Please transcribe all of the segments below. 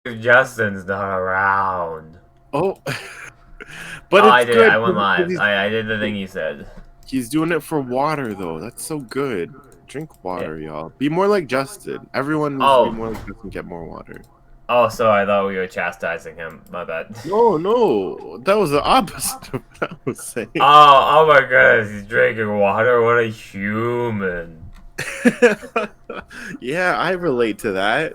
Justin's not around. Oh, Oh, but I it's did. good I went because live. I did the thing you said. he's doing it for water though. That's so good. Drink Yeah. water, y'all. Be more like Justin. Everyone needs to be Oh. more like Justin. Get more water. Oh, sorry. I thought we were chastising him. My bad. No, no, that was the opposite of what I was saying. Oh my goodness. He's drinking water. What a human. Yeah, I relate to that.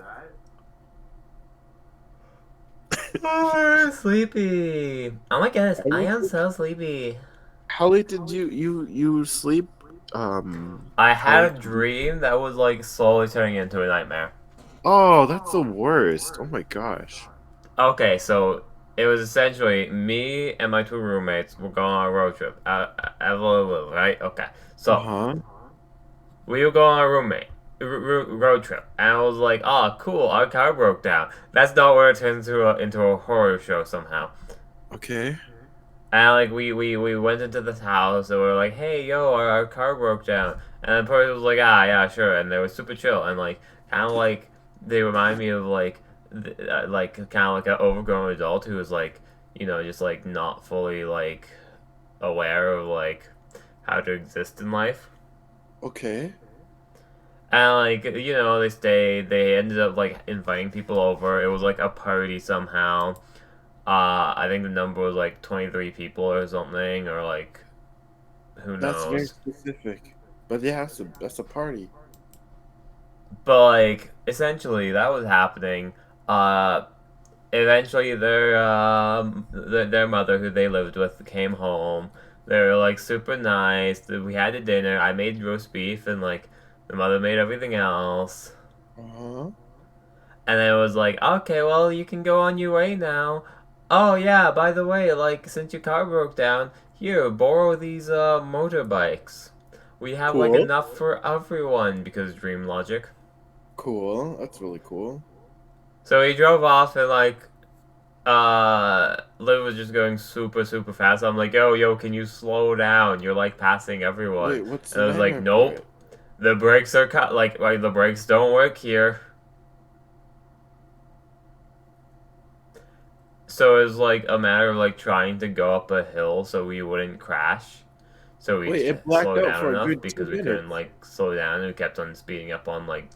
Oh, sleepy. Oh my goodness. I am so sleepy. How late did you sleep? I How had late a did you? dream that was like slowly turning into a nightmare. Oh, that's the worst. Oh my gosh. Okay, so it was essentially me and my two roommates were going on a road trip. Right? Okay. So Uh-huh. we were going on a road trip, and I was like, "Oh, cool! Our car broke down." That's not where it turns into a horror show somehow. Okay. And like we went into this house, and we were like, "Hey, yo, our car broke down," and the person was like, "Ah, yeah, sure," and they were super chill, and like kind of like they remind me of like kind of like an overgrown adult who was like, just like not fully like aware of like how to exist in life. Okay. And like they ended up like inviting people over. It was like a party somehow. I think the number was like 23 people or something, or like who That's very knows. specific. But yeah, that's a party. But like essentially that was happening. Uh, Eventually their mother who they lived with came home. They were like super nice. We had a dinner. I made roast beef and like the mother made everything else. Uh-huh. And then it was like, okay, well, you can go on your way now. Oh, yeah, by the way, like, since your car broke down, here, borrow these motorbikes. We have, like, Cool. enough for everyone because dream logic. Cool. That's really cool. So he drove off and, like, Liv was just going super, super fast. I'm like, yo, can you slow down? You're, like, passing everyone. Wait, what's And the I was like, nightmare nope. part? The brakes are cut. Like, the brakes don't work here. So it was like a matter of like trying to go up a hill so we wouldn't crash. So we Wait, it blacked slowed out down for a enough good two because we couldn't minutes. like slow down and we kept on speeding up on like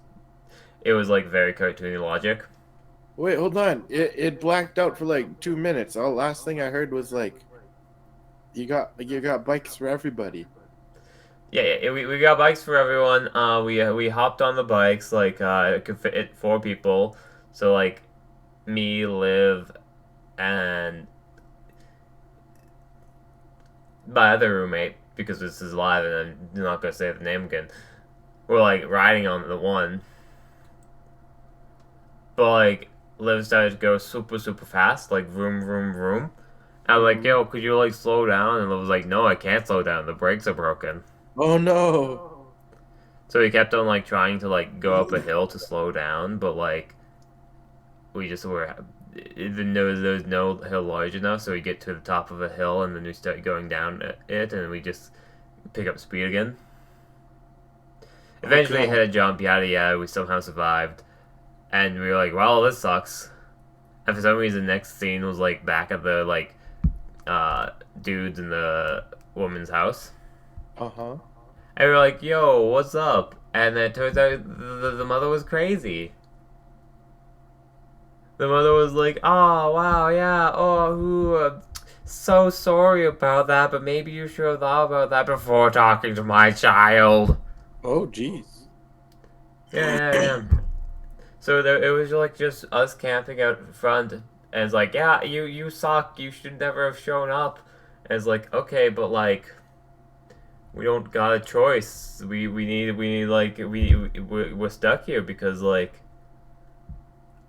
it was like very cartoony logic. Wait, hold on. It blacked out for like 2 minutes. All last thing I heard was like you got bikes for everybody. Yeah, we got bikes for everyone. We hopped on the bikes like it could fit four people. So like me, Liv, and my other roommate because this is live and I'm not gonna say the name again. We're like riding on the one. But like Liv started to go super super fast, like vroom vroom vroom. I was like, Hmm. yo, could you like slow down? And Liv was like, no, I can't slow down. The brakes are broken. Oh no. So we kept on like trying to like go up a hill to slow down, but like we just were. There was no hill large enough, so we get to the top of a hill and then we start going down it, and we just pick up speed again. Oh Eventually, hit god. a jump, yada yada. We somehow survived, and we were like, well, this sucks. And for some reason, next scene was like back at the like uh, dudes in the woman's house. Uh-huh. And we were like, yo, what's up? And then it turns out the mother was crazy. The mother was like, oh, wow, yeah, oh, so sorry about that, but maybe you should have thought about that before talking to my child. Oh jeez. Yeah. So it was like just us camping out front, and it's like, yeah, you suck. You should never have shown up. And it's like, okay, but like, we don't got a choice. We need like we're stuck here because like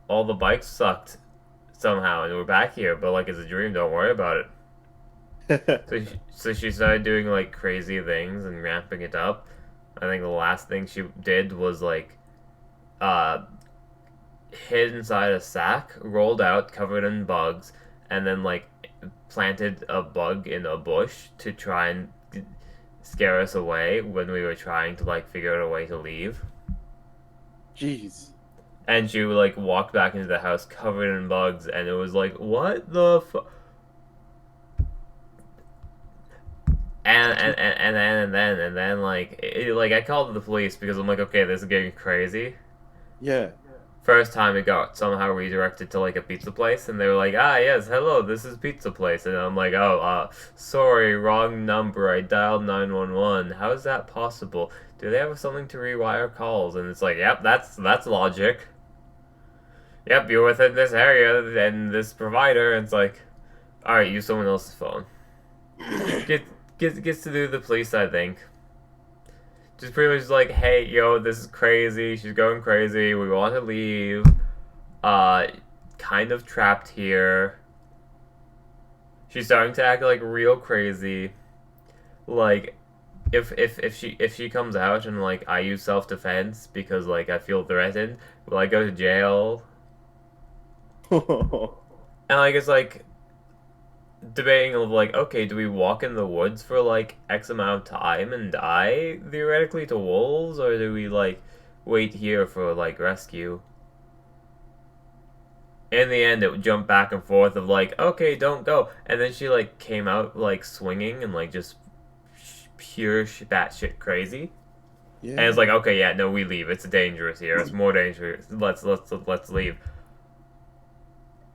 all the bikes sucked somehow, and we're back here. But like it's a dream. Don't worry about it. So she started doing like crazy things and ramping it up. I think the last thing she did was like uh hid inside a sack, rolled out, covered in bugs, and then like planted a bug in a bush to try and scare us away when we were trying to like figure out a way to leave. Jeez. And she would like walk back into the house covered in bugs, and it was like, what the fuck? And then like like I called the police because I'm like, okay, this is getting crazy. Yeah. First time it got somehow redirected to like a pizza place, and they were like, ah, yes, hello, this is pizza place, and I'm like, oh, sorry, wrong number, I dialed 911. How is that possible? Do they have something to rewire calls? And it's like, yep, that's logic. Yep, you're within this area and this provider, and it's like, all right, use someone else's phone. Get gets to do the police, I think. Just pretty much like, hey, yo, this is crazy. She's going crazy. We want to leave. Uh, kind of trapped here. She's starting to act like real crazy. Like, if she comes out and like I use self defense because like I feel threatened, will I go to jail? And like it's like debating of like, okay, do we walk in the woods for like X amount of time and die theoretically to wolves, or do we like wait here for like rescue? In the end, it would jump back and forth of like, okay, don't go, and then she like came out like swinging and like just pure batshit crazy, Yeah. and it's like, okay, yeah, no, we leave. It's dangerous here. It's more dangerous. Let's leave.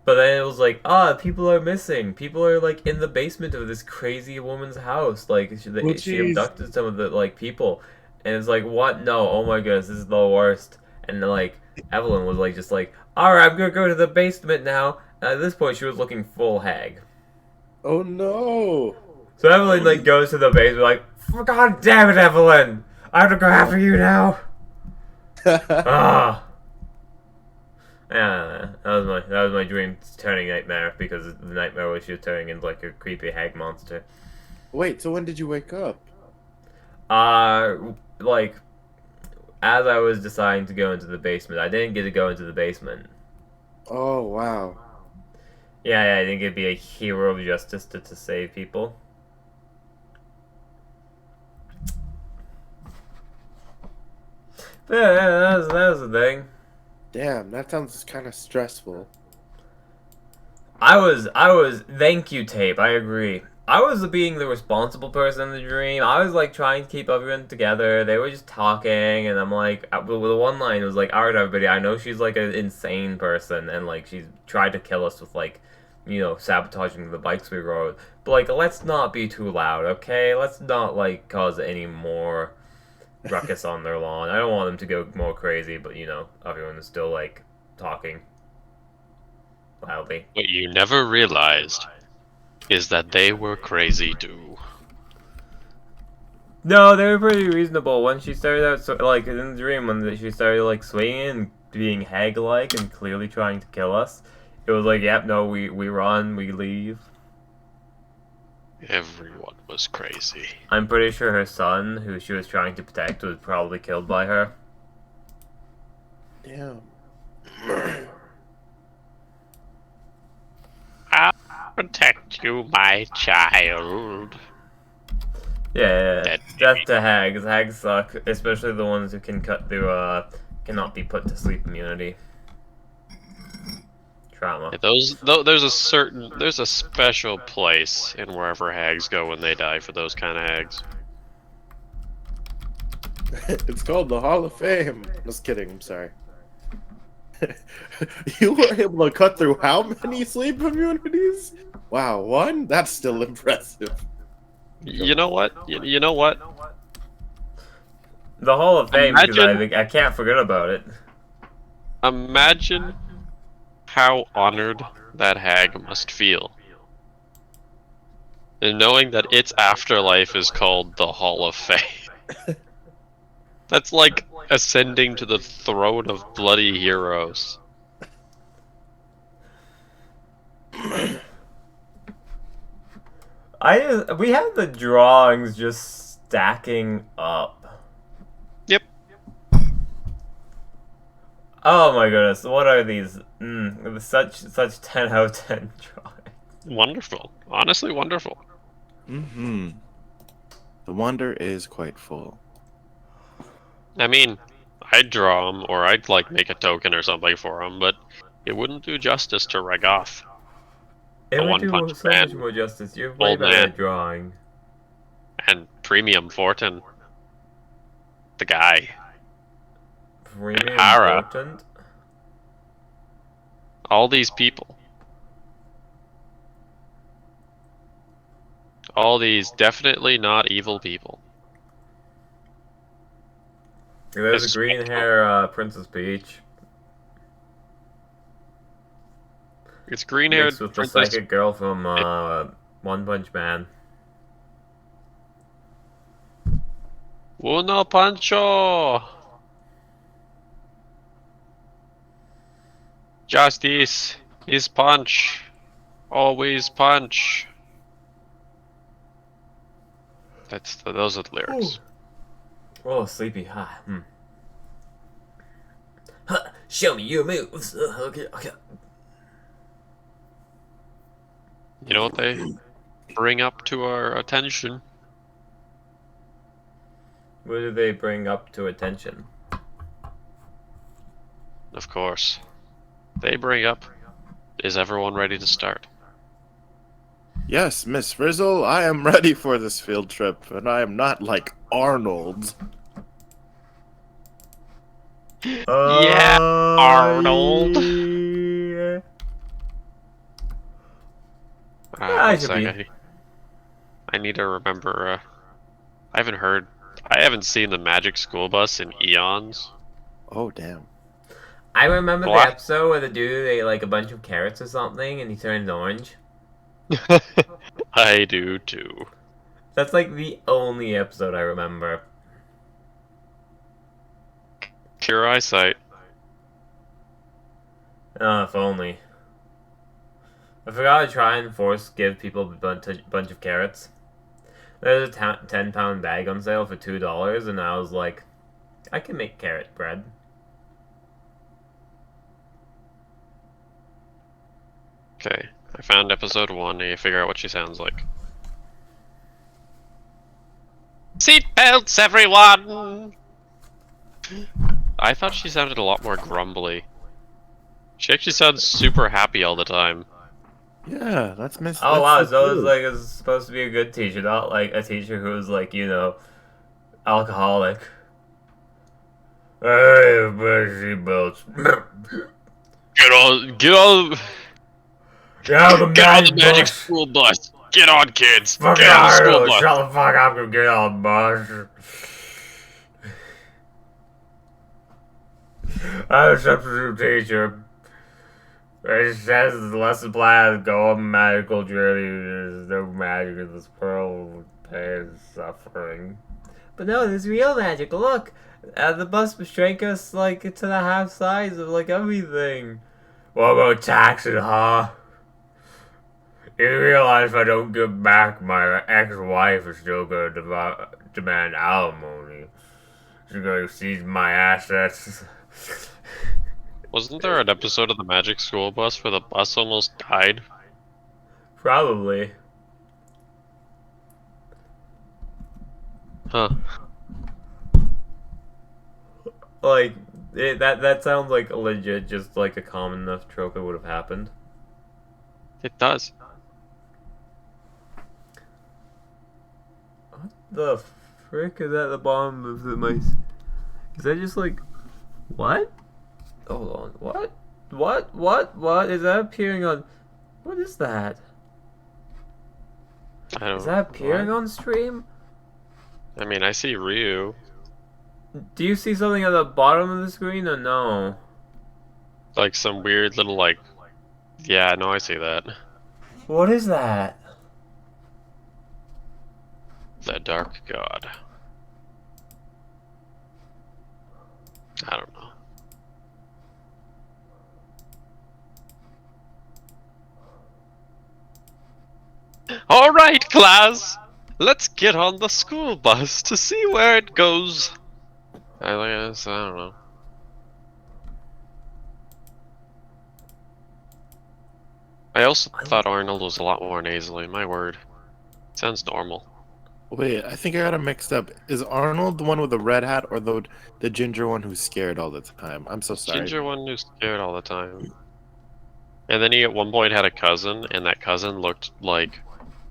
But then it was like, people are missing. People are like in the basement of this crazy woman's house. Like Well, she jeez. abducted some of the like people, and it's like, what? No, oh my goodness, this is the worst. And then, like Evelyn was like, just like, all right, I'm gonna go to the basement now. And at this point, she was looking full hag. Oh no. So Evelyn like goes to the basement, like, God damn it, Evelyn, I have to go after you now. Ah. Yeah, that was my dream turning nightmare because the nightmare was she was turning into like a creepy hag monster. Wait, so when did you wake up? Like as I was deciding to go into the basement, I didn't get to go into the basement. Oh wow. Yeah, I didn't get to be a hero of justice to save people. But yeah, that was the thing. Damn, that sounds kind of stressful. I was thank you, tape, I agree. I was being the responsible person in the dream. I was like trying to keep everyone together. They were just talking, and I'm like, with the one line, it was like, alright, everybody, I know she's like an insane person, and like she's tried to kill us with like, sabotaging the bikes we rode. But like, let's not be too loud, okay? Let's not like cause any more ruckus on their lawn. I don't want them to go more crazy, but everyone is still like talking loudly. What you never realized is that they were crazy too. No, they were pretty reasonable. When she started out, like in the dream, when she started like swinging and being hag-like and clearly trying to kill us, it was like, yep, no, we run, we leave. Everyone was crazy. I'm pretty sure her son, who she was trying to protect, was probably killed by her. Damn. I'll protect you, my child. Yeah, Dead death to hags. Hags suck, especially the ones who can cut through cannot be put to sleep immunity. Trauma. Yeah, there's a special place in wherever hags go when they die for those kind of hags. It's called the Hall of Fame. Just kidding, I'm sorry. You were able to cut through how many sleep immunities? Wow, one? That's still impressive. You know what? You know what? The Hall of Fame, because Imagine- I can't forget about it. Imagine how honored that hag must feel. And knowing that its afterlife is called the Hall of Fame. That's like ascending to the throne of bloody heroes. We have the drawings just stacking up. Yep. Oh my goodness, what are these? Such 10 out of 10 drawings. Wonderful. Honestly, wonderful. The wonder is quite full. I mean, I'd draw him, or I'd like make a token or something for him, but it wouldn't do justice to Ragoth, It the would One do Punch so much Man, more justice. You're way old better man, at drawing. and Premium Fortin, the guy, and Premium Hara. important? All these people. All these definitely not evil people. There's a It's green hair Princess Peach. green-haired Mixed with the princess. psychic girl from One Punch Man. Uno Pancho! Justice is punch. Always punch. Those are the lyrics. Oh, sleepy. Huh, show me your moves. Okay. You know what they bring up to our attention? What do they bring up to attention? Of course. They bring up, is everyone ready to start? Yes, Miss Frizzle, I am ready for this field trip, and I am not like Arnold. Yeah, Arnold. Yeah. One should sec. be. I need to remember. I haven't seen the Magic School Bus in eons. Oh, damn. I remember the What? episode where the dude ate like a bunch of carrots or something and he turned orange. I do too. That's like the only episode I remember. Pure eyesight. If only. I forgot to try and give people a bunch of carrots. There's a 10-pound bag on sale for $2, and I was like, I can make carrot bread. Okay, I found episode 1. And you figure out what she sounds like. Seatbelts, everyone! I thought she sounded a lot more grumbly. She actually sounds super happy all the time. Yeah, that's Miss. Oh that's wow, the so clue. it was supposed to be a good teacher, not like a teacher who was like, alcoholic. Hey, seatbelts. Get on Get out of the Get on the magic magic bus. school bus! Get on, kids! Fucking Get on the school Arnold, bus! shut the fuck up and get on the bus. I'm a substitute teacher. It says the lesson plan go on magical journey. There's no magic in this world with pain and suffering. But no, there's real magic. Look, the bus shrank us like to the half size of like everything. What about taxing, huh? You realize if I don't give back, my ex-wife is still gonna demand alimony. She's gonna seize my assets. Wasn't there an episode of the Magic School Bus where the bus almost died? Probably. Huh. Like, that sounds like legit, just like a common enough trope it would have happened. It does. What the frick is at the bottom of the mice? Is that just like... What? Hold on, what? What? Is that appearing on... What is that? I don't Is that appearing what? on stream? I mean, I see Ryu. Do you see something at the bottom of the screen or no? Like some weird little, like... Yeah, no, I see that. What is that? The Dark God. I don't know. Alright, class! Let's get on the school bus to see where it goes. I guess, I don't know. I also thought Arnold was a lot more nasally, my word. Sounds normal. Wait, I think I got him mixed up. Is Arnold the one with the red hat or the ginger one who's scared all the time? I'm so sorry. Ginger one who's scared all the time. And then he at one point had a cousin, and that cousin looked like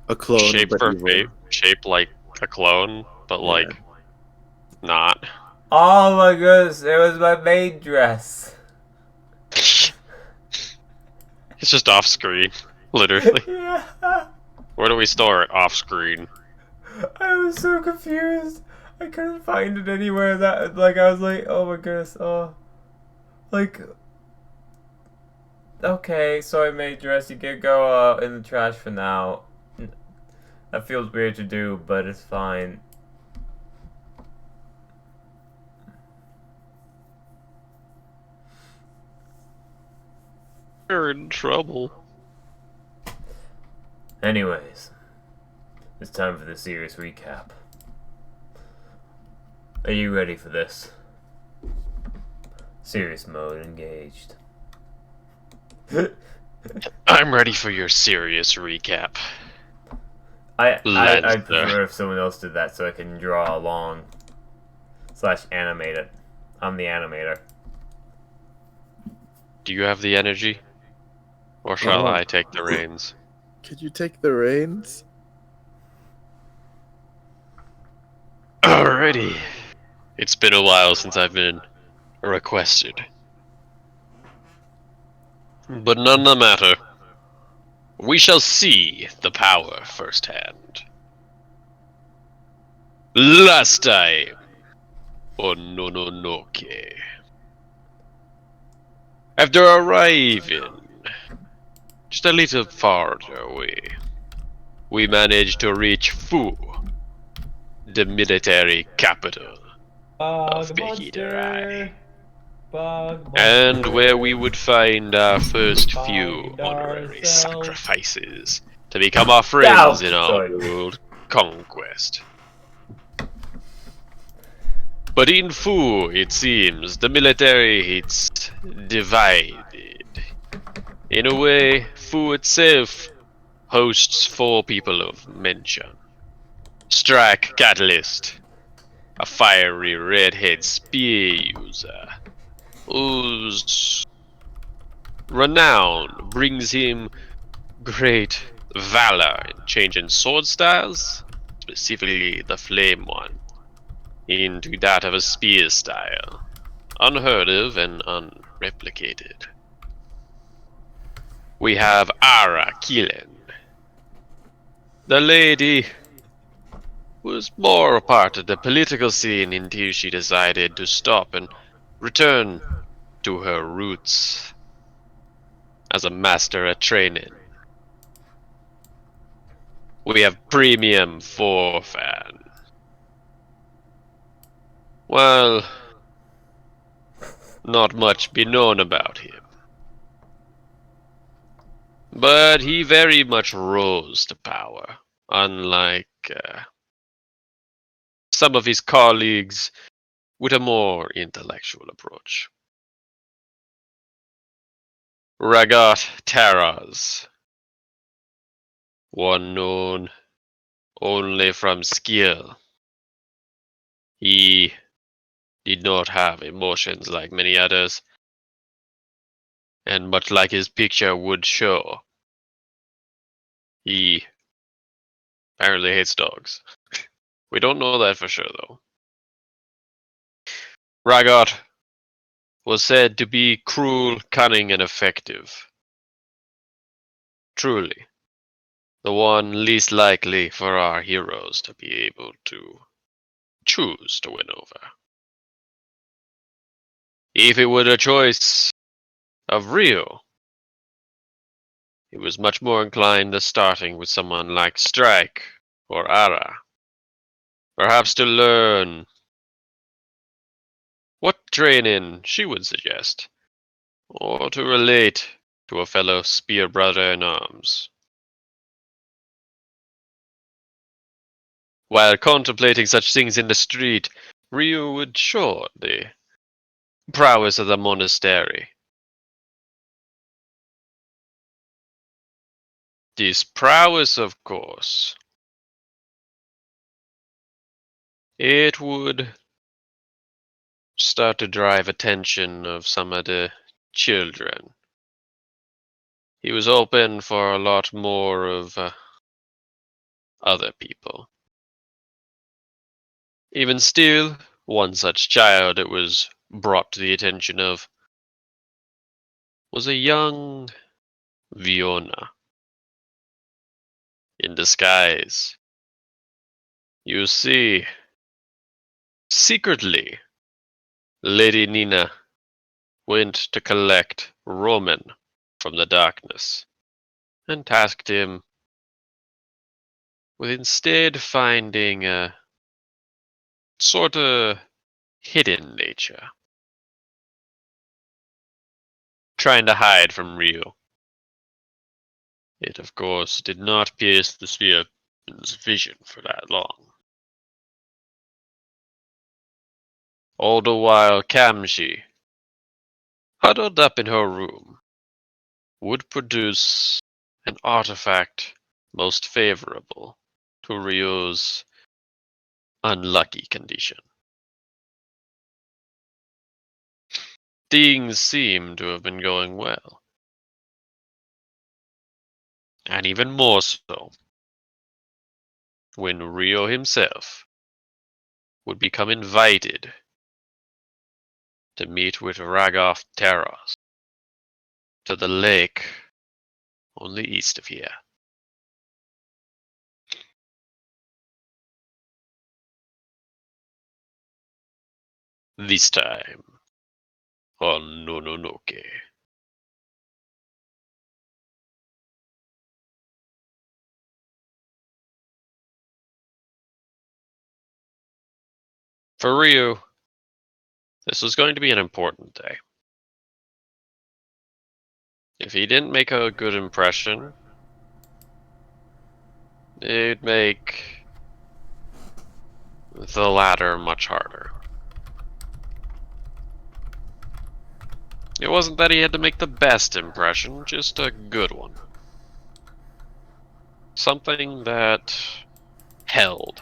A clone, shaped but for evil. fate, shaped like a clone, but Yeah. like not. Oh my goodness, it was my maid dress. It's just off screen, literally. Yeah. Where do we store it? Off screen. I was so confused. I couldn't find it anywhere. That I was like, oh my goodness, oh, like, okay, so I made dress. You can go in the trash for now. That feels weird to do, but it's fine. We're in trouble. Anyways, it's time for the serious recap. Are you ready for this? Serious mode engaged. I'm ready for your serious recap. I Lancer. prefer if someone else did that so I can draw along / animate it. I'm the animator. Do you have the energy? Or shall Oh. I take the reins? Could you take the reins? Alrighty. It's been a while since I've been requested. But none the matter. We shall see the power firsthand. Last time on Nononoke. After arriving just a little farther away, we managed to reach Fu, the military capital of Behiderai. And where we would find our first few honorary sacrifices to become our friends in our Sorry. world conquest. But in Fu, it seems, the military is divided. In a way, Fu itself hosts 4 people of mention. Strike Catalyst, a fiery redhead spear user, whose renown brings him great valor in changing sword styles, specifically the flame one, into that of a spear style, unheard of and unreplicated. We have Ara Keelan, the lady was more a part of the political scene until she decided to stop and return to her roots as a master at training. We have Premium 4 fan. Well, not much be known about him. But he very much rose to power, unlike some of his colleagues with a more intellectual approach. Ragat Taraz, one known only from skill. He did not have emotions like many others, and much like his picture would show, he apparently hates dogs. We don't know that for sure, though. Ragat was said to be cruel, cunning, and effective. Truly, the one least likely for our heroes to be able to choose to win over. If it were a choice of Rio, he was much more inclined to starting with someone like Strike or Ara. Perhaps to learn what training she would suggest, or to relate to a fellow spear brother in arms. While contemplating such things in the street, Ryu would show the prowess of the monastery. This prowess, of course, it would start to drive attention of some of the children. He was open for a lot more of other people. Even still, one such child it was brought to the attention of was a young Viona in disguise. You see, secretly, Lady Nina went to collect Roman from the darkness and tasked him with instead finding a sort of hidden nature, trying to hide from Rio. It, of course, did not pierce the Sphere's vision for that long. All the while, Kamji, huddled up in her room, would produce an artifact most favorable to Ryo's unlucky condition. Things seem to have been going well. And even more so when Ryo himself would become invited to meet with Ragoff Terros to the lake only east of here. This time on Nononoke. For Ryu, this was going to be an important day. If he didn't make a good impression, it'd make the latter much harder. It wasn't that he had to make the best impression, just a good one. Something that held.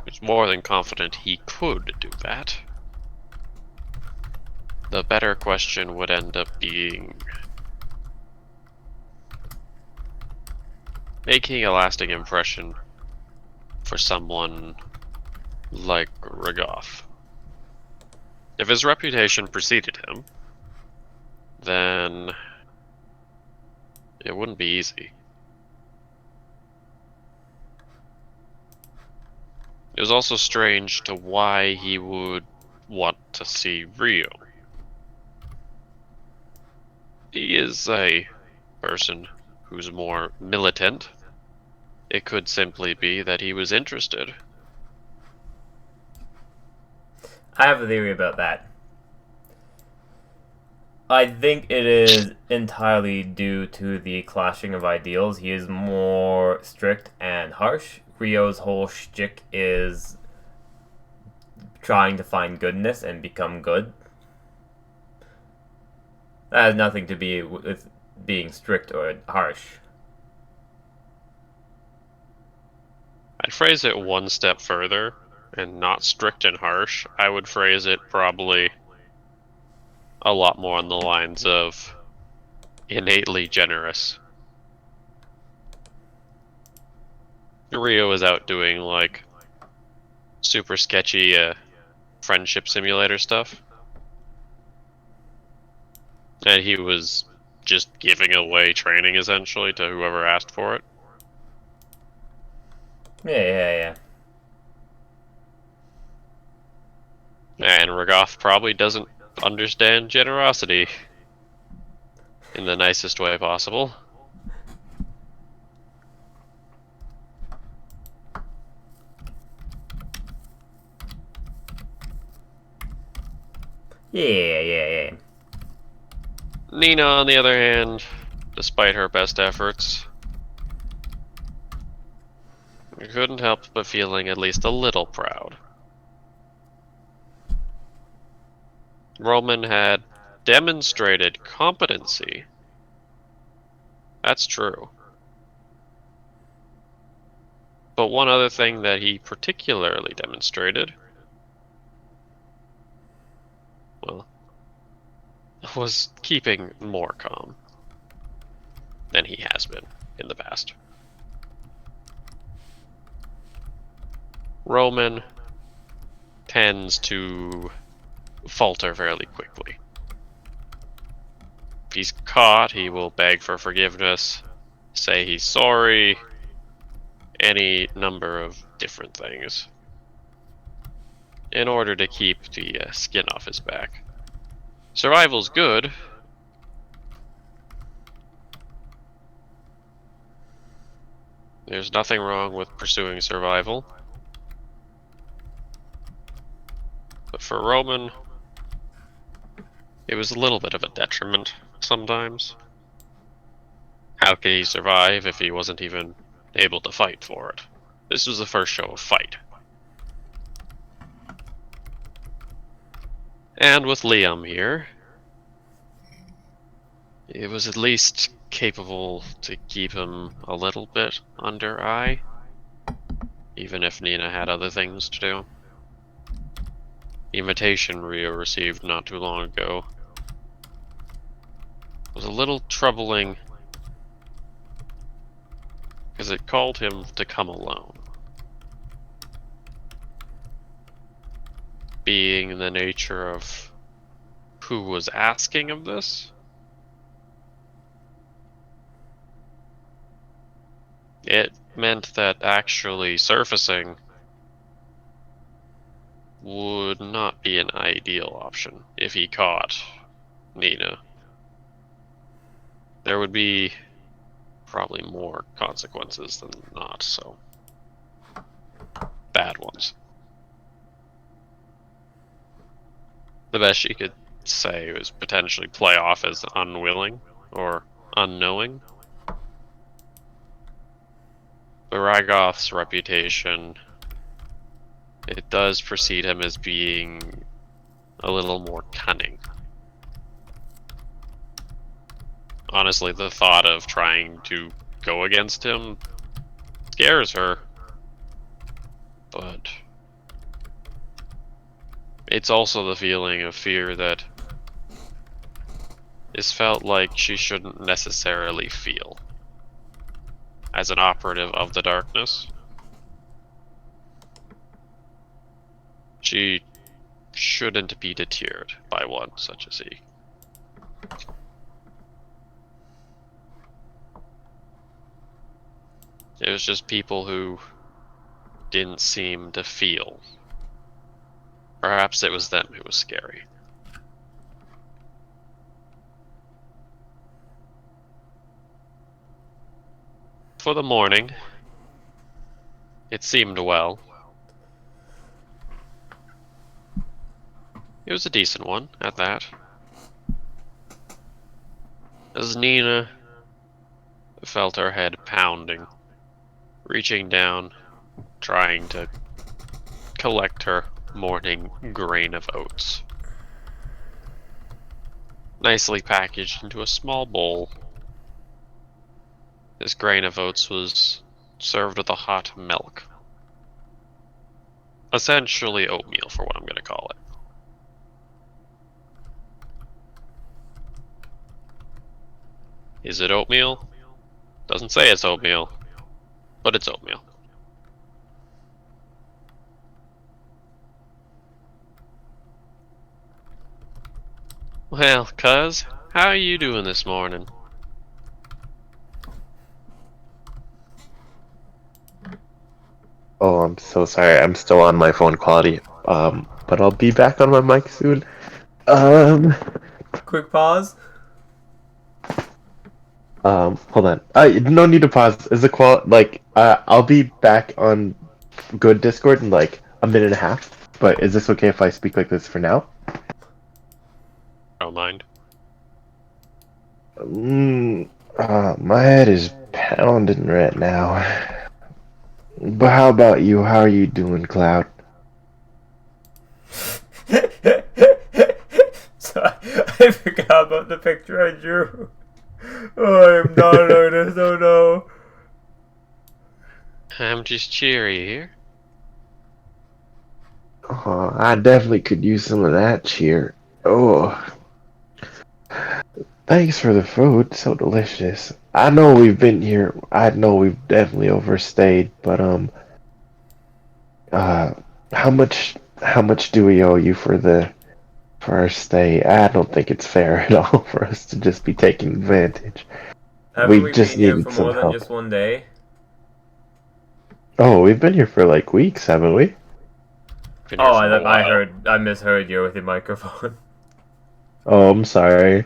He was more than confident he could do that. The better question would end up being making a lasting impression for someone like Ragoff. If his reputation preceded him, then it wouldn't be easy. It was also strange to why he would want to see Ryo. He is a person who's more militant. It could simply be that he was interested. I have a theory about that. I think it is entirely due to the clashing of ideals. He is more strict and harsh. Ryo's whole shtick is trying to find goodness and become good. That has nothing to do with being strict or harsh. I'd phrase it one step further, and not strict and harsh. I would phrase it probably a lot more on the lines of innately generous. Ryo is out doing like super sketchy friendship simulator stuff, and he was just giving away training essentially to whoever asked for it. Yeah. And Ragoff probably doesn't understand generosity in the nicest way possible. Yeah. Nina, on the other hand, despite her best efforts, couldn't help but feeling at least a little proud. Roman had demonstrated competency. That's true. But one other thing that he particularly demonstrated, well, was keeping more calm than he has been in the past. Roman tends to falter fairly quickly. If he's caught, he will beg for forgiveness, say he's sorry, any number of different things, in order to keep the skin off his back. Survival's good. There's nothing wrong with pursuing survival. But for Roman, it was a little bit of a detriment sometimes. How could he survive if he wasn't even able to fight for it? This was the first show of fight. And with Liam here, it was at least capable to keep him a little bit under eye, even if Nina had other things to do. The invitation Rio received not too long ago was a little troubling because it called him to come alone. Being the nature of who was asking of this, it meant that actually surfacing would not be an ideal option if he caught Nina. There would be probably more consequences than not, so bad ones. The best she could say was potentially play off as unwilling or unknowing. But Rygoth's reputation, it does precede him as being a little more cunning. Honestly, the thought of trying to go against him scares her, but it's also the feeling of fear that is felt like she shouldn't necessarily feel. As an operative of the darkness, she shouldn't be deterred by one such as he. It was just people who didn't seem to feel. Perhaps it was them who was scary. For the morning, it seemed well. It was a decent one, at that. As Nina felt her head pounding, reaching down, trying to collect her morning grain of oats. Nicely packaged into a small bowl. This grain of oats was served with a hot milk. Essentially oatmeal, for what I'm going to call it. Is it oatmeal? Doesn't say it's oatmeal, but it's oatmeal. Well, cuz, how are you doing this morning? Oh, I'm so sorry. I'm still on my phone quality. But I'll be back on my mic soon. Quick pause. Hold on. No need to pause. Is the I'll be back on good Discord in like a minute and a half. But is this okay if I speak like this for now? Don't mind. My head is pounding right now. But how about you? How are you doing, Cloud? So I forgot about the picture I drew. Oh, I'm not noticed. Oh I'm just cheery here. Oh, I definitely could use some of that cheer. Oh, thanks for the food. So delicious. I know we've been here. I know we've definitely overstayed, but uh, how much do we owe you for our stay? I don't think it's fair at all for us to just be taking advantage. Haven't We we just been here needed for some more than help. just one day? Oh, we've been here for like weeks, haven't we? Been here Oh, for a I while. heard, I misheard you with your microphone. Oh, I'm sorry.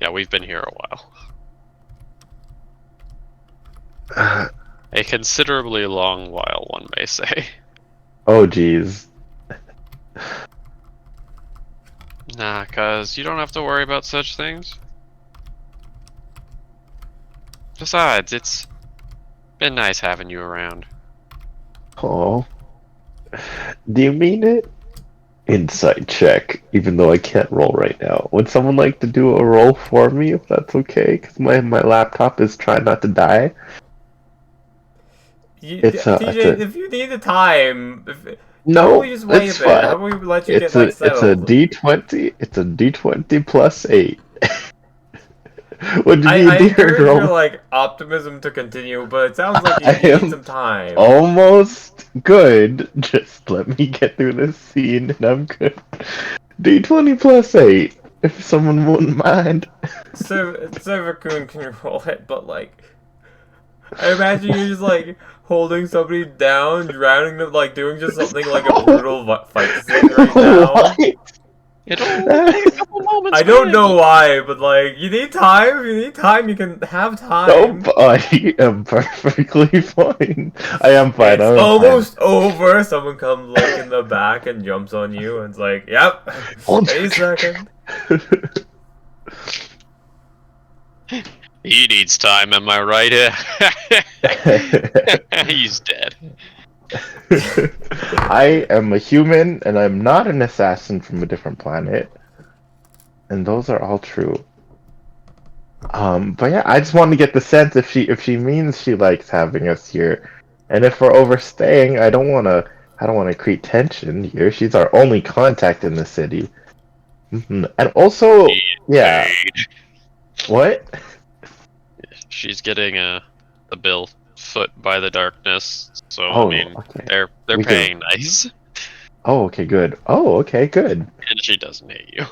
Yeah, we've been here a while. Uh, A considerably long while, one may say. oh, geez. Nah, cuz you don't have to worry about such things. Besides, it's been nice having you around. Oh, do you mean it? Insight check, even though I can't roll right now. Would someone like to do a roll for me, if that's okay? Because my laptop is trying not to die. It's TJ, a if you need the time, how about we no, just wait a it's bit? How fine. about we let you get like It's a settled? D20. It's a D20 plus 8. Would you be a I dear encourage your girl? like optimism to continue, but it sounds like I you need am some time. almost good. Just let me get through this scene and I'm good. D20 plus 8, if someone wouldn't mind. Server-kun can roll it, but like, I imagine you're just like holding somebody down, drowning them, like doing just something like a brutal fight scene right now. What? It'll only take a couple moments, I don't man. know why, but like, you need time. If you need time, you can have Nope, time. I am perfectly fine. I am fine, It's I am fine. almost over. Someone comes like in the back and jumps on you, and it's like, "Yep, any second." He needs time, am I right? He's dead. I am a human and I'm not an assassin from a different planet. And those are all true. But yeah, I just want to get the sense if she means she likes having us here. And if we're overstaying, I don't wanna create tension here. She's our only contact in the city. And also, yeah, Indeed. what? She's getting the bill foot by the darkness, so I Oh, mean okay. they're We can. paying nice. Oh, okay, good. Oh, okay, good. And she doesn't hate you.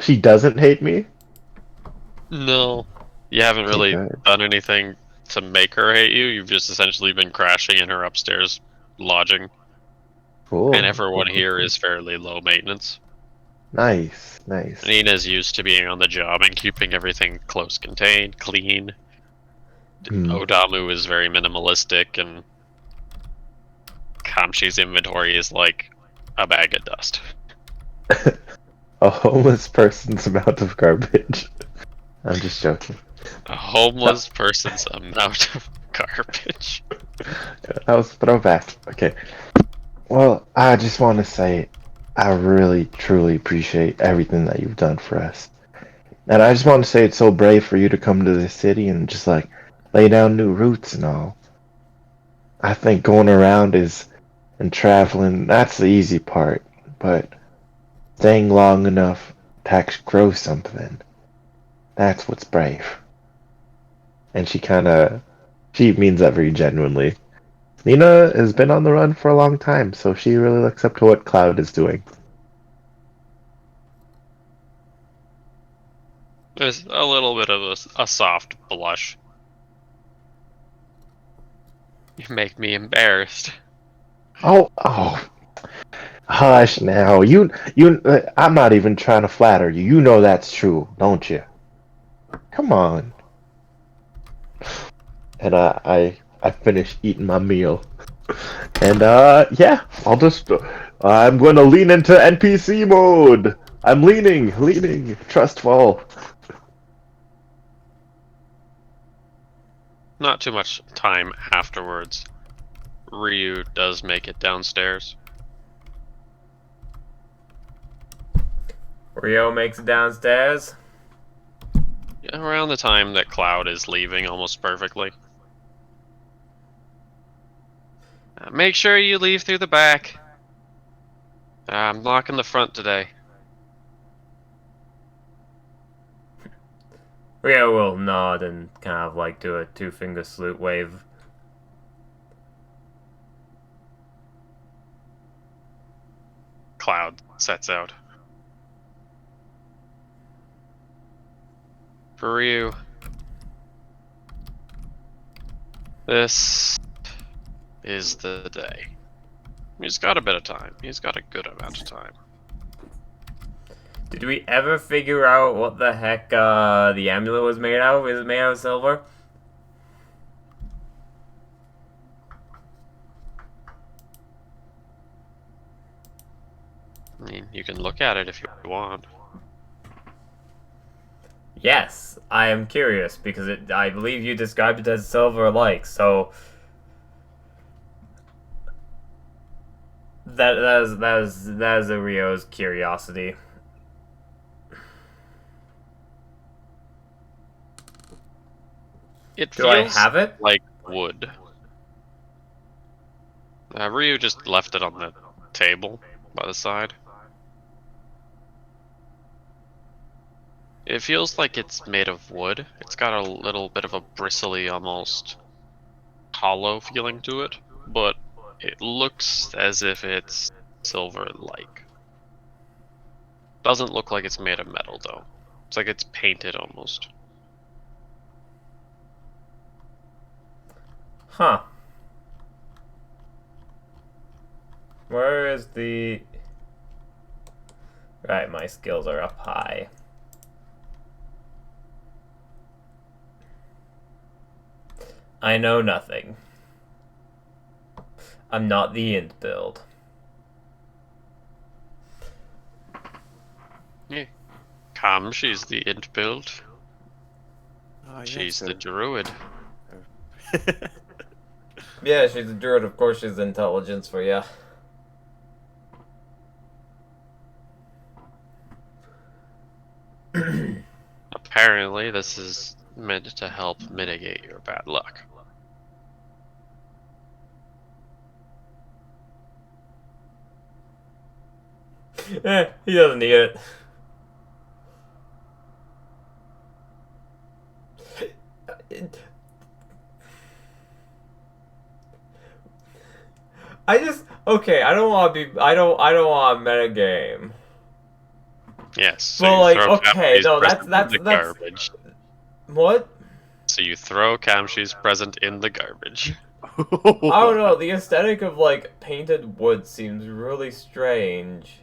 She doesn't hate me? No. You haven't Okay, really good. done anything to make her hate you, you've just essentially been crashing in her upstairs lodging. And Cool. Cool, everyone cool, here cool. is fairly low maintenance. Nice, nice. Nina's used to being on the job and keeping everything close contained, clean. Hmm. Odamu is very minimalistic, and Kamshi's inventory is like a bag of dust. A homeless person's amount of garbage. I'm just joking. A homeless person's amount of garbage. That was throwback. Okay. Well, I just want to say I really, truly appreciate everything that you've done for us. And I just want to say it's so brave for you to come to this city and just like lay down new roots and all. I think going around is and traveling, that's the easy part. But staying long enough to actually grow something, that's what's brave. And she means that very genuinely. Nina has been on the run for a long time, so she really looks up to what Cloud is doing. There's a little bit of a soft blush. You make me embarrassed. Oh, hush now. I'm not even trying to flatter you. You know that's true, don't you? Come on. And I finished eating my meal. And yeah, I'm gonna lean into NPC mode. I'm leaning, trust fall. Not too much time afterwards. Ryu does make it downstairs. Rio makes it downstairs. around the time that Cloud is leaving almost perfectly. Make sure you leave through the back. I'm locking the front today. Rio will nod and kind of like do a two-finger salute wave. Cloud sets out. For Ryu, this is the day. He's got a bit of time. He's got a good amount of time. Did we ever figure out what the heck the amulet was made out of? Is it made out of silver? I mean, you can look at it if you want. Yes, I am curious because I believe you described it as silver-like. So that is a Rio's curiosity. It Do I feels have it? like wood. Ryu just left it on the table by the side. It feels like it's made of wood. It's got a little bit of a bristly, almost hollow feeling to it, but it looks as if it's silver-like. Doesn't look like it's made of metal, though. It's like it's painted almost. Huh. Where is the... Right, my skills are up high. I know nothing. I'm not the int build. Yeah. She's the int build. Oh, She's the druid. Yeah, she's a druid. Of course she's intelligence for ya. Apparently, this is meant to help mitigate your bad luck. He doesn't need it. Okay, I don't want to be I don't want a metagame. Yes. So Well, you like, throw okay, Kamshi's no, present in that's the garbage. What? So you throw Kamshi's present in the garbage. I don't know, the aesthetic of like painted wood seems really strange.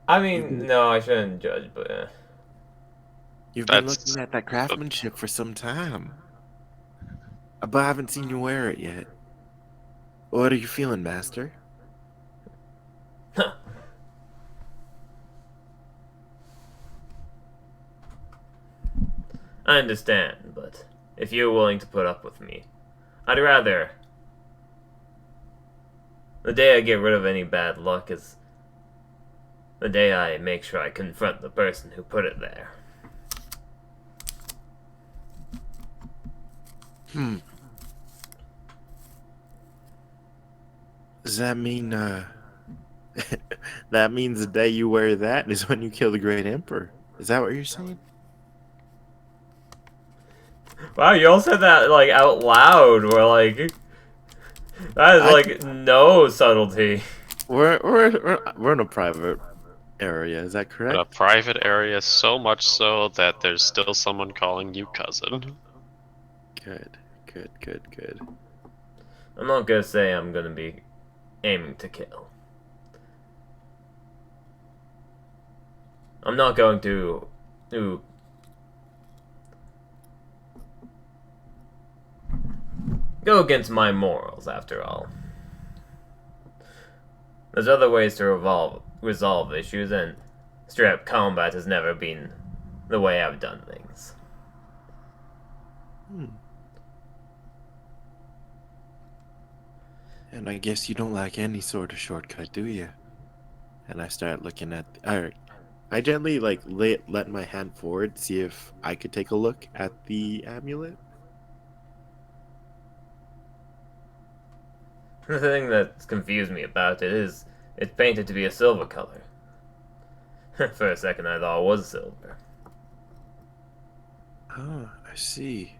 I mean, no, I shouldn't judge, but You've been That's- looking at that craftsmanship for some time, but I haven't seen you wear it yet. What are you feeling, Master? I understand, but if you're willing to put up with me, I'd rather... The day I get rid of any bad luck is the day I make sure I confront the person who put it there. Does that mean, that means the day you wear that is when you kill the Great Emperor? Is that what you're saying? Wow, you all said that, like, out loud. We're like... That is, like, no subtlety. We're in a private area, is that correct? In a private area, so much so that there's still someone calling you cousin. Good. I'm not gonna say I'm gonna be aiming to kill. I'm not going to go against my morals, after all. There's other ways to resolve issues, and straight-up combat has never been the way I've done things. And I guess you don't like any sort of shortcut, do you? And I start looking at. Alright. I gently, like, let my hand forward, see if I could take a look at the amulet. The thing that's confused me about it is it's painted to be a silver color. For a second, I thought it was silver. Oh, I see.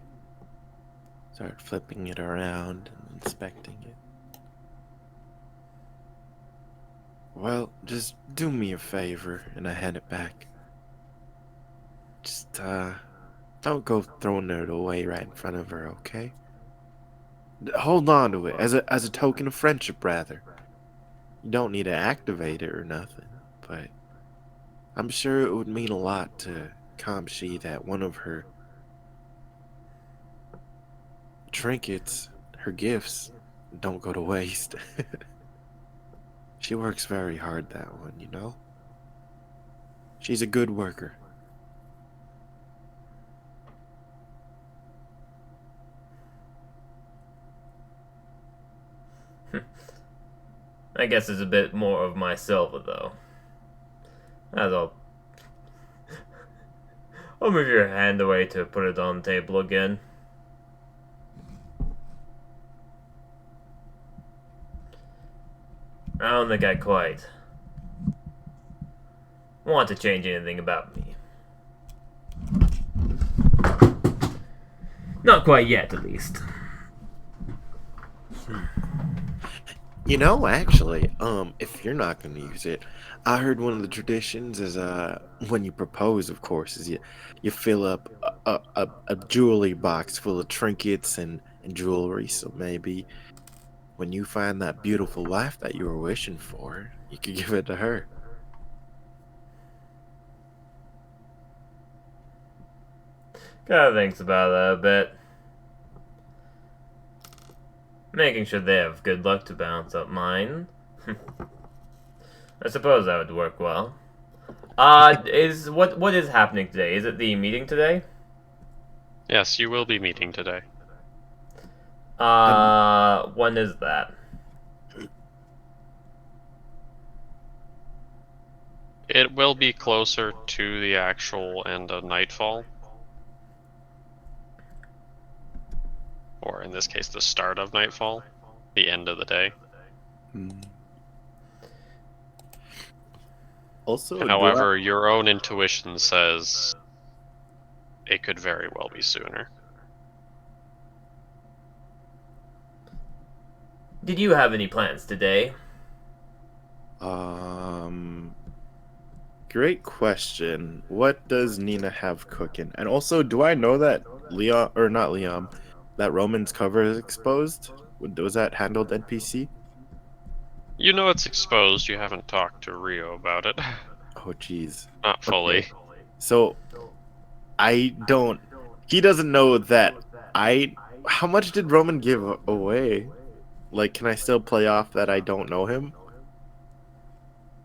Start flipping it around and inspecting it. Well, just do me a favor, and I hand it back. Just, don't go throwing it away right in front of her, okay? Hold on to it as a token of friendship, rather. You don't need to activate it or nothing, but I'm sure it would mean a lot to Kamshi that one of her trinkets, her gifts, don't go to waste. She works very hard, that one, you know? She's a good worker. I guess it's a bit more of my silver, though. That's all. I'll move your hand away to put it on the table again. I don't think I quite want to change anything about me. Not quite yet, at least. You know, actually, if you're not gonna use it, I heard one of the traditions is when you propose, of course, is you fill up a jewelry box full of trinkets and jewelry. So maybe when you find that beautiful wife that you were wishing for, you could give it to her. Kinda thinks about that a bit. Making sure they have good luck to balance out mine. I suppose that would work well. What is happening today? Is it the meeting today? Yes, you will be meeting today. When is that? It will be closer to the actual end of nightfall. Or in this case, the start of nightfall. The end of the day. Also, However, your own intuition says it could very well be sooner. Did you have any plans today? Great question. What does Nina have cooking? And also, do I know that Leon, or not Leon, that Roman's cover is exposed? Was that handled NPC? You know it's exposed, you haven't talked to Rio about it. Oh, jeez. Not fully. Okay. So, I don't. He doesn't know that I. How much did Roman give away? Like, can I still play off that I don't know him?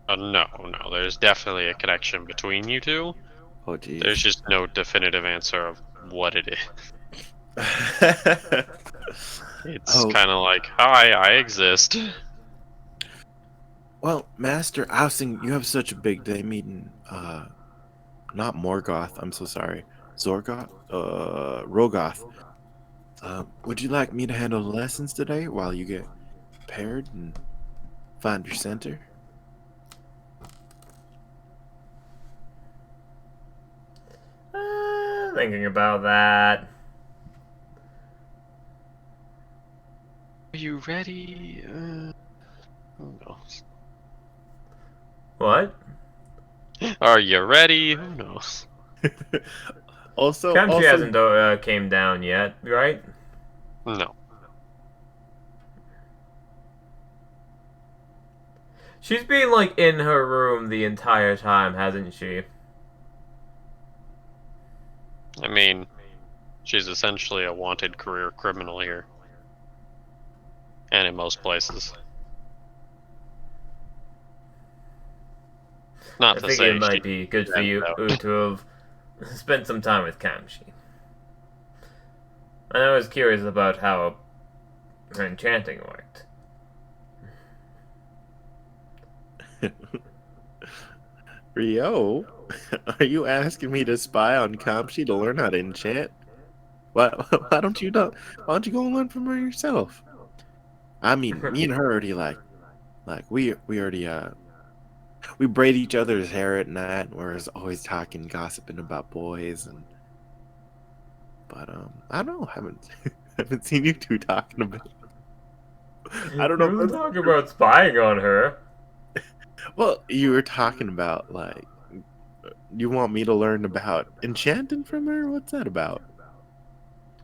No, there's definitely a connection between you two. Oh, jeez. There's just no definitive answer of what it is. It's kind of like, hi, I exist. Well, Master Ousting, you have such a big day meeting. Not Morgoth, I'm so sorry. Zorgoth? Rogoth. Would you like me to handle the lessons today while you get paired and find your center? Thinking about that. Are you ready? Oh no. What? Are you ready? Who knows? Also, Kamchi hasn't came down yet, right? No. She's been like in her room the entire time, hasn't she? I mean, she's essentially a wanted career criminal here. And in most places. Not I to think say it might she be good for you out. to have spent some time with Kamshi. And I was curious about how her enchanting worked. Rio, are you asking me to spy on Kamshi to learn how to enchant? Why, why don't you do, why don't you go and learn from her yourself? I mean, me and her already we already we braid each other's hair at night and we're always talking, gossiping about boys but I don't know, haven't seen you two talking about. I don't know if You that's talking about spying on her? well, you were talking about you want me to learn about enchanting from her? What's that about?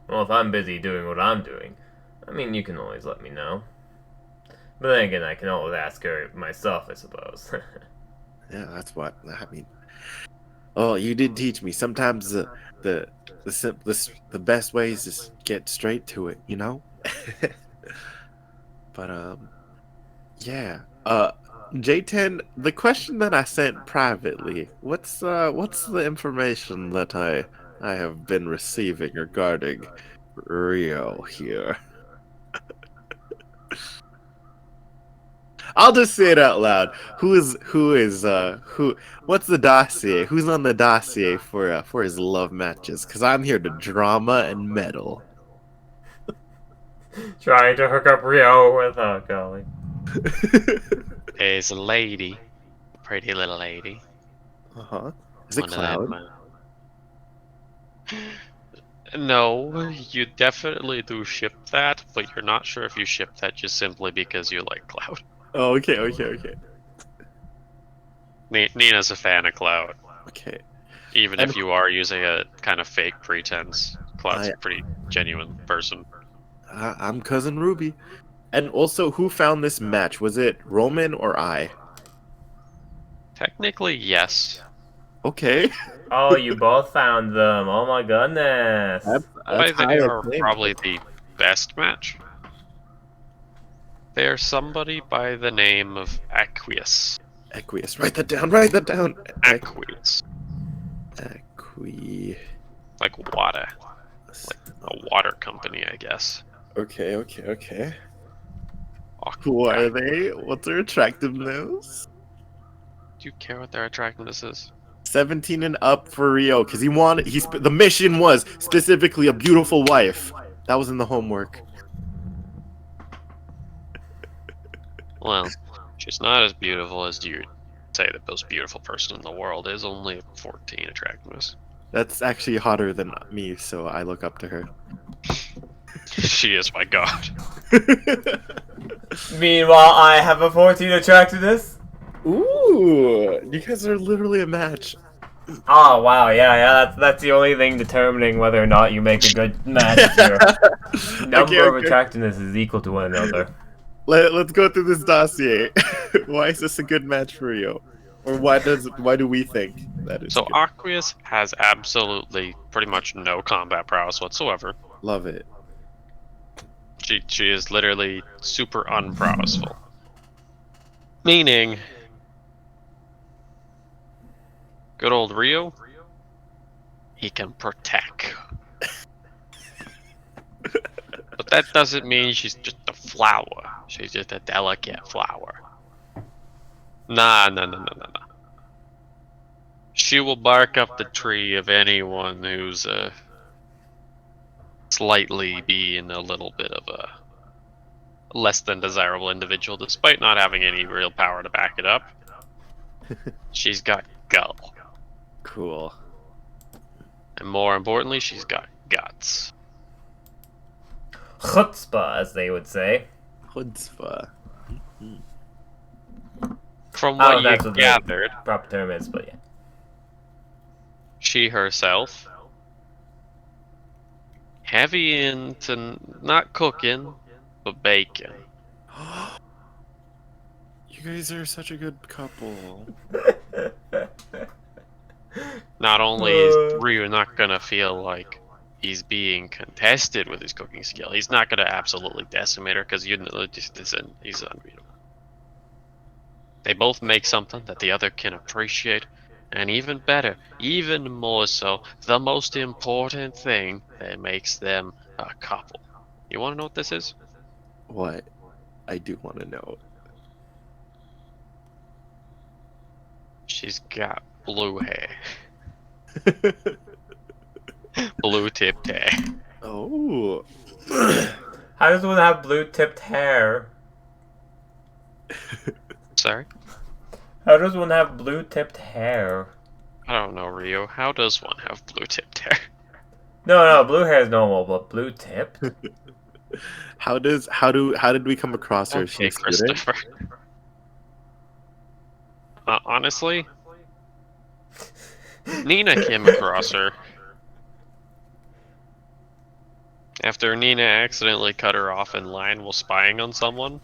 Well, if I'm busy doing what I'm doing, I mean, you can always let me know. But then again, I can always ask her myself, I suppose. Yeah, that's what I mean. Oh, you did teach me. Sometimes the best way is just get straight to it, you know? But yeah. J10, the question that I sent privately, what's the information that I have been receiving regarding Rio here? I'll just say it out loud. Who what's the dossier? Who's on the dossier for his love matches? Cuz I'm here to drama and meddle. Trying to hook up Rio with, oh golly. There's a lady, a pretty little lady. Uh-huh. Is it One of Cloud? them. No, you definitely do ship that, but you're not sure if you ship that just simply because you like Cloud. Oh, okay. Nina's a fan of Cloud, Okay. even And if you are using a kind of fake pretense. Cloud's I, a pretty genuine person. I'm cousin Ruby. And also, who found this match? Was it Roman or I? Technically, yes. Okay. Oh, you both found them. Oh my goodness. That's Why high they are acclaim. probably the best match. They are somebody by the name of Aqueous. Aqueous. Write that down. Write that down. Aqueous. Aqui. Like water. Like a water company, I guess. Okay. Aqua. Who are they? What's their attractiveness? Do you care what their attractiveness is? 17 and up for Rio, because the mission was specifically a beautiful wife. That was in the homework. Well, she's not as beautiful as you'd say the most beautiful person in the world is. Only 14 attractiveness. That's actually hotter than me, so I look up to her. She is my god. Meanwhile, I have a 14 attractiveness. Ooh, you guys are literally a match. Oh wow, yeah, that's the only thing determining whether or not you make a good match. Your number of attractiveness is equal to one another. Let's go through this dossier. Why is this a good match for you? Or why do we think that is So good? Aqueous has absolutely pretty much no combat prowess whatsoever. Love it. She is literally super unprowessful. Meaning, good old Rio, he can protect. But that doesn't mean she's just a flower. She's just a delicate flower. Nah. She will bark up the tree of anyone who's slightly being a little bit of a less than desirable individual, despite not having any real power to back it up. She's got gull. Cool. And more importantly, she's got guts. Chutzpah, as they would say. Chutzpah. From what you that's what the gathered, proper term is, but yeah. she herself heavy into not cooking, but baking. You guys are such a good couple. Not only is Ryu not gonna feel like he's being contested with his cooking skill, he's not gonna absolutely decimate her because he's unbeatable. They both make something that the other can appreciate, and even better, even more so, the most important thing that makes them a couple. You want to know what this is? What? I do want to know. She's got blue hair. Blue tipped hair. Oh. How does one have blue-tipped hair? Sorry? How does one have blue-tipped hair? I don't know, Rio. How does one have blue tipped hair? No, blue hair is normal, but blue-tipped? how did we come across her? Is she Okay, a student? Christopher. Honestly, Nina came across her after Nina accidentally cut her off in line while spying on someone,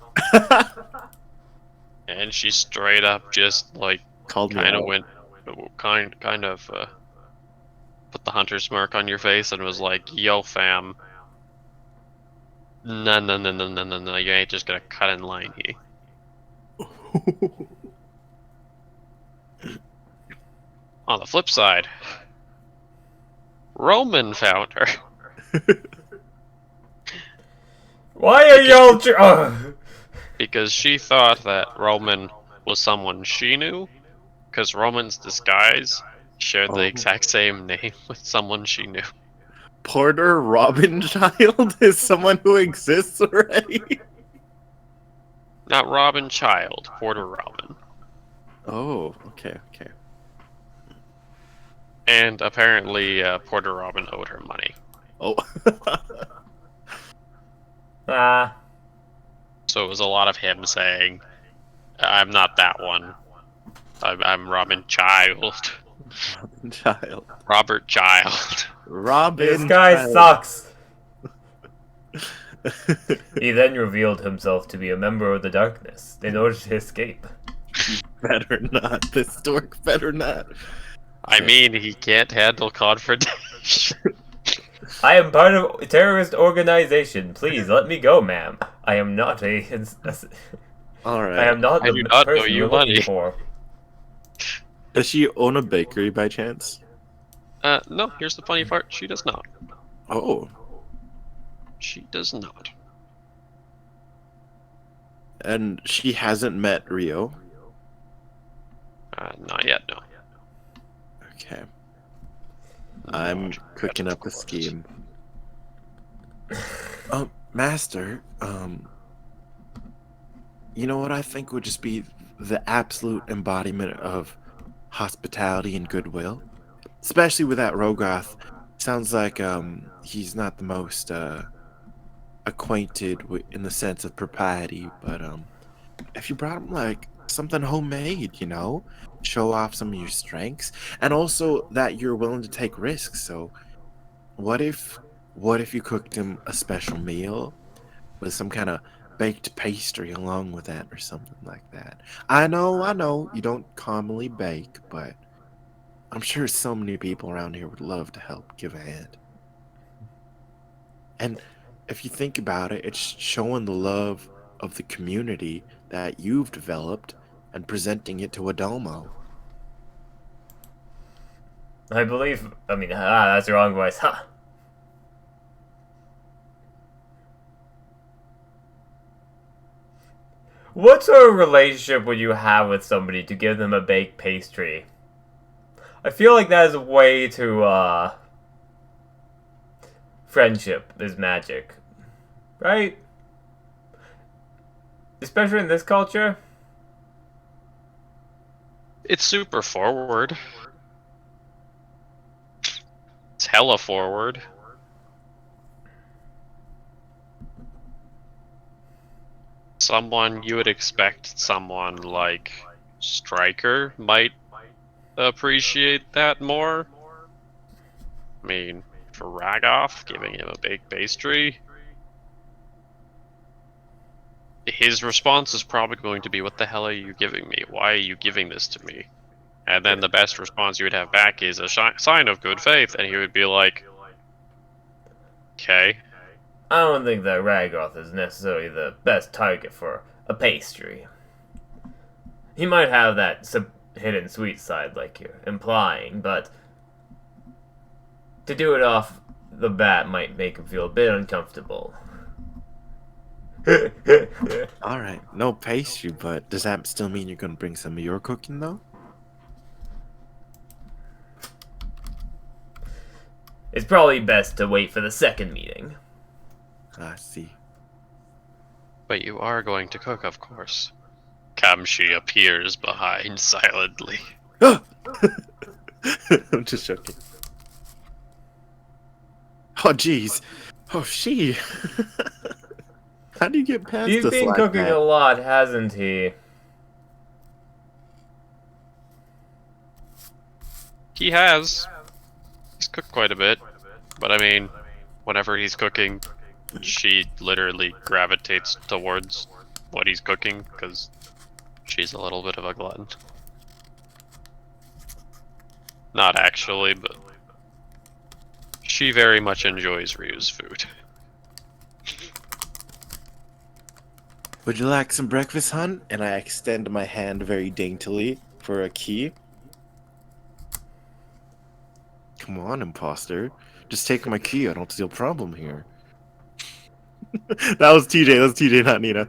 and she straight up just like Called me kind of out. went kind of put the hunter's mark on your face and was like, "Yo, fam, no, you ain't just gonna cut in line here." On the flip side, Roman found her. Why are y'all Because she thought that Roman was someone she knew, because Roman's disguise shared the Oh. exact same name with someone she knew. Porter Robin Child is someone who exists already. Not Robin Child, Porter Robin. Oh, okay. And apparently Porter Robin owed her money. Oh. Ah. So it was a lot of him saying, "I'm not that one. I'm Robin Child." Robin Child. Robert Child. Robin This guy Child. sucks. He then revealed himself to be a member of the darkness in order to escape. Better not. This dork better not. I mean, he can't handle confrontation. I am part of a terrorist organization. Please let me go, ma'am. I am not Alright. I am not I the do not owe person you you're looking money. for. Does she own a bakery by chance? No, here's the funny part. She does not. Oh. She does not. And she hasn't met Rio? Not yet, no. Okay. I'm cooking up a scheme. Master, you know what I think would just be the absolute embodiment of hospitality and goodwill? Especially with that Rogoth. Sounds like, he's not the most, acquainted in the sense of propriety, but, if you brought him, like, something homemade, you know? Show off some of your strengths, and also that you're willing to take risks, so what if you cooked him a special meal with some kind of baked pastry along with that or something like that? I know, you don't commonly bake, but I'm sure so many people around here would love to help give a hand. And if you think about it, it's showing the love of the community that you've developed and presenting it to a domo. I mean, that's the wrong voice. Huh. What sort of relationship would you have with somebody to give them a baked pastry? I feel like that is a way to, friendship is magic. Right? Especially in this culture? It's super forward. It's hella forward. Someone you would expect someone like Stryker might appreciate that more. I mean, for Ragoff, giving him a baked pastry, his response is probably going to be, "What the hell are you giving me? Why are you giving this to me?" And then the best response you would have back is a sign of good faith, and he would be like, "Okay." I don't think that Ragoth is necessarily the best target for a pastry. He might have that hidden sweet side like you're implying, but to do it off the bat might make him feel a bit uncomfortable. Alright, no pastry, but does that still mean you're gonna bring some of your cooking, though? it's probably best to wait for the second meeting. I see. But you are going to cook, of course. Kamshi appears behind silently. I'm just joking. Oh, jeez. Oh, she. How do you get past He's this been like cooking that? a lot, hasn't he? He has. He's cooked quite a bit. But I mean, whenever he's cooking, she literally gravitates towards what he's cooking because she's a little bit of a glutton. Not actually, but she very much enjoys Ryu's food. Would you like some breakfast, hun? And I extend my hand very daintily for a key. Come on, imposter. Just take my key. I don't see a problem here. That was TJ. That was TJ, not Nina.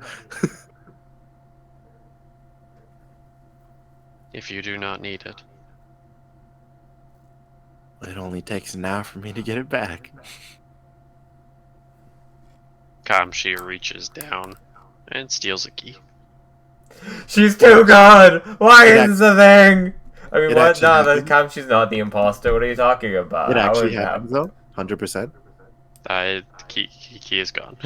If you do not need it. It only takes an hour for me to get it back. Kamshi reaches down and steals a key. She's too good! Why It is this a thing? I mean, it what? actually No, happened. She's not the imposter. What are you talking about? It How actually would happens, though. 100%. The key is gone.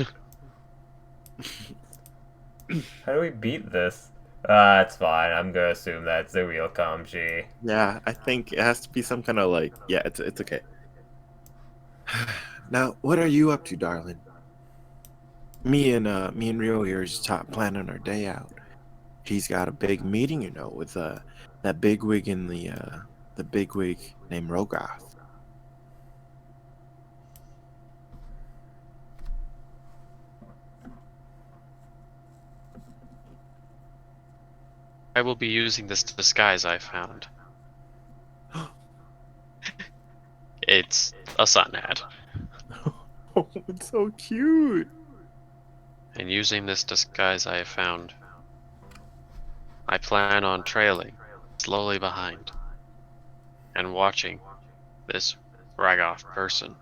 How do we beat this? It's fine. I'm gonna assume that's the real Kamchi. Yeah, I think it has to be some kind of like... Yeah, it's okay. Now, what are you up to, darling? Me and Rio here is planning our day out. He's got a big meeting, you know, with that bigwig in the bigwig named Rogoth. I will be using this disguise I found. It's a sun hat. Oh, it's so cute. And using this disguise I have found, I plan on trailing slowly behind and watching this Ragoff person.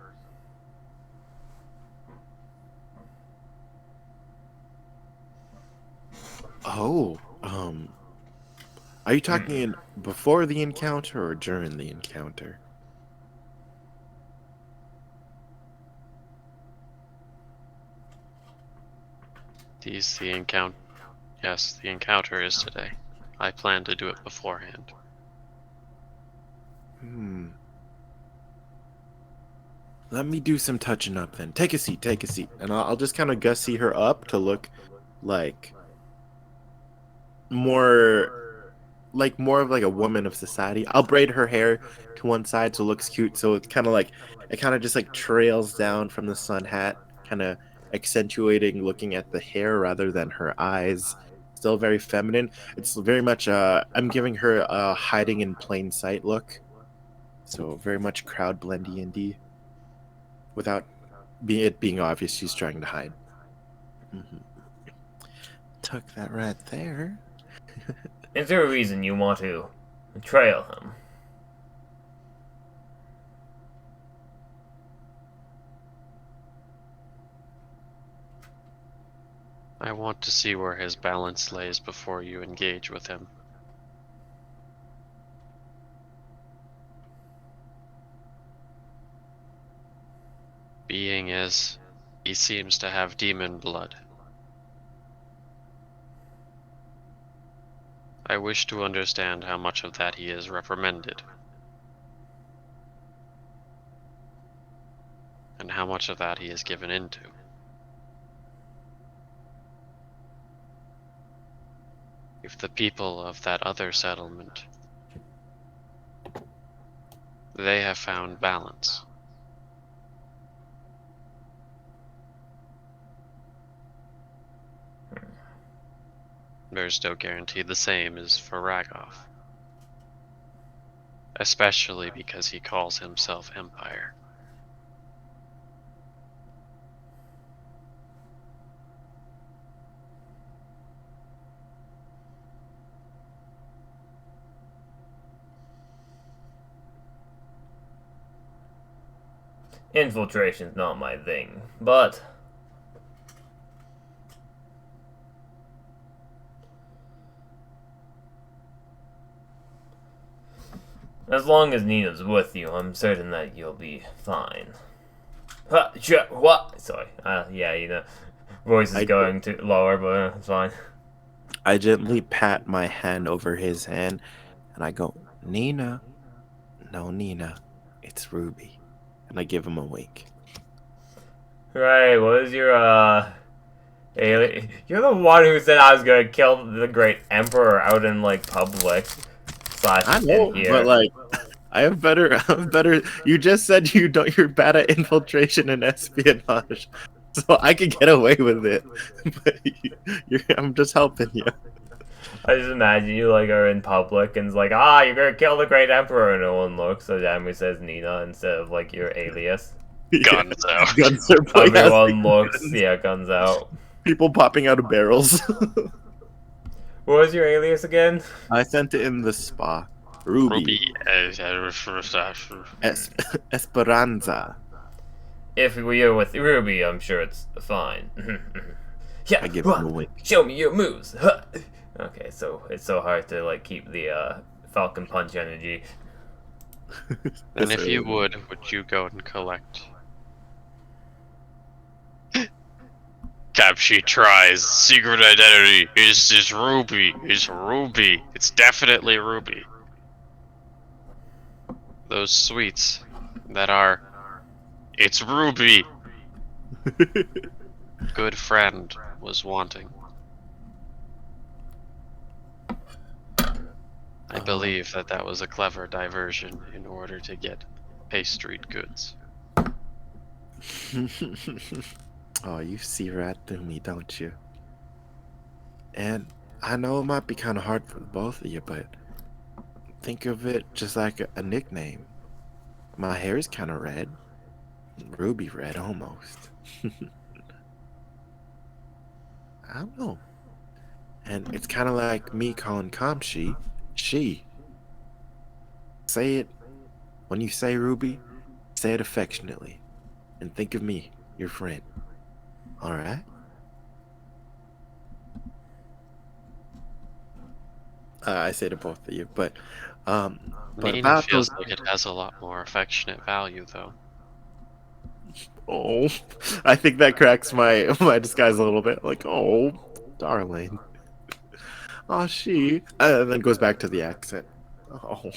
Oh, are you talking in before the encounter or during the encounter? The encounter. Yes, the encounter is today. I plan to do it beforehand. Let me do some touching up then. Take a seat, and I'll just kind of gussy her up to look like more more of like a woman of society. I'll braid her hair to one side so it looks cute. So it's kind of like it kind of just like trails down from the sun hat, kind of accentuating looking at the hair rather than her eyes. Still very feminine. It's very much I'm giving her a hiding in plain sight look. So very much crowd blendy indie without it being obvious she's trying to hide. Tuck that right there. Is there a reason you want to trail him? I want to see where his balance lays before you engage with him. Being as he seems to have demon blood, I wish to understand how much of that he is reprimanded, and how much of that he is given into. If the people of that other settlement, they have found balance. There's no guarantee the same is for Ragoff. Especially because he calls himself Empire. Infiltration's not my thing, but as long as Nina's with you, I'm certain that you'll be fine. What? Sorry. Yeah, you know, voice is going to lower, but it's fine. I gently pat my hand over his hand, and I go, Nina. No, Nina. It's Ruby. And I give him a wink. Right, what is your, alien? You're the one who said I was gonna kill the Great Emperor out in, like, public. I know, In here. but, like, I have better. You just said you're bad at infiltration and espionage, so I could get away with it. But I'm just helping you. I just imagine you like are in public and it's like, you're gonna kill the Great Emperor, and no one looks, so Jamie says Nina instead of like your alias. Guns out. Guns are pointing at Everyone looks, guns. yeah, guns out. People popping out of barrels. What was your alias again? I sent it in the spa. Ruby. Esperanza. If we are with Ruby, I'm sure it's fine. Yeah, I give him a wink. show me your moves. Okay, so it's so hard to like keep the Falcon Punch energy. And if you would you go and collect? Capshi tries. Secret identity is Ruby. It's Ruby. It's definitely Ruby. Those sweets that are. It's Ruby. Good friend was wanting. I believe that was a clever diversion in order to get pastry goods. Oh, you see right through me, don't you? And I know it might be kind of hard for the both of you, but think of it just like a nickname. My hair is kind of red. Ruby red, almost. I don't know. And it's kind of like me calling Kamshi she. Say it. When you say Ruby, say it affectionately. And think of me, your friend. Alright? I say to both of you, but Nina about feels those... like it has a lot more affectionate value, though. Oh, I think that cracks my disguise a little bit. Like, oh, darling. Oh, she. And then goes back to the accent. Oh.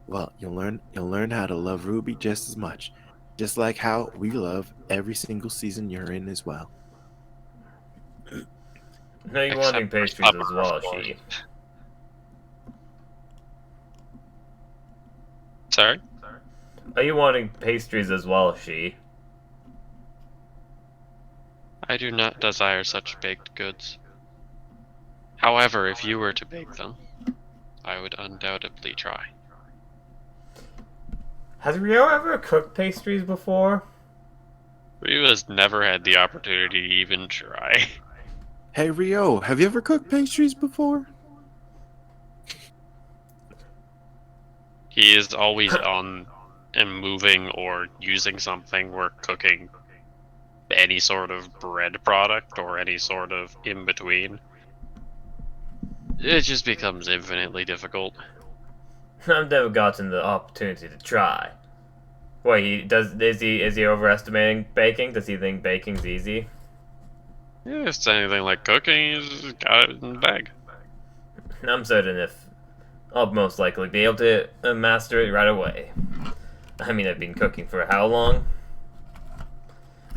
Well, you'll learn how to love Ruby just as much, just like how we love every single season you're in as well. No, you wanting pastries as well, she. Sorry? Are you wanting pastries as well, she? I do not desire such baked goods. However, if you were to bake them, I would undoubtedly try. Has Rio ever cooked pastries before? Ryu has never had the opportunity to even try. Hey, Rio, have you ever cooked pastries before? He is always on and moving or using something or cooking any sort of bread product or any sort of in-between. It just becomes infinitely difficult. I've never gotten the opportunity to try. Wait, is he overestimating baking? Does he think baking's easy? Yeah, if it's anything like cooking, he's got it in the bag. I'm certain I'll most likely be able to master it right away. I mean, I've been cooking for how long?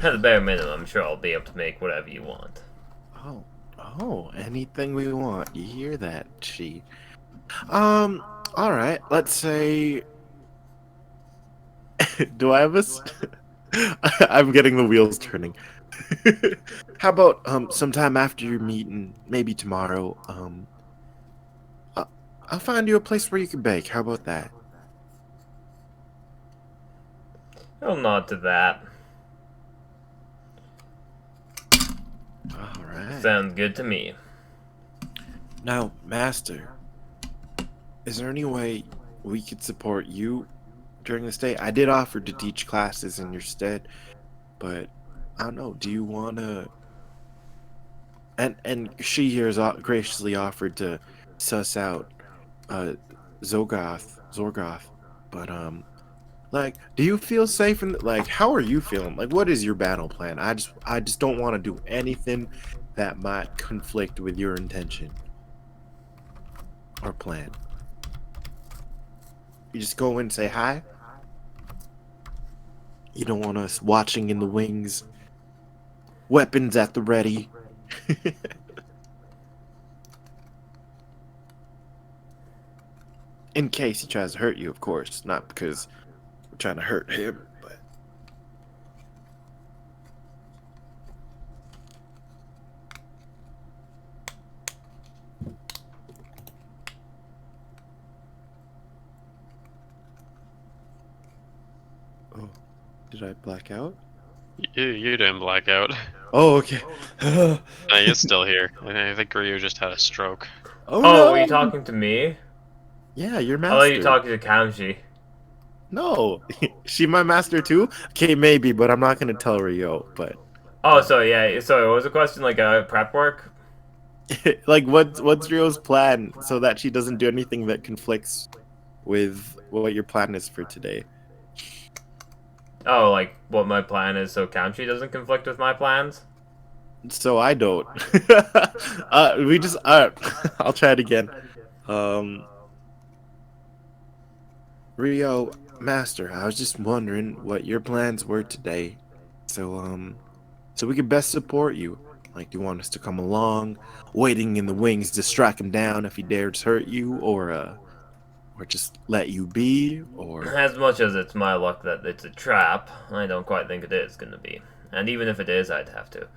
At the bare minimum, I'm sure I'll be able to make whatever you want. Oh, anything we want. You hear that, she? Alright, let's say... Do I have a... I'm getting the wheels turning. How about, sometime after your meeting, maybe tomorrow, I'll find you a place where you can bake. How about that? I'll nod to that. Alright. Sounds good to me. Now, Master, is there any way we could support you during this day. I did offer to teach classes in your stead, but I don't know. Do you wanna? And she here has graciously offered to suss out uh Zorgoth, but like, do you feel safe in like how are you feeling? Like, what is your battle plan? I just don't want to do anything that might conflict with your intention or plan. You just go in and say hi. You don't want us watching in the wings, weapons at the ready. In case he tries to hurt you, of course, not because we're trying to hurt him, but oh, did I black out? You didn't black out. Oh, okay. No, it's still here. I think Ryu just had a stroke. Oh Oh, no! were you talking to me? Yeah, you're I thought you master. were talking to Kamji. No, she my master too. Okay, maybe, but I'm not gonna tell Rio. But Oh, so yeah, so what was the question, like prep work? like, what's Rio's plan so that she doesn't do anything that conflicts with what your plan is for today? Oh, like what my plan is so Kamji doesn't conflict with my plans? So I don't. We just. I'll try it again. Um, Rio, master, I was just wondering what your plans were today, so we could best support you. Like, do you want us to come along, waiting in the wings to strike him down if he dares hurt you, or just let you be, or As much as it's my luck that it's a trap, I don't quite think it is gonna be. And even if it is, I'd have to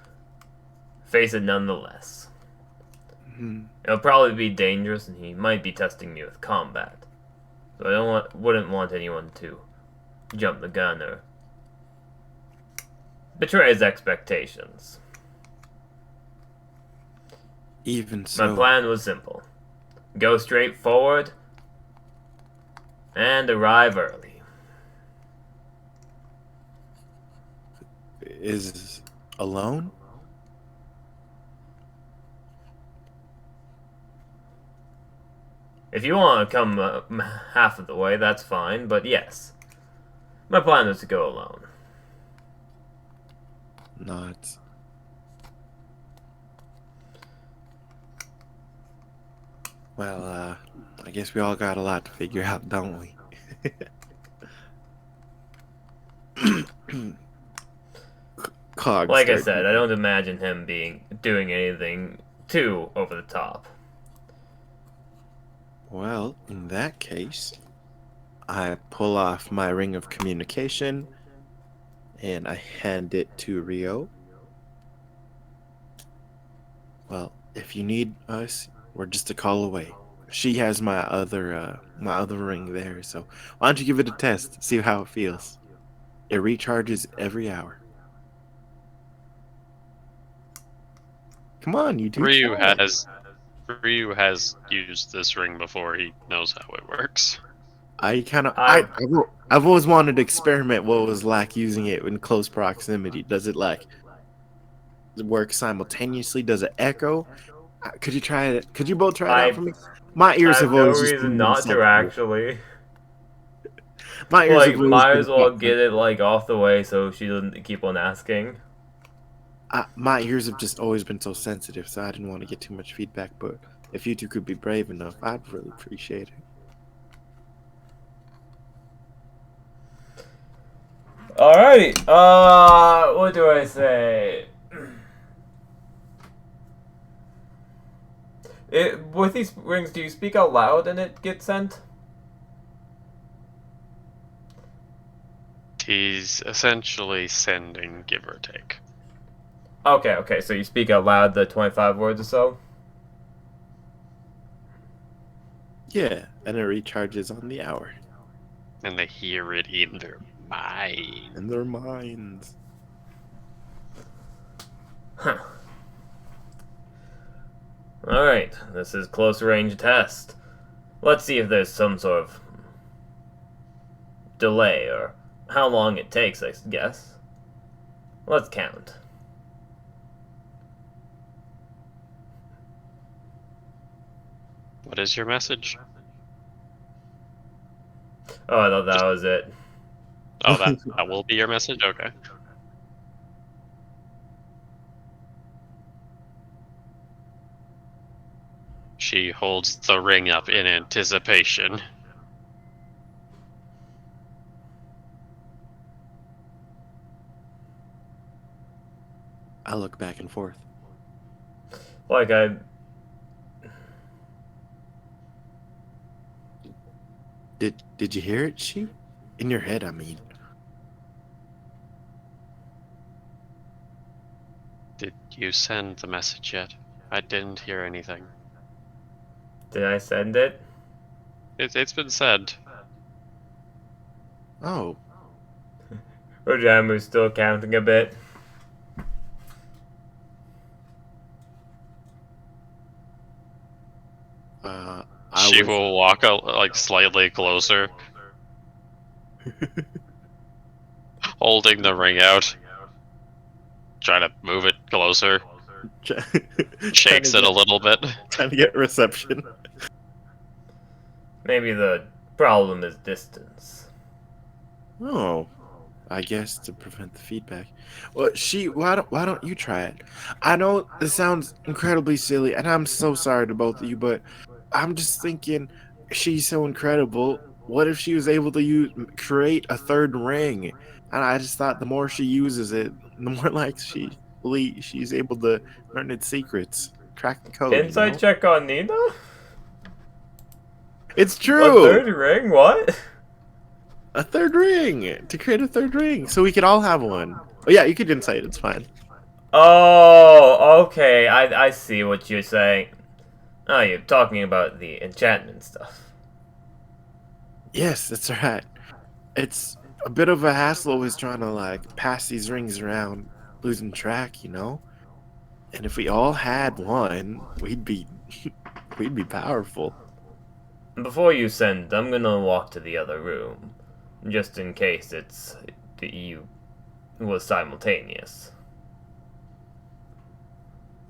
face it nonetheless. Hmm. It'll probably be dangerous, and he might be testing me with combat. So I wouldn't want anyone to jump the gun or betray his expectations. even so. My plan was simple. Go straight forward and arrive early. Is alone? If you want to come half of the way, that's fine, but yes. My plan was to go alone. Not. Well, I guess we all got a lot to figure out, don't we? Cogs Like I start said, I don't imagine him doing anything too over the top. Well, in that case, I pull off my ring of communication and I hand it to Rio. Well, if you need us, we're just a call away. She has my other ring there, so why don't you give it a test, see how it feels? It recharges every hour. Come on, you two. Ryu try it. has used this ring before. He knows how it works. I've always wanted to experiment what it was like using it in close proximity. Does it work simultaneously? Does it echo? Could you try it? Could you both try it out for me? My I ears have have no always just reason been not to sensitive. actually. My ears Like, have always might been as well quite get it off the way so she doesn't keep on asking. my ears have just always been so sensitive, so I didn't want to get too much feedback. But if you two could be brave enough, I'd really appreciate it. Alright, what do I say? With these rings, do you speak out loud and it gets sent? He's essentially sending, give or take. Okay, so you speak out loud the 25 words or so? Yeah, and it recharges on the hour. And they hear it in their mind. In their minds. Huh. Alright, this is close range test. Let's see if there's some sort of delay, or how long it takes, I guess. Let's count. What is your message? Oh, I thought that was it. Oh, that will be your message? Okay. She holds the ring up in anticipation. I look back and forth. Like, Did you hear it, she? In your head, I mean. Did you send the message yet? I didn't hear anything. Did I send it? It's been said. Oh, Rojamu's still counting a bit. She will walk like slightly closer, holding the ring out. Try to move it closer. Shakes it a little bit. Trying to get reception. Maybe the problem is distance. Oh, I guess to prevent the feedback. Well, why don't you try it? I know this sounds incredibly silly, and I'm so sorry to both of you, but I'm just thinking, she's so incredible. What if she was able to create a third ring? And I just thought the more she uses it, the more like she's able to learn its secrets, crack the code. Insight check on Nina? It's A true. third ring? What? A third ring to create a third ring, so we could all have one. Oh yeah, you could insight. It's fine. Oh, okay. I see what you're saying. Oh, you're talking about the enchantment stuff. Yes, that's right. It's a bit of a hassle always trying to like pass these rings around, losing track, you know. And if we all had one, we'd be we'd be powerful. Before you send, I'm gonna walk to the other room, just in case you was simultaneous.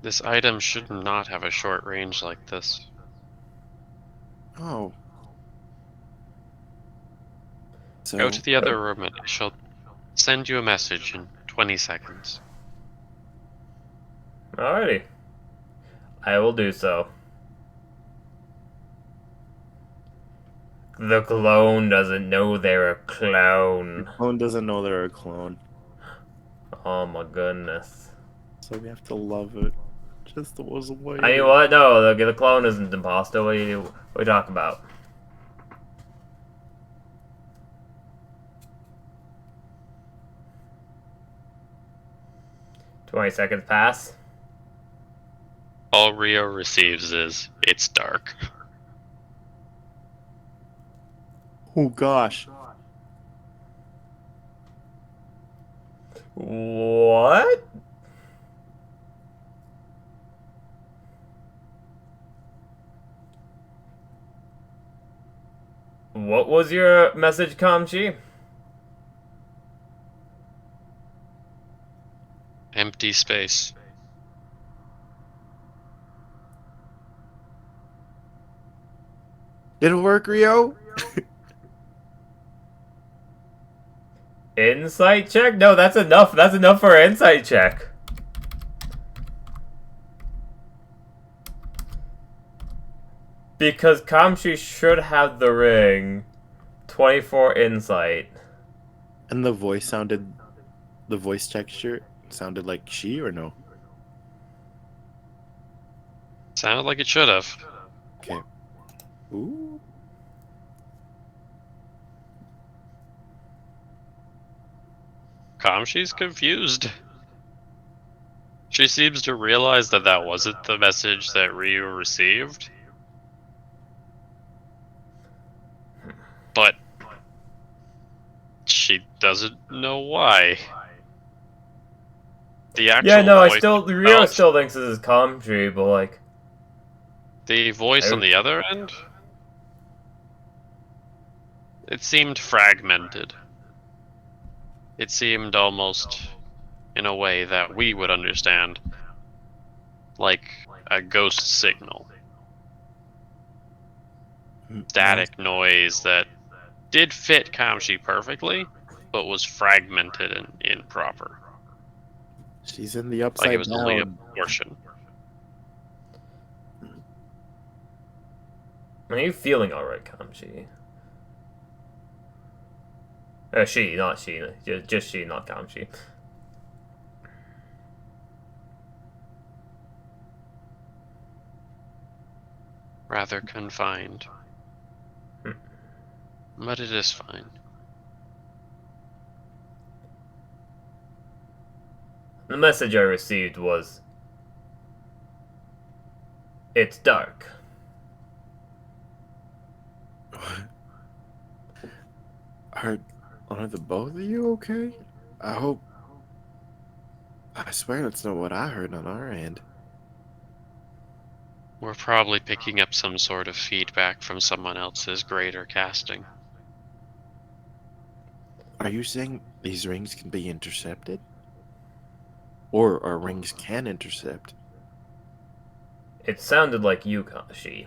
This item should not have a short range like this. Oh. So Go to the other room and she'll send you a message in 20 seconds. Alrighty. I will do so. The clone doesn't know they're a clone. clone doesn't know they're a clone, Oh my goodness. so we have to love it. Just was a way. I mean, what? No, the clone isn't imposter. What are you talking about? $20 pass. All Rio receives is, it's dark. Oh gosh. What? What was your message, Kamchi? Empty space. Did it work, Rio? Insight check? No, that's enough. That's enough for an insight check. Because Kamchi should have the ring. 24 insight. And the voice texture sounded like she or no? Sounded like it should have. Okay. Ooh. Kamshi's confused. She seems to realize that that wasn't the message that Ryu received. But she doesn't know why. The actual Yeah, no, voice Rio still thinks this is Kamchi, but like... The voice on the other end? It seemed fragmented. It seemed almost in a way that we would understand, like a ghost signal. Static noise that did fit Kamshi perfectly, but was fragmented and improper. She's in the Like it upside was only a down. portion. Are you feeling alright, Kamshi? She, not she. Just she, not Kamshi. Rather confined. Hmm. But it is fine. The message I received was, "It's dark." Are the both of you okay? I hope. I swear that's not what I heard on our end. We're probably picking up some sort of feedback from someone else's greater casting. Are you saying these rings can be intercepted? Or our rings can intercept? It sounded like you, Kamshi.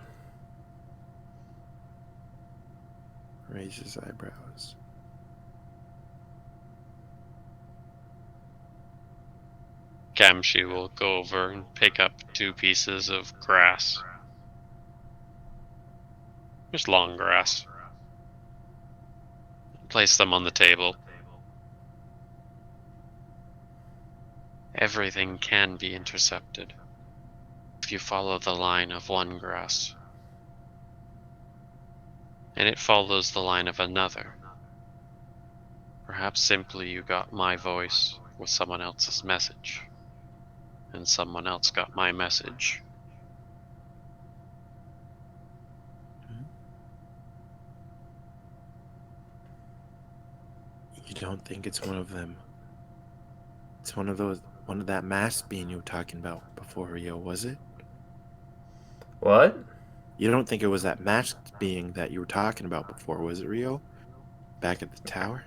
Raises eyebrows. Kamshi will go over and pick up 2 pieces of grass. Just long grass. Place them on the table. Everything can be intercepted if you follow the line of one grass. And it follows the line of another. Perhaps simply you got my voice with someone else's message. And someone else got my message. You don't think it's one of them? It's one of that masked being you were talking about before, Rio, was it? What? You don't think it was that masked being that you were talking about before, was it, Rio? Back at the tower?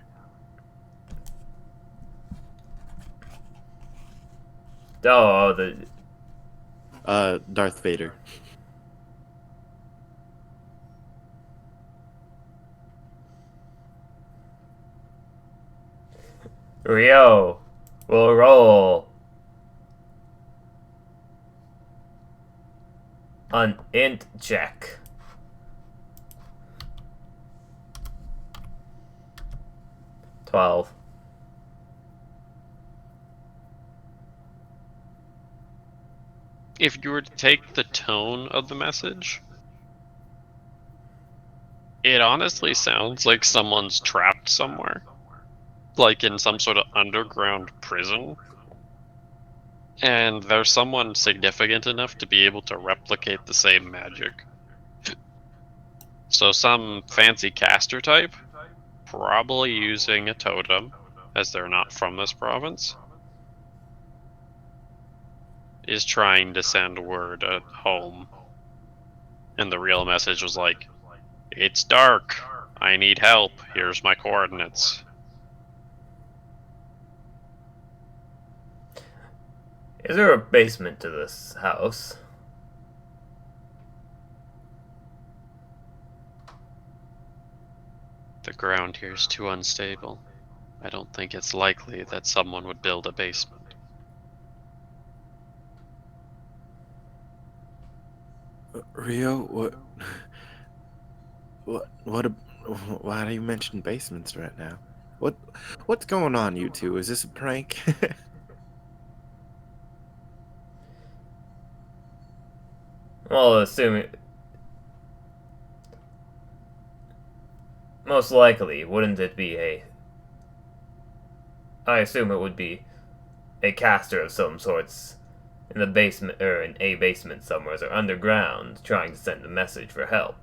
Oh, the Darth Vader. Rio will roll an int check. $12. If you were to take the tone of the message, it honestly sounds like someone's trapped somewhere. Like in some sort of underground prison. And there's someone significant enough to be able to replicate the same magic. So some fancy caster type, probably using a totem, as they're not from this province, is trying to send word at home. And the real message was like, "It's dark. I need help. Here's my coordinates." Is there a basement to this house? The ground here is too unstable. I don't think it's likely that someone would build a basement. Rio, why do you mention basements right now? What's going on, you two? Is this a prank? Well, assuming... Most likely, wouldn't it be a... I assume it would be a caster of some sorts in the basement, or in a basement somewhere, or underground, trying to send a message for help.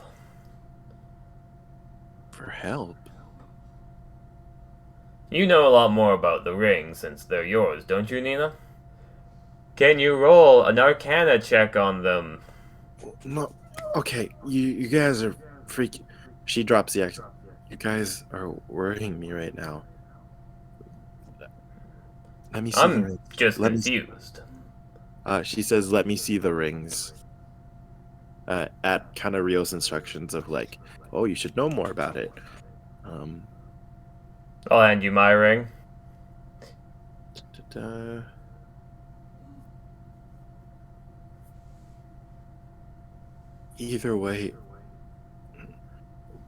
For help? You know a lot more about the rings since they're yours, don't you, Nina? Can you roll an Arcana check on them? No. Okay, you guys are freaking. She drops the You guys are worrying me right now. Let me see the I'm rings. just Let me. confused. She says, "Let me see the rings." At kind of Rio's instructions of like, "Oh, you should know more about it." Um. I'll hand you my ring. Da-da. Either way,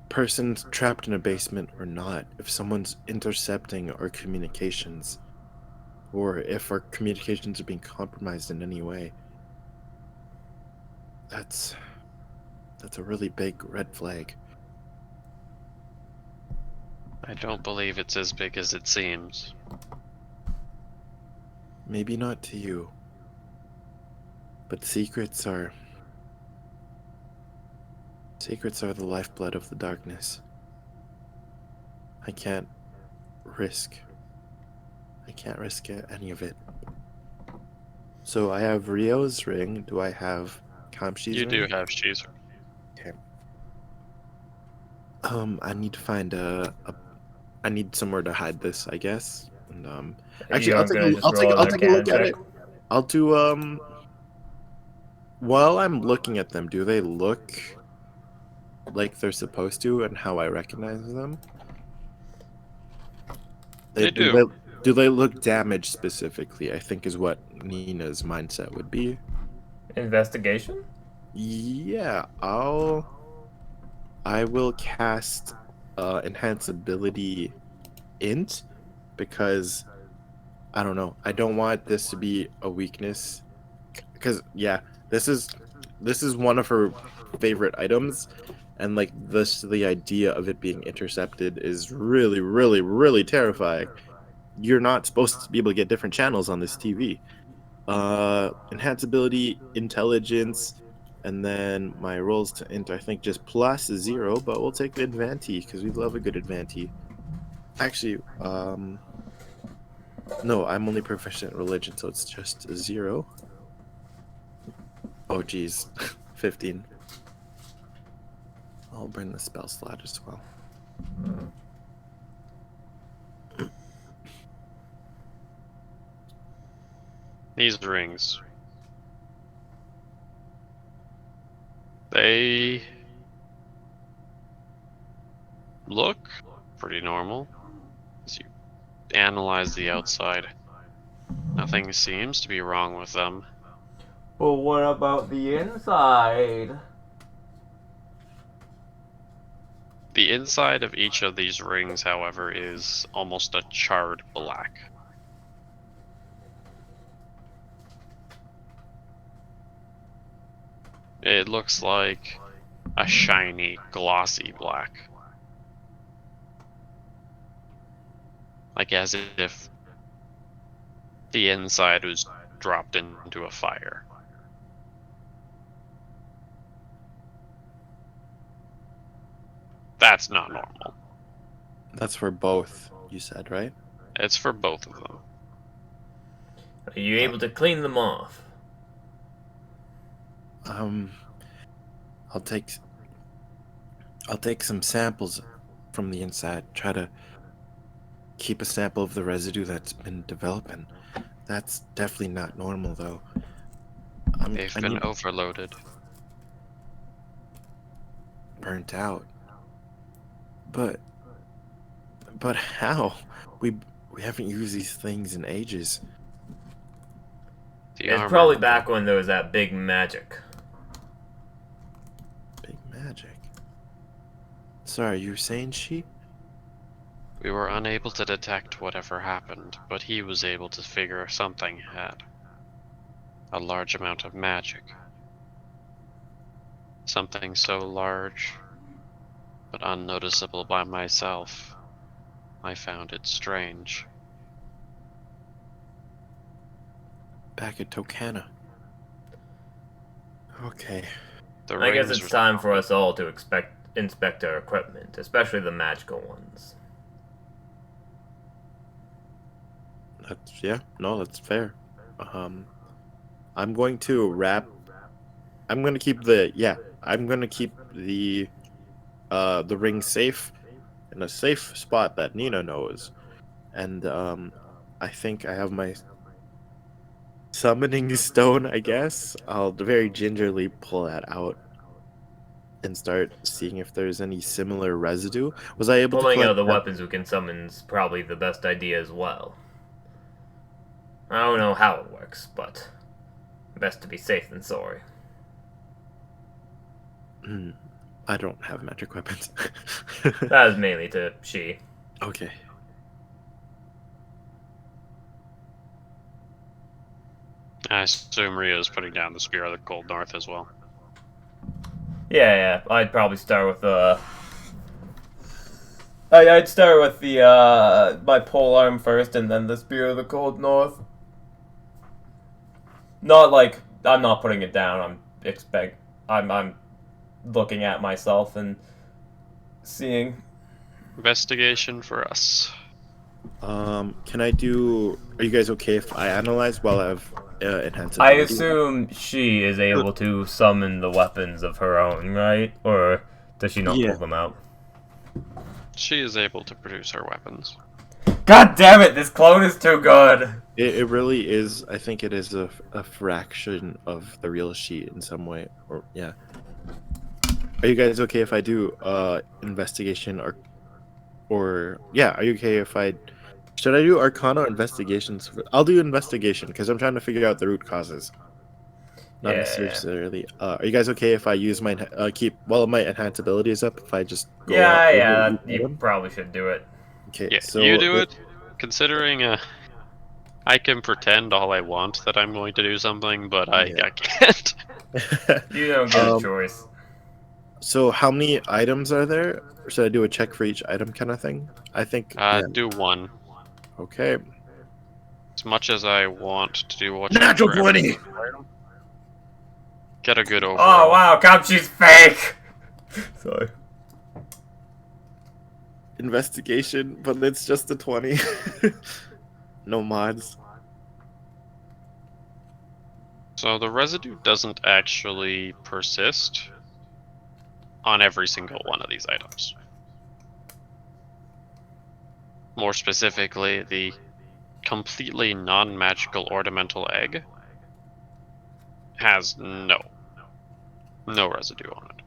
person's trapped in a basement or not, if someone's intercepting our communications, or if our communications are being compromised in any way, that's a really big red flag. I don't believe it's as big as it seems. Maybe not to you, but secrets are the lifeblood of the darkness. I can't risk any of it. So I have Rio's ring. Do I have Kamshi's You ring? do have cheese. Okay. I need to find I need somewhere to hide this, I guess. And actually, You're gonna just roll I'll an take a look Arcana at check. it. I'll do while I'm looking at them, do they look like they're supposed to, and how I recognize them? They Do do. they look damaged specifically? I think is what Nina's mindset would be. Investigation? Yeah, I will cast enhance ability int because I don't know. I don't want this to be a weakness because yeah, this is one of her favorite items, and like the idea of it being intercepted is really really really terrifying. You're not supposed to be able to get different channels on this TV. Enhance ability, intelligence, and then my rolls to int I think just +0, but we'll take the advantage because we love a good advantage. Actually, no, I'm only proficient in religion, so it's just a 0. Oh geez, 15. I'll bring the spell slot as well. These rings. They look pretty normal. As you analyze the outside, nothing seems to be wrong with them. Well, what about the inside? The inside of each of these rings, however, is almost a charred black. It looks like a shiny, glossy black. Like as if the inside was dropped into a fire. That's not normal. That's for both, you said, right? It's for both of them. Are you able to clean them off? I'll take some samples from the inside. Try to keep a sample of the residue that's been developing. That's definitely not normal, though. They've I been need overloaded. burnt out. But how? We haven't used these things in ages. The It's armor. probably back when there was that big magic. Big magic. Sorry, you were saying she? We were unable to detect whatever happened, but he was able to figure something had a large amount of magic. Something so large, but unnoticeable by myself. I found it strange. Back at Tokana. Okay. The I guess rings it's were time for us all to inspect our equipment, especially the magical ones. That's fair. I'm going to wrap. I'm gonna keep the ring safe, in a safe spot that Nina knows. And I think I have my summoning stone, I guess. I'll very gingerly pull that out and start seeing if there's any similar residue. Was I able to Pulling collect out the that? weapons we can summon's probably the best idea as well. I don't know how it works, but best to be safe than sorry. I don't have magic weapons. That is mainly to she. Okay. I assume Rio's putting down the Spear of the Cold North as well. Yeah, I'd probably start with I'd start with the my pole arm first, and then the Spear of the Cold North. Not like I'm not putting it down. I'm looking at myself and seeing. Investigation for us. Can I do? Are you guys okay if I analyze while I have enhanced I ability? assume she is able to summon the weapons of her own, right? Or does she not Yeah. pull them out? She is able to produce her weapons. God damn it! This clone is too good. It really is. I think it is a fraction of the real sheet in some way. Or yeah. Are you guys okay if I do investigation or yeah? Are you okay if I should I do Arcana or investigations? I'll do investigation because I'm trying to figure out the root causes. Not Yeah. necessarily. Are you guys okay if I use my keep while my enhance ability is up? If I just go Yeah, over each you item? probably should do it. Okay, Yeah, so you do it. Considering I can pretend all I want that I'm going to do something, but I can't. You don't get a choice. So how many items are there? Or should I do a check for each item kind of thing? I think. Yeah. Do one. Okay. As much as I want to do what Natural 20! Get a good overall. Oh wow, Kamchi's fake! Sorry. Investigation, but it's just a 20. No mods. So the residue doesn't actually persist on every single one of these items. More specifically, the completely non-magical ornamental egg has no residue on it.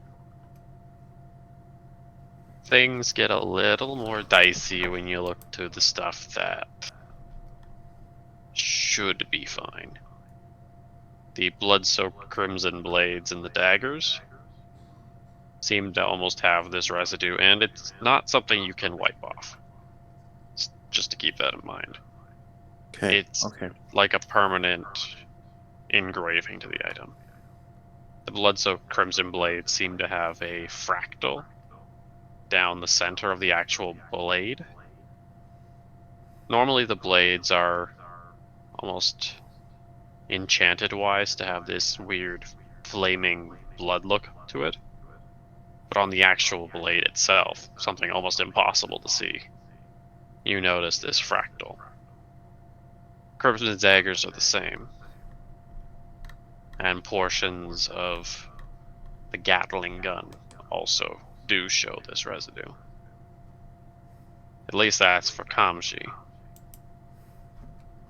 Things get a little more dicey when you look to the stuff that should be fine. The blood-soaked crimson blades and the daggers seem to almost have this residue, and it's not something you can wipe off. Just to keep that in mind. Okay. It's okay. like a permanent engraving to the item. The blood-soaked crimson blades seem to have a fractal down the center of the actual blade. Normally the blades are almost enchanted-wise to have this weird flaming blood look to it. But on the actual blade itself, something almost impossible to see, you notice this fractal. Crimson daggers are the same. And portions of the Gatling gun also do show this residue. At least that's for Kamshi.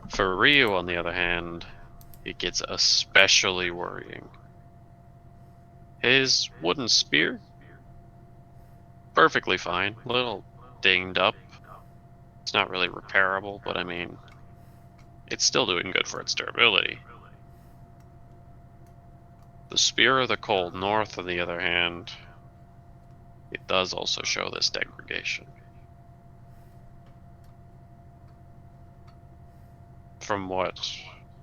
For Ryu, on the other hand, it gets especially worrying. His wooden spear? Perfectly fine. A little dinged up. It's not really repairable, but I mean, it's still doing good for its durability. The Spear of the Cold North, on the other hand, it does also show this degradation. From what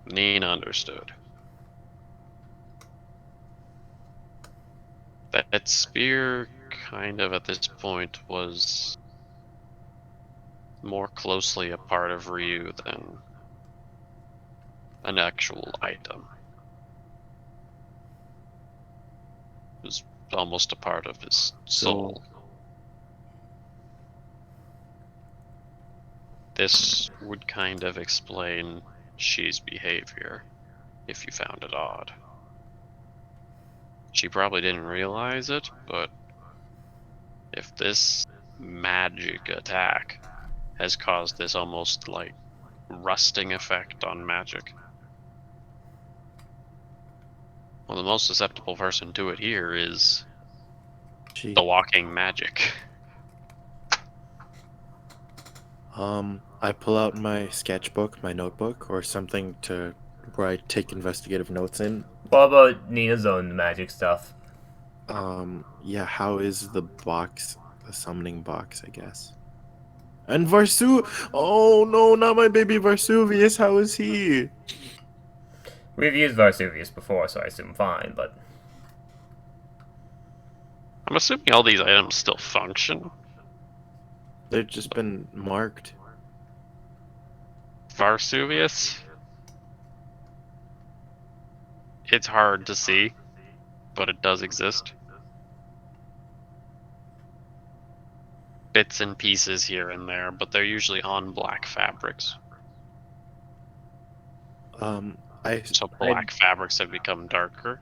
Nina understood, that spear kind of at this point was more closely a part of Ryu than an actual item. It was almost a part of his soul. This would kind of explain She's behavior, if you found it odd. She probably didn't realize it, but if this magic attack has caused this almost like rusting effect on magic. Well, the most susceptible person to it here is Gee. the walking magic. I pull out my sketchbook, my notebook, or something to where I take investigative notes in. What about Nina's own magic stuff? Yeah, how is the box, the summoning box, I guess. And Varsu, oh no, not my baby Varsuvius, how is he? We've used Varsuvius before, so I assume fine, but... I'm assuming all these items still function. They've just been marked. Varsuvius? It's hard to see, but it does exist. Bits and pieces here and there, but they're usually on black fabrics. So black fabrics have become darker.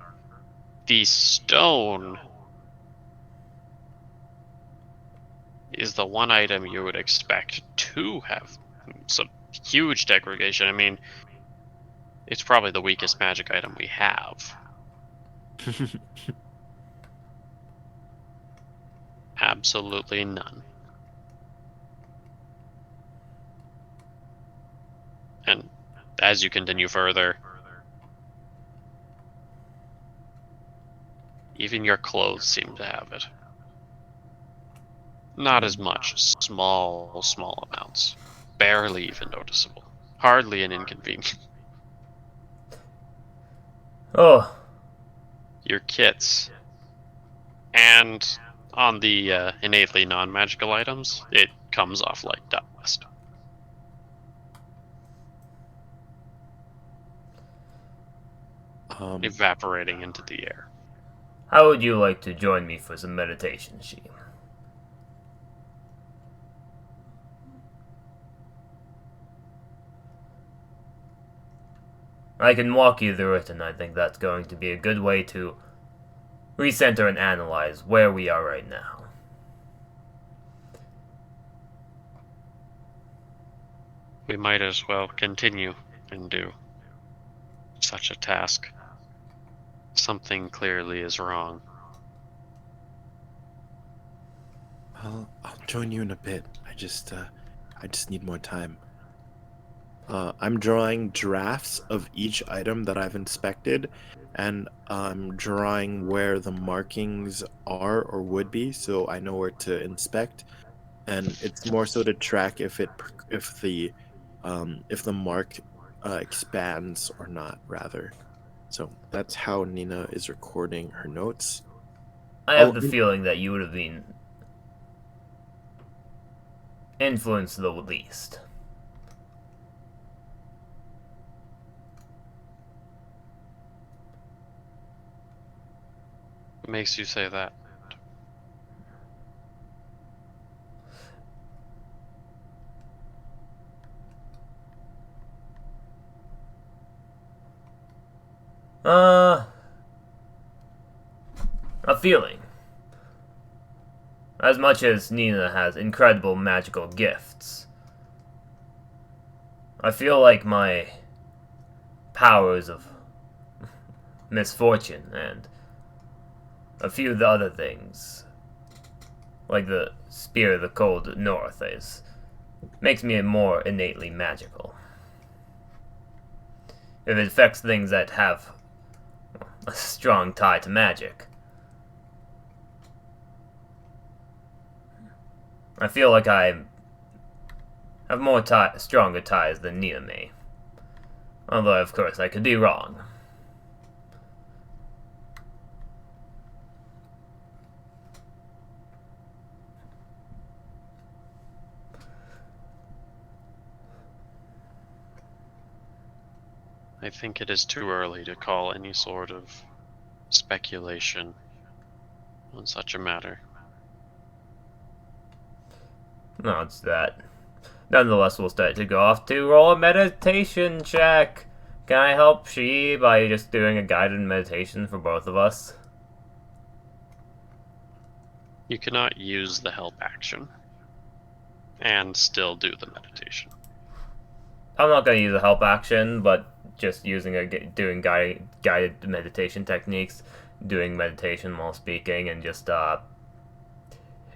The stone is the one item you would expect to have some huge degradation. I mean, it's probably the weakest magic item we have. Absolutely none. And as you continue further, even your clothes seem to have it. Not as much, small amounts. Barely even noticeable. Hardly an inconvenience. Oh. Your kits. And on the innately non-magical items, it comes off like dust. Evaporating into the air. How would you like to join me for some meditation, Shi? I can walk you through it, and I think that's going to be a good way to recenter and analyze where we are right now. We might as well continue and do such a task. Something clearly is wrong. I'll join you in a bit. I just need more time. I'm drawing drafts of each item that I've inspected, and I'm drawing where the markings are or would be, so I know where to inspect. And it's more so to track if the mark expands or not, rather. So that's how Nina is recording her notes. I have the feeling that you would have been influenced the least. What makes you say that? A feeling. As much as Nina has incredible magical gifts, I feel like my powers of misfortune and a few of the other things, like the Spear of the Cold North, makes me more innately magical. If it affects things that have a strong tie to magic, I feel like I have more stronger ties than Nina may. Although, of course, I could be wrong. I think it is too early to call any sort of speculation on such a matter. No, it's that. Nonetheless, we'll start to go off to roll a meditation check. Can I help Shi by just doing a guided meditation for both of us? You cannot use the help action. and still do the meditation. I'm not gonna use a help action, but just doing guided meditation techniques, doing meditation while speaking, and just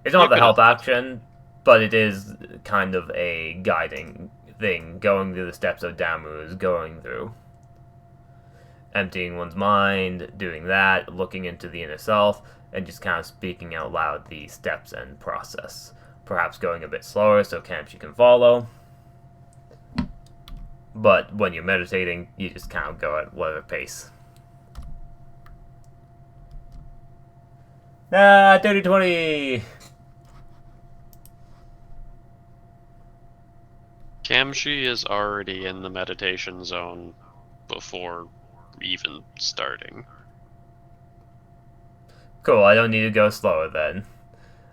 it's You not the could help assist. action, but it is kind of a guiding thing, going through the steps of Damu is going through. Emptying one's mind, doing that, looking into the inner self, and just kind of speaking out loud the steps and process. Perhaps going a bit slower so Kamchi can follow. But when you're meditating, you just kind of go at whatever pace. Ah, 30-20! Kamshi is already in the meditation zone before even starting. Cool, I don't need to go slower then.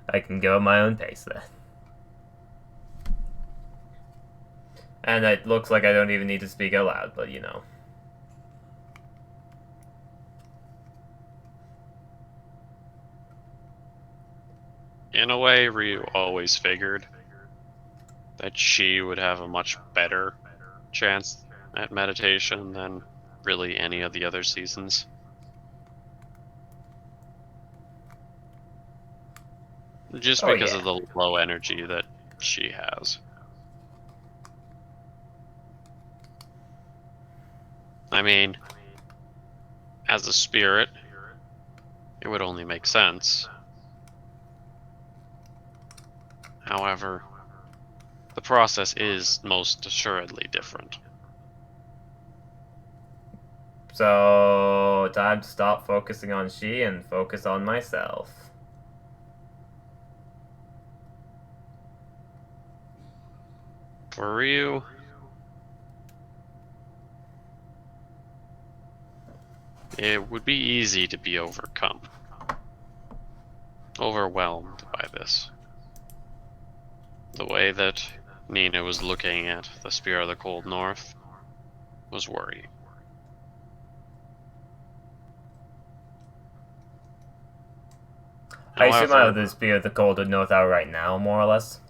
I can go at my own pace then. And it looks like I don't even need to speak out loud, but you know. In a way, Ryu always figured that she would have a much better chance at meditation than really any of the other seasons. Just Oh, because yeah. of the low energy that she has. I mean, as a spirit, it would only make sense. However, the process is most assuredly different. So, time to stop focusing on she and focus on myself. For Ryu, it would be easy to be overwhelmed by this. The way that Nina was looking at the Spear of the Cold North was worrying. I assume I have However, the Spear of the Cold North out right now, more or less.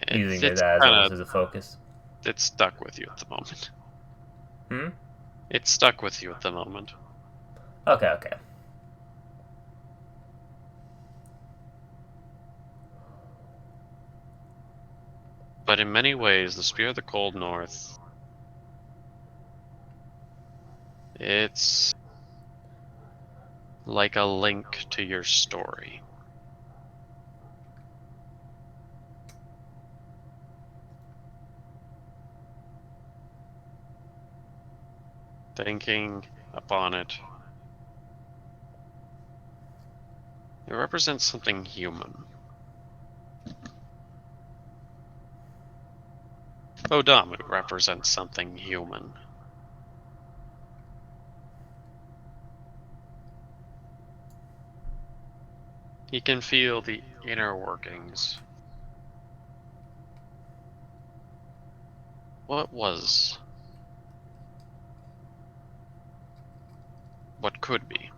Using it it's as kind almost of as a focus. it's stuck with you at the moment. Hmm? It's stuck with you at the moment. Okay, okay. But in many ways, the Spear of the Cold North, it's like a link to your story. Thinking upon it, it represents something human. Odamu represents something human. He can feel the inner workings. What was? What could be?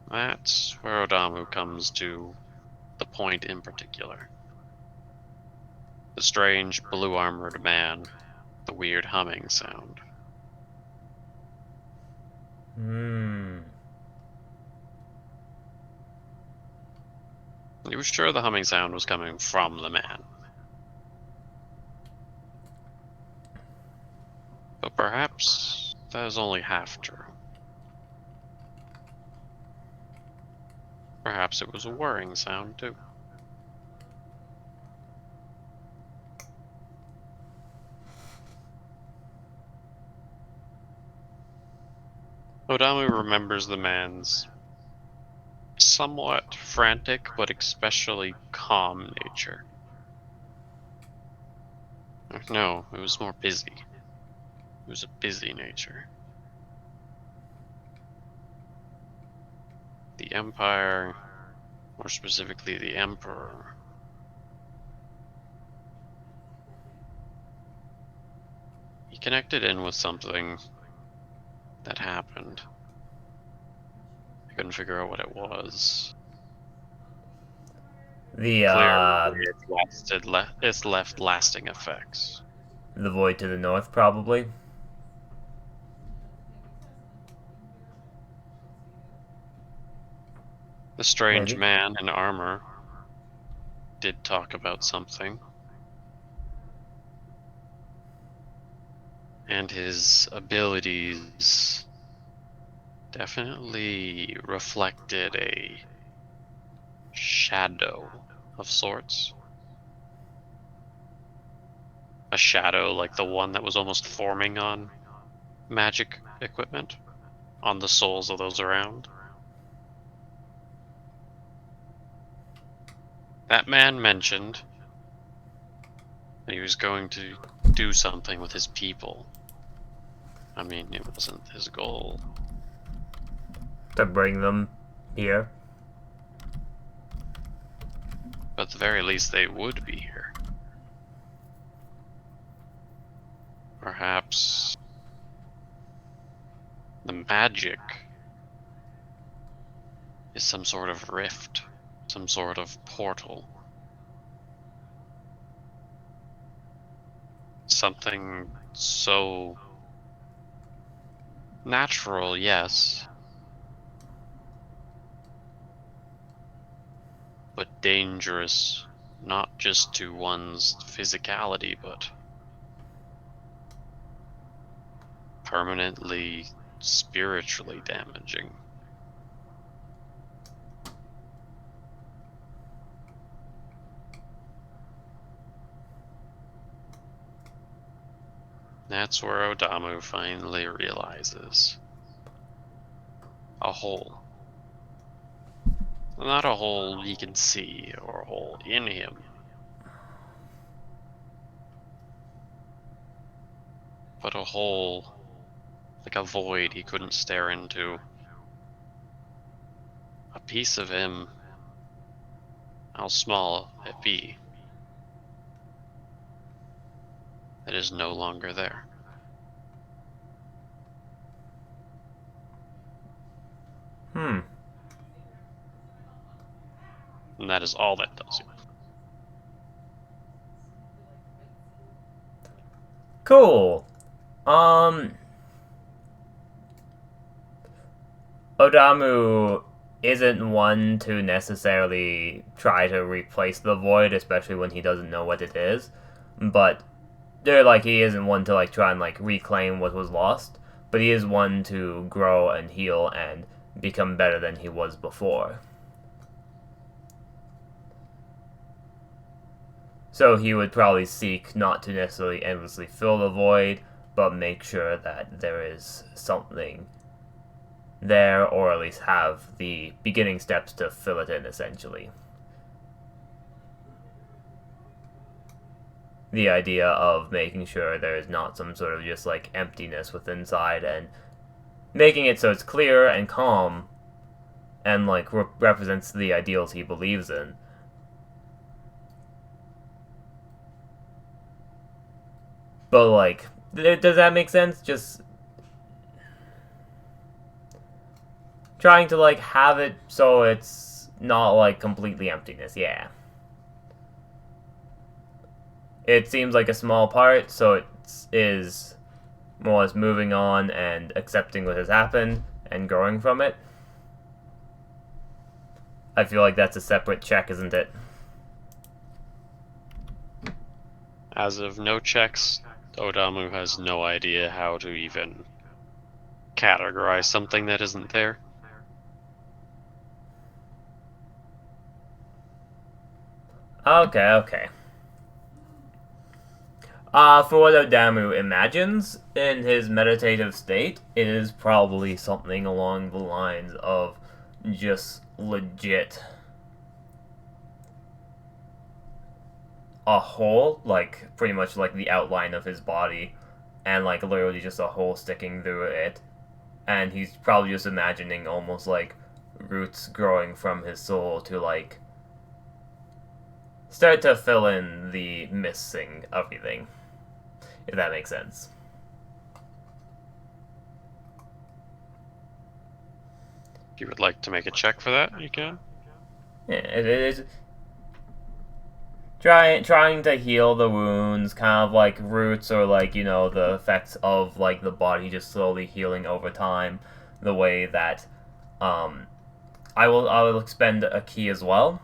That's where Odamu comes to the point in particular. The strange blue-armored man, the weird humming sound. Hmm. He was sure the humming sound was coming from the man. But perhaps that is only half true. Perhaps it was a whirring sound too. Odamu remembers the man's somewhat frantic but especially calm nature. No, it was more busy. It was a busy nature. The Empire, more specifically the Emperor, he connected in with something that happened. I couldn't figure out what it was. Clearly, it's left lasting effects. The void to the north, probably. The strange Maybe. man in armor did talk about something. And his abilities definitely reflected a shadow of sorts. A shadow like the one that was almost forming on magic equipment, on the souls of those around. That man mentioned that he was going to do something with his people. I mean, it wasn't his goal. To bring them here. But at the very least, they would be here. Perhaps the magic is some sort of rift, some sort of portal. Something so natural, yes, but dangerous, not just to one's physicality, but permanently spiritually damaging. That's where Odamu finally realizes a hole. Not a hole he can see or a hole in him, but a hole like a void he couldn't stare into. A piece of him, how small it be, that is no longer there. Hmm. And that is all that does it. Cool. Odamu isn't one to necessarily try to replace the void, especially when he doesn't know what it is. But he isn't one to try and reclaim what was lost. But he is one to grow and heal and become better than he was before. So he would probably seek not to necessarily endlessly fill the void, but make sure that there is something there, or at least have the beginning steps to fill it in, essentially. The idea of making sure there is not some sort of just emptiness within inside, and making it so it's clear and calm and represents the ideals he believes in. But does that make sense? Just trying to have it so it's not completely emptiness. Yeah. It seems like a small part, so it is more or less moving on and accepting what has happened and growing from it. I feel like that's a separate check, isn't it? As of no checks, Odamu has no idea how to even categorize something that isn't there. Okay. For what Odamu imagines in his meditative state, it is probably something along the lines of just legit a hole, pretty much the outline of his body, and literally just a hole sticking through it. And he's probably just imagining almost roots growing from his soul to start to fill in the missing everything. If that makes sense. If you would like to make a check for that, you can. Yeah, it is trying to heal the wounds, kind of like roots or like, you know, the effects of like the body just slowly healing over time, the way that I will expend a key as well.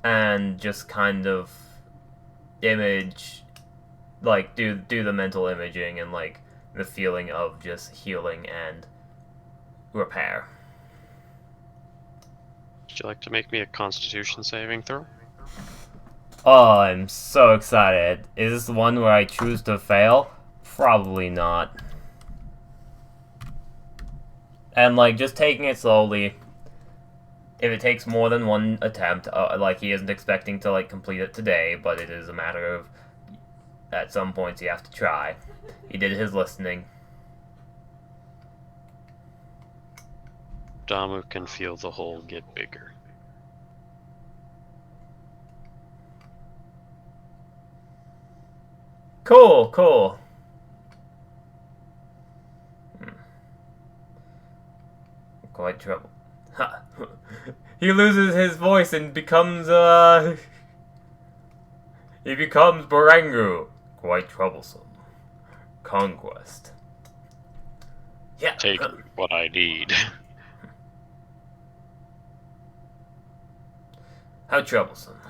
And just kind of image, like do the mental imaging and like the feeling of just healing and repair. Would you like to make me a Constitution saving throw? Oh, I'm so excited. Is this the one where I choose to fail? Probably not. And like just taking it slowly. If it takes more than one attempt, like he isn't expecting to like complete it today, but it is a matter of at some points you have to try. He did his listening. Damu can feel the hole get bigger. Cool, cool. Quite trouble. Ha. He loses his voice and becomes he becomes Barangu. Quite troublesome. Conquest. Yeah. Take what I need. How troublesome.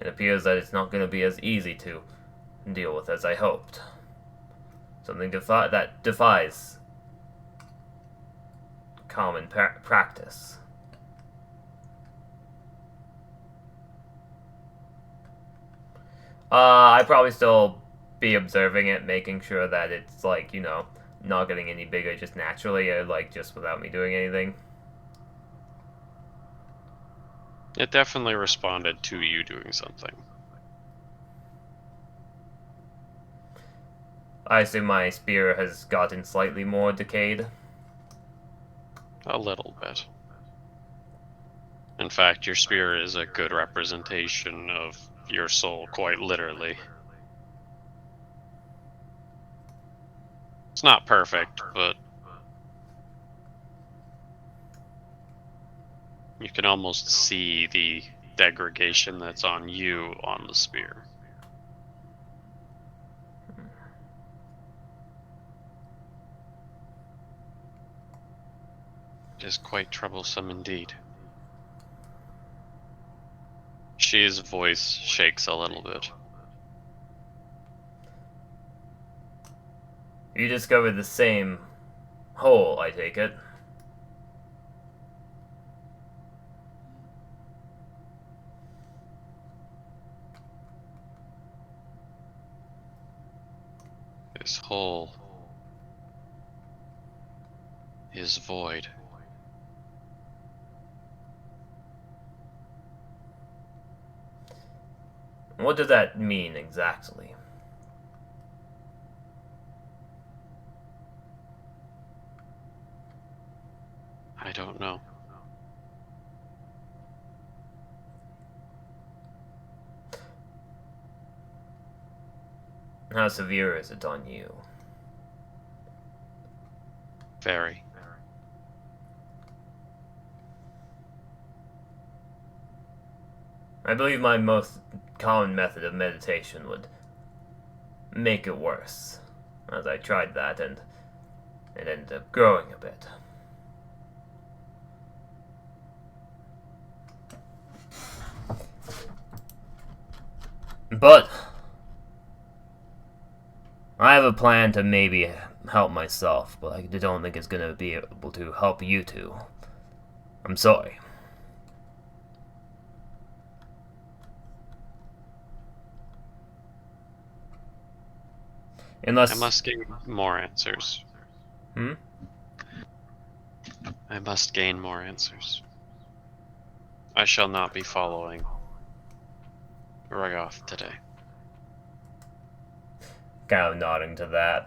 It appears that it's not going to be as easy to deal with as I hoped. Something that defies common practice. I'd probably still be observing it, making sure that it's, like, you know, not getting any bigger just naturally, or, like, just without me doing anything. It definitely responded to you doing something. I assume my spear has gotten slightly more decayed. A little bit. In fact, your spear is a good representation of your soul, quite literally. It's not perfect, but you can almost see the degradation that's on you on the spear. It is quite troublesome indeed. She's voice shakes a little bit. You discovered the same hole, I take it. This hole is void. What does that mean exactly? I don't know. How severe is it on you? Very. I believe my most common method of meditation would make it worse. As I tried that and it ended up growing a bit. But I have a plan to maybe help myself, but I don't think it's gonna be able to help you two. I'm sorry. Unless... I must gain more answers. Hmm? I must gain more answers. I shall not be following Rogoth today. Kind of nodding to that.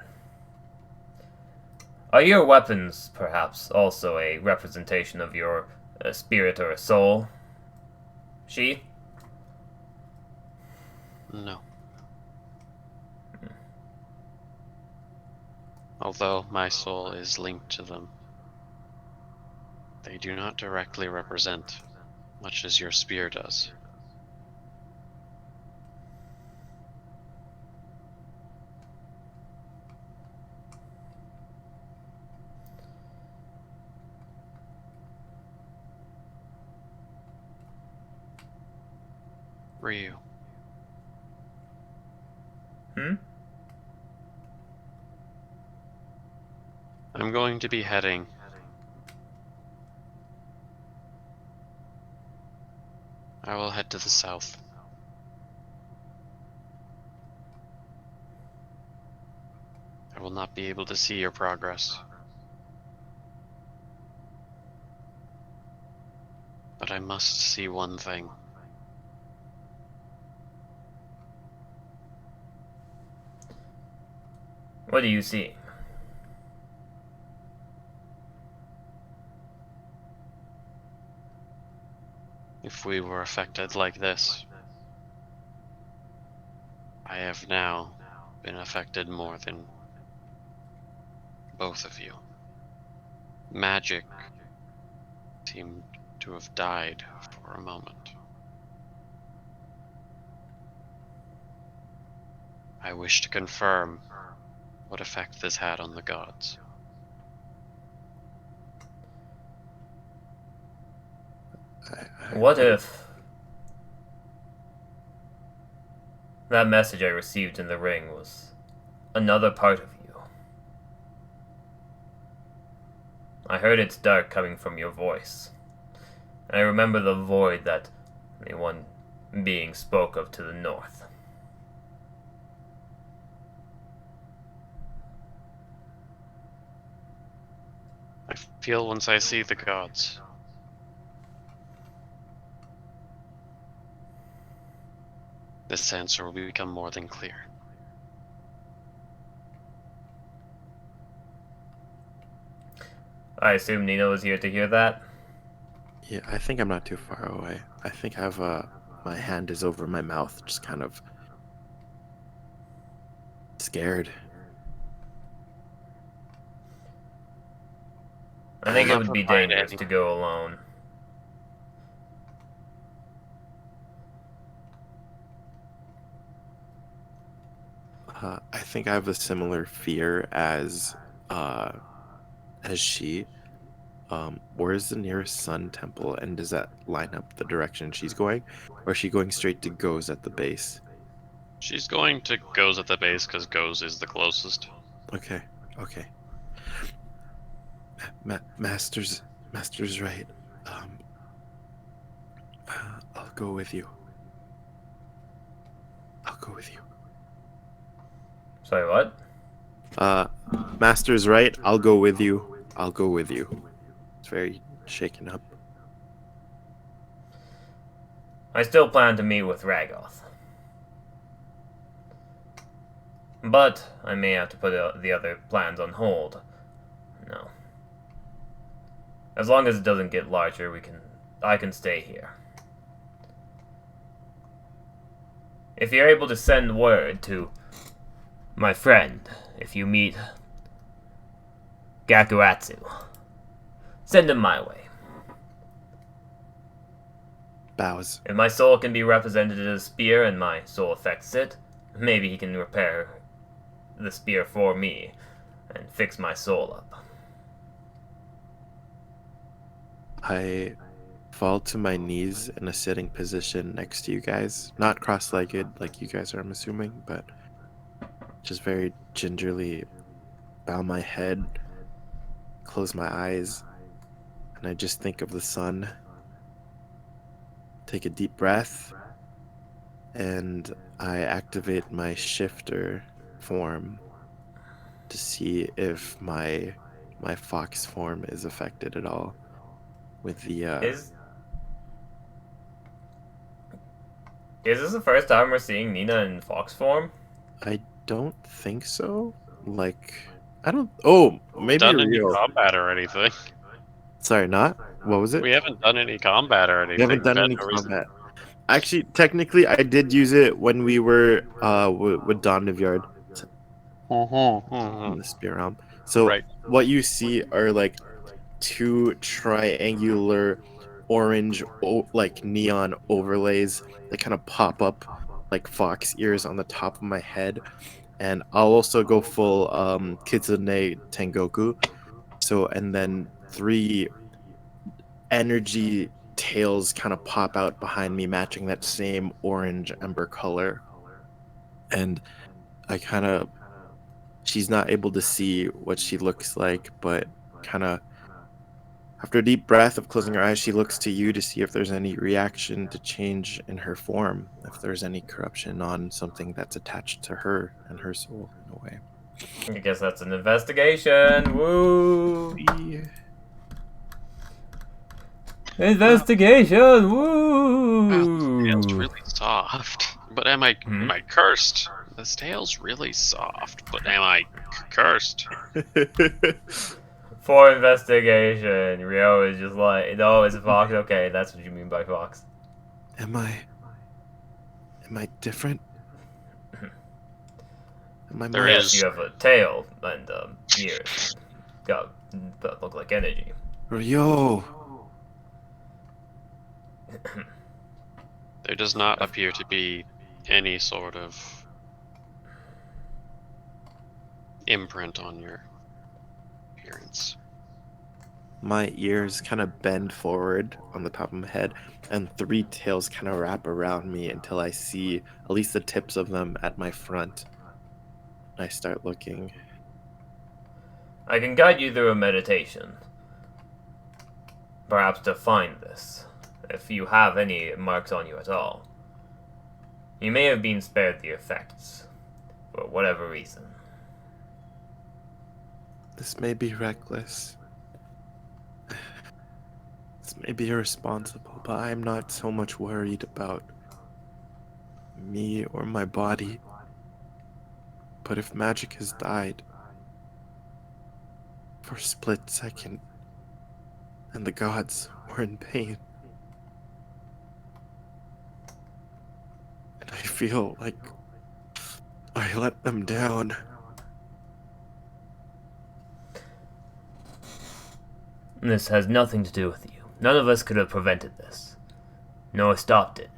Are your weapons, perhaps, also a representation of your spirit or soul? She? No. although my soul is linked to them. They do not directly represent, much as your spear does. Ryu. Hmm? I'm going to be heading. I will head to the south. I will not be able to see your progress. But I must see one thing. What do you see? If we were affected like this, I have now been affected more than both of you. Magic seemed to have died for a moment. I wish to confirm what effect this had on the gods. What if that message I received in the ring was another part of you? I heard its dark coming from your voice. And I remember the void that the one being spoke of to the north. I feel once I see the gods, this answer will become more than clear. I assume Nino is here to hear that. Yeah, I think I'm not too far away. I think I've my hand is over my mouth, just kind of scared. I think will it not would be provide dangerous any- to go alone. I think I have a similar fear as she. Where is the nearest sun temple, and does that line up the direction she's going, or is she going straight to Go's at the base? She's going to Go's at the base because Go's is the closest. Okay, okay. Master's right. Um, I'll go with you. I'll go with you. Sorry, what? Master's right. I'll go with you. I'll go with you. It's very shaken up. I still plan to meet with Ragoth. But I may have to put the other plans on hold. No. As long as it doesn't get larger, I can stay here. If you're able to send word to my friend, if you meet Gakuatsu, send him my way. Bows. If my soul can be represented as a spear and my soul affects it, maybe he can repair the spear for me and fix my soul up. I fall to my knees in a sitting position next to you guys. Not cross-legged like you guys are, I'm assuming, but just very gingerly bow my head, close my eyes, and I just think of the sun. Take a deep breath, and I activate my shifter form to see if my fox form is affected at all with the Is this the first time we're seeing Nina in fox form? I don't think so. Like, I don't. Oh, maybe Done any Rio. combat or anything? Sorry, not. What was it? We haven't done any combat or anything. We haven't done We've had any no reason- combat. Actually, technically, I did use it when we were with Don Nivyard in the spear realm. So Right. what you see are like two triangular orange like neon overlays that kind of pop up like fox ears on the top of my head. And I'll also go full Kitsune Tengoku. So and then three energy tails kind of pop out behind me, matching that same orange ember color. And I kind of, she's not able to see what she looks like, but kind of, after a deep breath of closing her eyes, she looks to you to see if there's any reaction to change in her form, if there's any corruption on something that's attached to her and her soul in a way. I guess that's an investigation. Woo! Investigation. Woo! This tail's really soft. But am I cursed? This tail's really soft, but am I cursed? For investigation, Rio is just like, no, it's a fox. Okay, that's what you mean by fox. Am I different? Am I There more- is- You have a tail and ears. Got that look like energy. Ryo! There does not appear to be any sort of imprint on your appearance. My ears kind of bend forward on the top of my head, and three tails kind of wrap around me until I see at least the tips of them at my front. I start looking. I can guide you through a meditation. Perhaps to find this, if you have any marks on you at all. You may have been spared the effects, for whatever reason. This may be reckless. This may be irresponsible, but I'm not so much worried about me or my body. But if magic has died for a split second, and the gods were in pain, and I feel like I let them down. This has nothing to do with you. None of us could have prevented this, nor stopped it.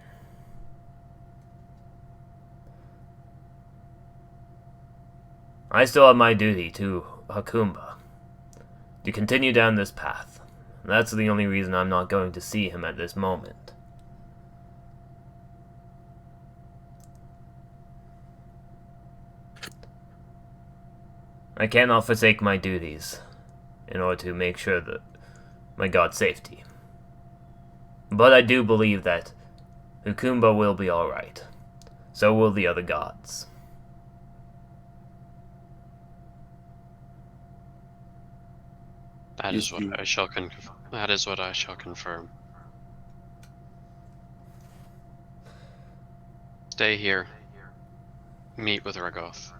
I still have my duty to Hakumba, to continue down this path. That's the only reason I'm not going to see him at this moment. I cannot forsake my duties in order to make sure that my god's safety. But I do believe that Hukumba will be alright. So will the other gods. That is what I shall That is what I shall confirm. Stay here. Meet with Ragoth.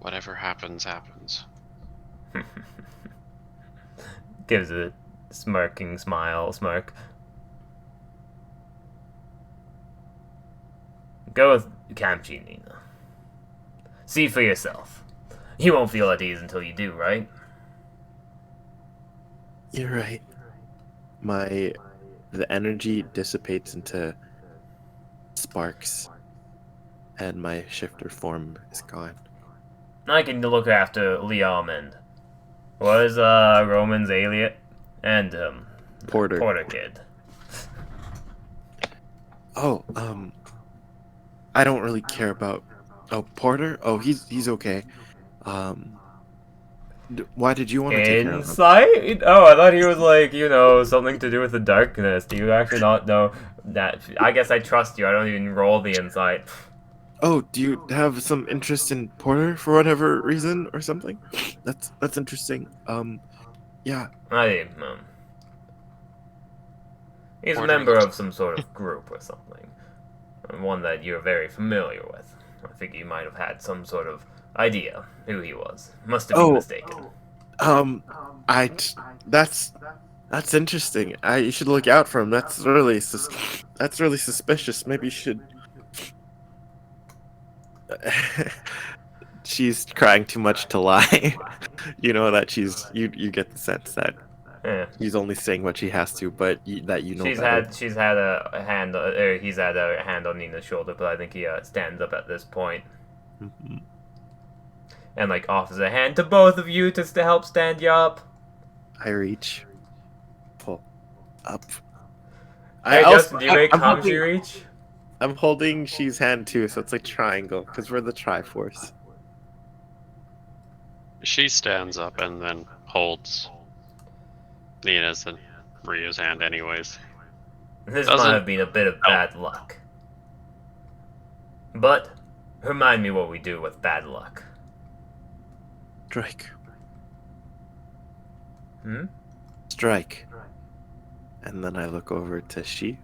Whatever happens, happens. Gives a smirking smirk. Go with Kamchi, Nina. See for yourself. You won't feel at ease until you do, right? You're right. The energy dissipates into sparks, and my shifter form is gone. I can look after Liam and what is Roman's alien and Porter kid. Oh, I don't really care about. Oh, Porter. Oh, he's okay. Why did you want to take care of him? Insight? Oh, I thought he was like, something to do with the darkness. Do you actually not know that? I guess I trust you. I don't even roll the insight. Oh, do you have some interest in Porter for whatever reason or something? That's interesting. Yeah. He's a Porter member looks- of some sort of group or something. One that you're very familiar with. I think you might have had some sort of idea who he was. Must have been mistaken. That's interesting. You should look out for him. That's really suspicious. Maybe you should. She's crying too much to lie. You know that you get the sense that Yeah. she's only saying what she has to, but that you know better. She's had a hand, or he's had a hand on Nina's shoulder, but I think he stands up at this point Mhm. and like offers a hand to both of you to help stand you up. I reach, pull up. Hey Justin, do you make I'm Kamji reach? I'm holding she's hand too, so it's like triangle because we're the Triforce. She stands up and then holds Nina's and Ryu's hand anyways. This Doesn't might have been a bit of bad luck. But, remind me what we do with bad luck. Strike. Hmm? Strike. And then I look over to she.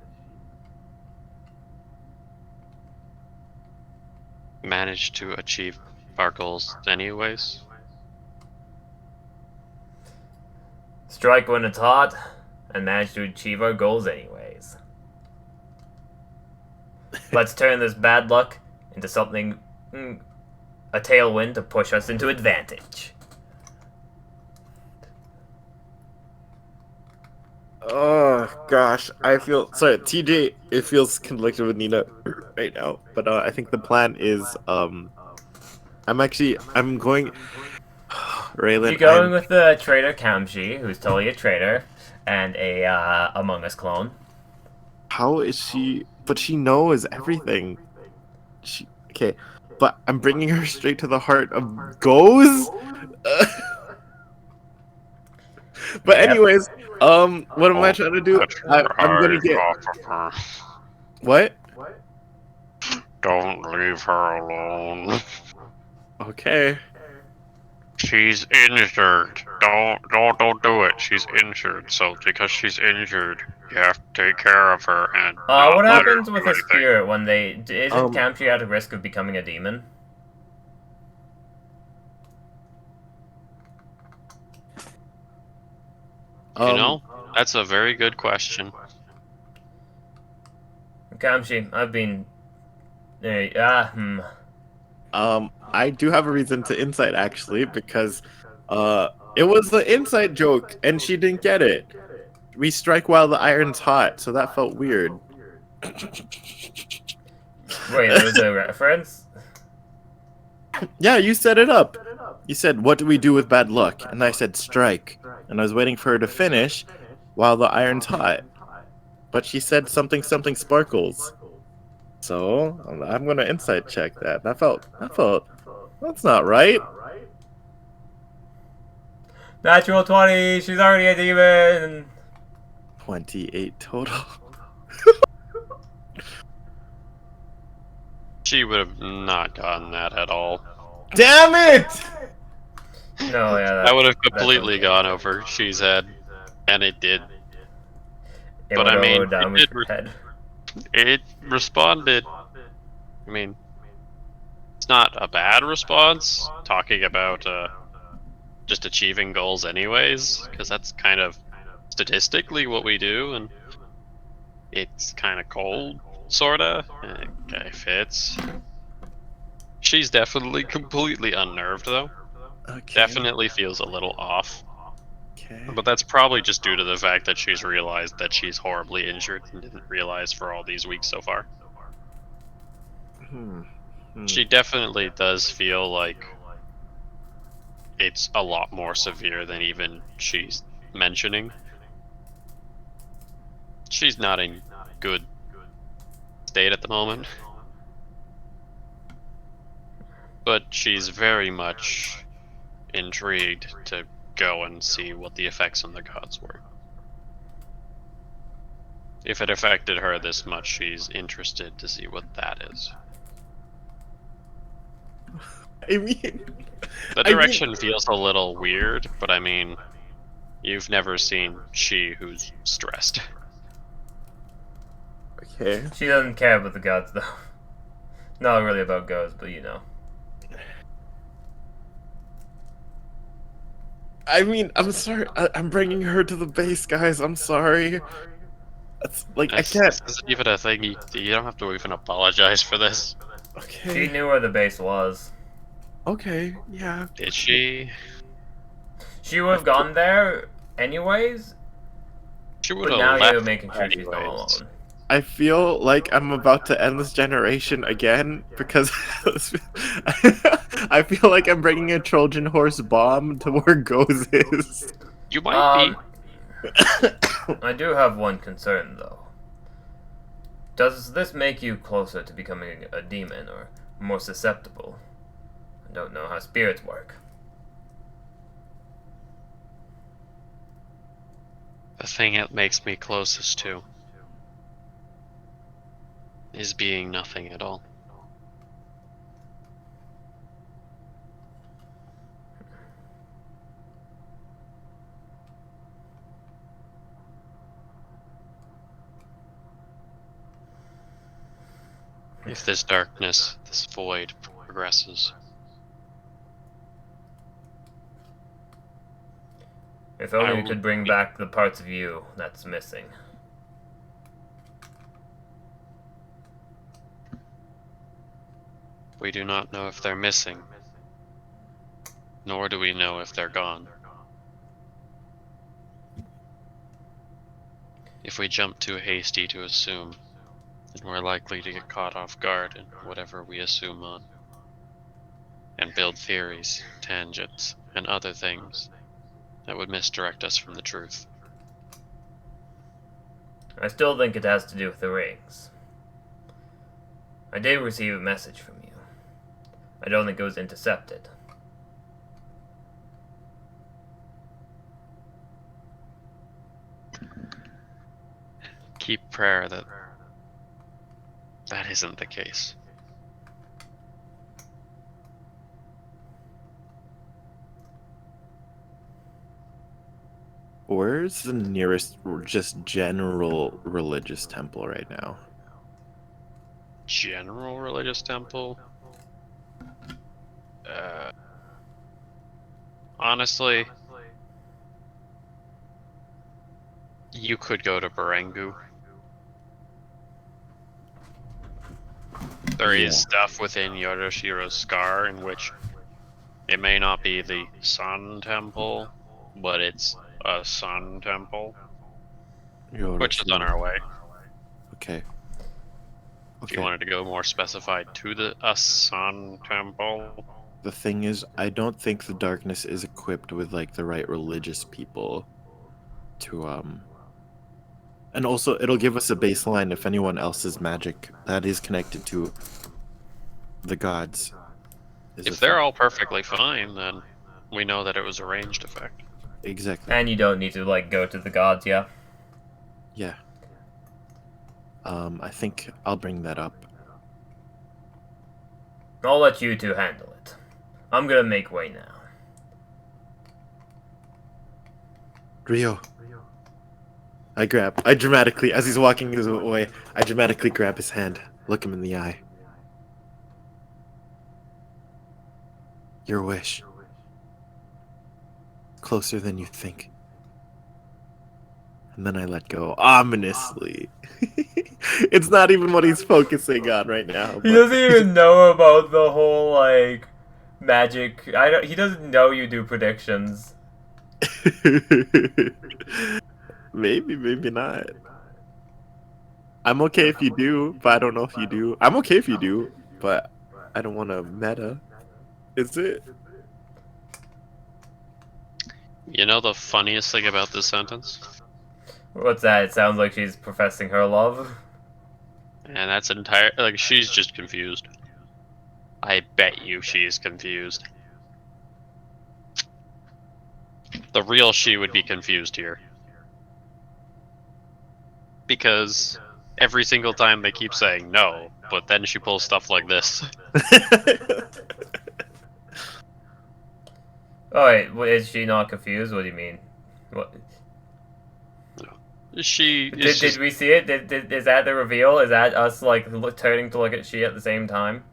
manage to achieve our goals anyways. Strike when it's hot, and manage to achieve our goals anyways. Let's turn this bad luck into something, a tailwind to push us into advantage. Oh gosh, I feel sorry, TJ. It feels conflicted with Nina right now, but I think the plan is I'm going. Raylan, You're going with the traitor Kamji, who's totally a traitor, and a Among Us clone. How is she? But she knows everything. Okay, but I'm bringing her straight to the heart of goes. But Yep. anyways, what am I trying to do? I'm gonna get off of her. what? Don't leave her alone. Okay. She's injured. Don't do it. She's injured. So because she's injured, you have to take care of her and. What not let her happens do with a anything. spirit when they isn't Um, Kamji at a risk of becoming a demon? You know, that's a very good question. Kamji, I've been. I do have a reason to insight actually because, it was the inside joke and she didn't get it. We strike while the iron's hot, so that felt weird. Wait, there was a reference? Yeah, you set it up. You said, "What do we do with bad luck?" And I said, "Strike." And I was waiting for her to finish while the iron's hot. But she said something sparkles. So I'm gonna insight check that. That felt that's not right. Natural 20, she's already a demon! 28 total. She would have not gotten that at all. Damn it! No, yeah, That would have that's completely okay. gone over She's head, and it did. It But would I mean, go down it with your head. It responded. I mean, it's not a bad response. Talking about just achieving goals, anyways, because that's kind of statistically what we do, and it's kind of cold, sorta. Okay, fits. She's definitely completely unnerved, though. Okay. Definitely feels a little off. Okay. But that's probably just due to the fact that she's realized that she's horribly injured and didn't realize for all these weeks so far. She definitely does feel like it's a lot more severe than even she's mentioning. She's not in good state at the moment. But she's very much intrigued to go and see what the effects on the gods were. If it affected her this much, she's interested to see what that is. I mean, The direction feels a little weird, but I mean, you've never seen she who's stressed. okay. She doesn't care about the gods, though. Not really about ghosts, but you know. I mean, I'm sorry. I'm bringing her to the base, guys. I'm sorry. That's like I can't. This isn't even a thing. You don't have to even apologize for this. Okay. She knew where the base was. Okay, yeah. Did she? She would have gone there anyways, She would but have now you're left making sure she's not anyways. alone. I feel like I'm about to end this generation again because I feel like I'm bringing a Trojan horse bomb to where Goes is. You might be. I do have one concern though. Does this make you closer to becoming a demon or more susceptible? I don't know how spirits work. The thing it makes me closest to is being nothing at all. If this darkness, this void progresses, If only I we will could bring be- back the parts of you that's missing. we do not know if they're missing, nor do we know if they're gone. If we jump too hasty to assume, then we're likely to get caught off guard in whatever we assume on, and build theories, tangents, and other things that would misdirect us from the truth. I still think it has to do with the rings. I did receive a message from you. I don't think it was intercepted. Keep prayer that that isn't the case. Where's the nearest just general religious temple right now? General religious temple? Honestly, you could go to Barengu. There is Yeah. stuff within Yodoshiro's scar in which it may not be the Sun Temple, but it's a Sun Temple, which is on our way. Okay. If you wanted to go more specified to the Sun Temple, The thing is, I don't think the darkness is equipped with like the right religious people to and also it'll give us a baseline if anyone else's magic that is connected to the gods is if they're all perfectly fine, then we know that it was a ranged effect. exactly. And you don't need to, like, go to the gods, yeah? Yeah. I think I'll bring that up. I'll let you two handle it. I'm gonna make way now. Rio. I dramatically, as he's walking his way, I dramatically grab his hand, look him in the eye. Your wish. Closer than you think. And then I let go ominously. It's not even what he's focusing on right now. He but- doesn't even know about the whole, like, magic. He doesn't know you do predictions. Maybe, maybe not. I'm okay if you do, but I don't know if you do. I'm okay if you do, but I don't want to meta. Is it? You know the funniest thing about this sentence? What's that? It sounds like she's professing her love. And that's entire. Like, she's just confused. I bet you she's confused. The real she would be confused here. Because every single time they keep saying no, but then she pulls stuff like this. Oh wait, is she not confused? What do you mean? What? She Did, is did we see it? Is that the reveal? Is that us, like, turning to look at she at the same time?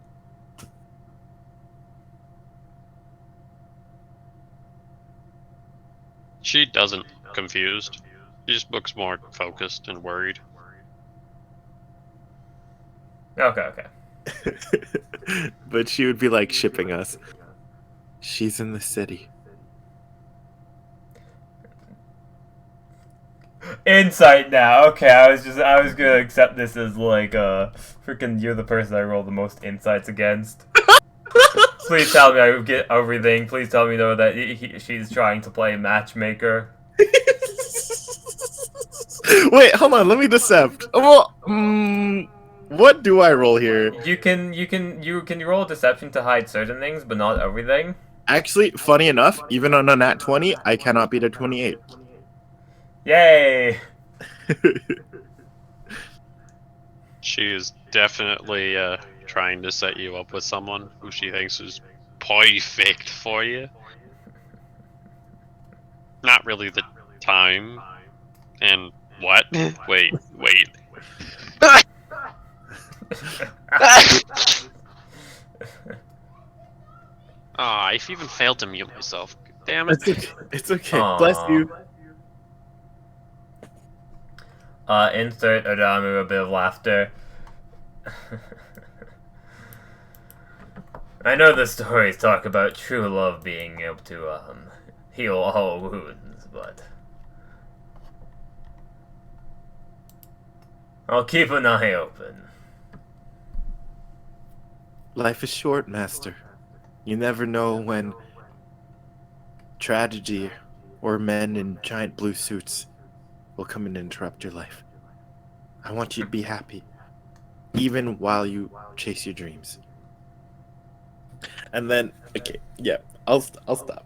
She doesn't confused. She just looks more focused and worried. Okay, okay. But she would be like shipping us. She's in the city. Insight now. Okay, I was gonna accept this as like freaking you're the person I roll the most insights against. Please tell me I get everything. Please tell me though that she's trying to play matchmaker. Wait, hold on. Let me decept. Well, what do I roll here? You can roll deception to hide certain things, but not everything. Actually, funny enough, even on a nat 20, I cannot beat a 28. Yay! She is definitely trying to set you up with someone who she thinks is perfect for you. Not really the time. And what? Wait. Ah, I've even failed to mute myself. Damn it. It's okay. It's okay. Aw. Bless you. Insert Adamu a bit of laughter. I know the stories talk about true love being able to heal all wounds, but I'll keep an eye open. Life is short, Master. You never know when tragedy or men in giant blue suits will come and interrupt your life. I want you to be happy, even while you chase your dreams. And then, okay, yeah, I'll stop.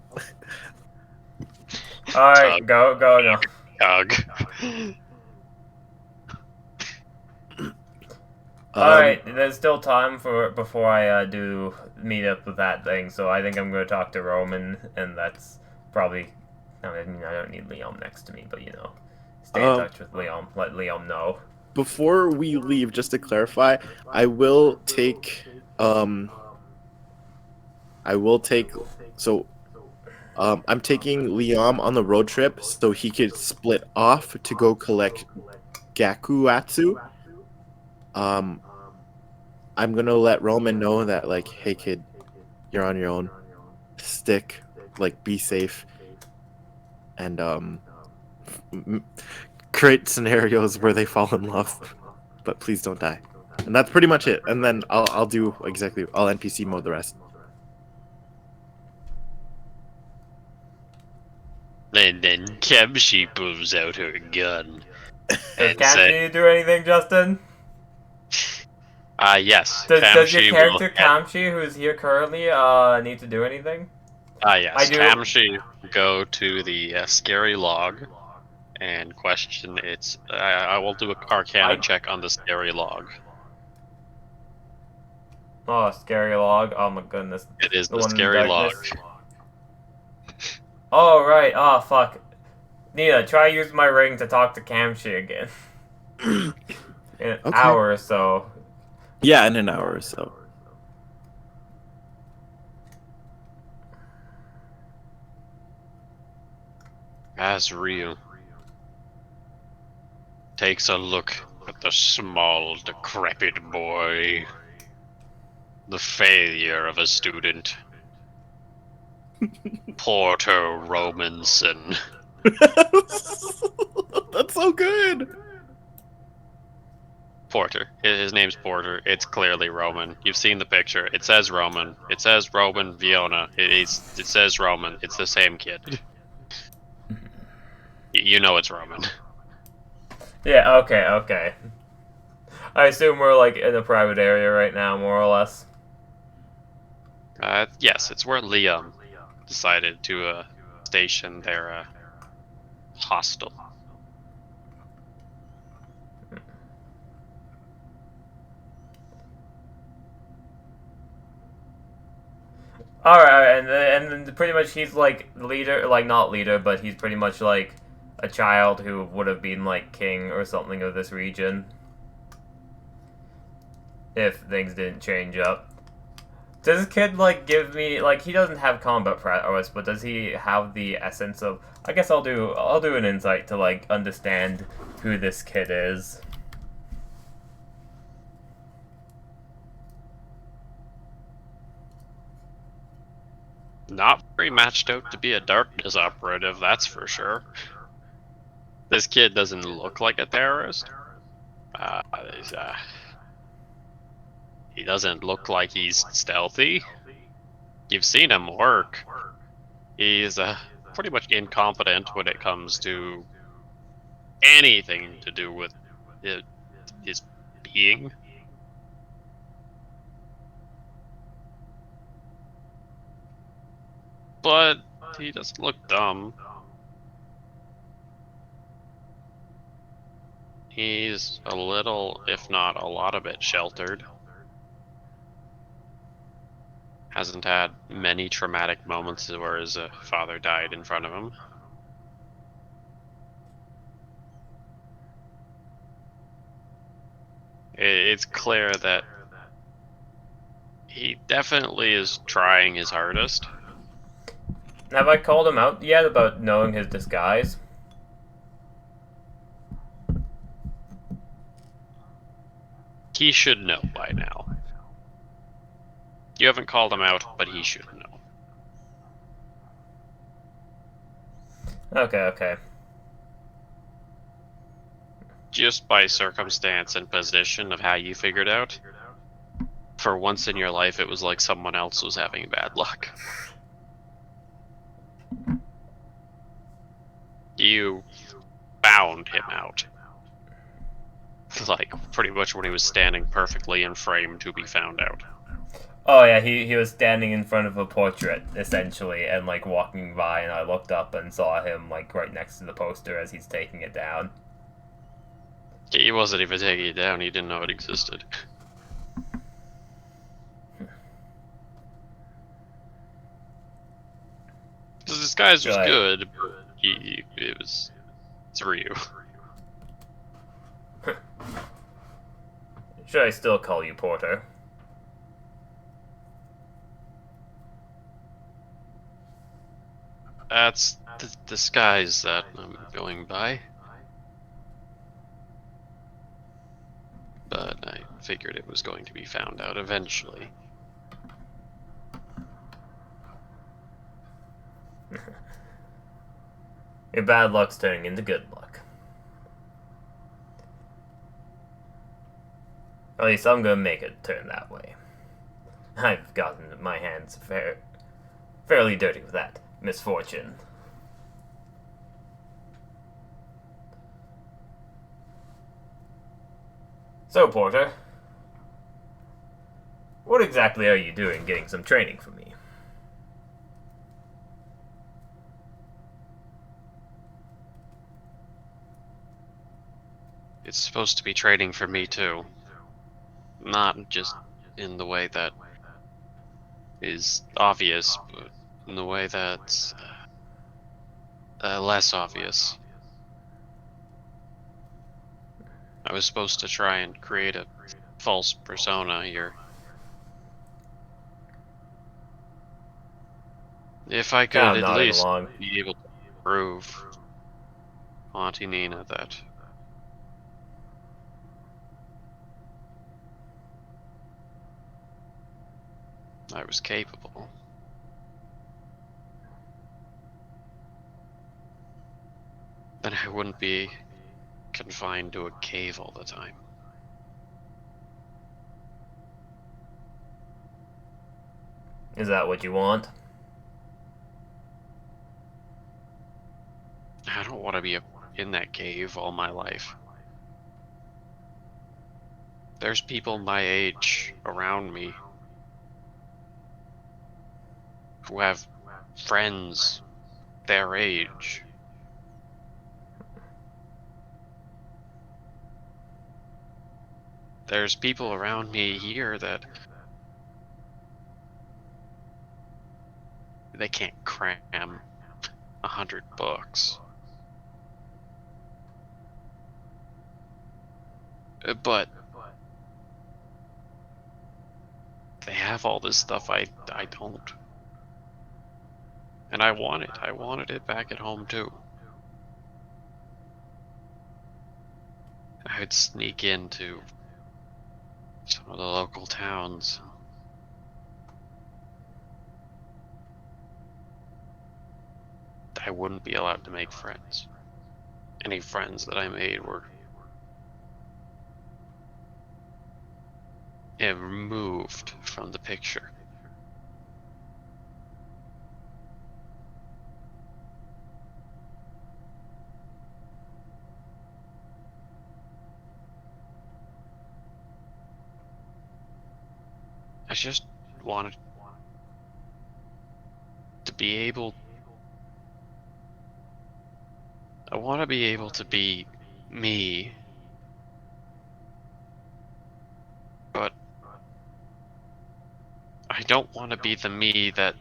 Alright, go now. Ugh. Alright, there's still time before I do meet up with that thing, so I think I'm going to talk to Roman, and that's probably... I mean, I don't need Liam next to me, but you know, stay in touch with Liam, let Liam know. Before we leave, just to clarify, I'm taking Liam on the road trip so he could split off to go collect Gakuatsu. I'm gonna let Roman know that, like, hey kid, you're on your own. Stick, like, be safe, and create scenarios where they fall in love, but please don't die. And that's pretty much it. And then I'll NPC mode the rest. And then Kemshi pulls out her gun. Can't you do anything, Justin? Yes. Does your character Kamshi, who's here currently, need to do anything? Yes. I do. Kamshi go to the scary log and question its. I will do an Arcana check on the scary log. Oh, scary log! Oh my goodness. It is the one in scary log. darkness. Oh right. Oh fuck. Nina, try use my ring to talk to Kamshi again. In an hour or so. Yeah, in an hour or so. As Ryu takes a look at the small, decrepit boy, the failure of a student, Porter Romanson. That's so good. Porter. His name's Porter. It's clearly Roman. You've seen the picture. It says Roman. It says Roman Viona. It says Roman. It's the same kid. You know it's Roman. Yeah, okay. I assume we're like in a private area right now, more or less. Yes, it's where Liam decided to station their hostel. Alright, and then pretty much he's like leader, like not leader, but he's pretty much like a child who would have been like king or something of this region. If things didn't change up. Does this kid like give me like he doesn't have combat prowess, but does he have the essence of I guess I'll do an insight to like understand who this kid is. very matched out to be a darkness operative, that's for sure. This kid doesn't look like a terrorist. He's, he doesn't look like he's stealthy. You've seen him work. He's pretty much incompetent when it comes to anything to do with his being. But he doesn't look dumb. He's a little, if not a lot of it, sheltered. Hasn't had many traumatic moments where his father died in front of him. It's clear that he definitely is trying his hardest. Have I called him out yet about knowing his disguise? He should know by now. You haven't called him out, but he should know. Okay. Just by circumstance and position of how you figured out, for once in your life it was like someone else was having bad luck. You found him out. Like, pretty much when he was standing perfectly in frame to be found out. Oh yeah, he was standing in front of a portrait, essentially, and like walking by, and I looked up and saw him like right next to the poster as he's taking it down. He wasn't even taking it down, he didn't know it existed. His disguise was good, but it's for you. Should I still call you Porter? That's the disguise that I'm going by. But I figured it was going to be found out eventually. Your bad luck's turning into good luck. At least I'm gonna make it turn that way. I've gotten my hands fairly dirty with that misfortune. So, Porter, what exactly are you doing getting some training from me? It's supposed to be training for me too. Not just in the way that is obvious, but in the way that's less obvious. I was supposed to try and create a false persona here. If I could at least be able to prove Auntie Nina that I was capable. Then I wouldn't be confined to a cave all the time. Is that what you want? I don't want to be in that cave all my life. There's people my age around me who have friends their age. There's people around me here that they can't cram 100 books. But they have all this stuff I don't. And I want it. I wanted it back at home too. I would sneak into some of the local towns. I wouldn't be allowed to make friends. Any friends that I made were removed from the picture. I just wanted to be able. I want to be able to be me, but I don't want to be the me that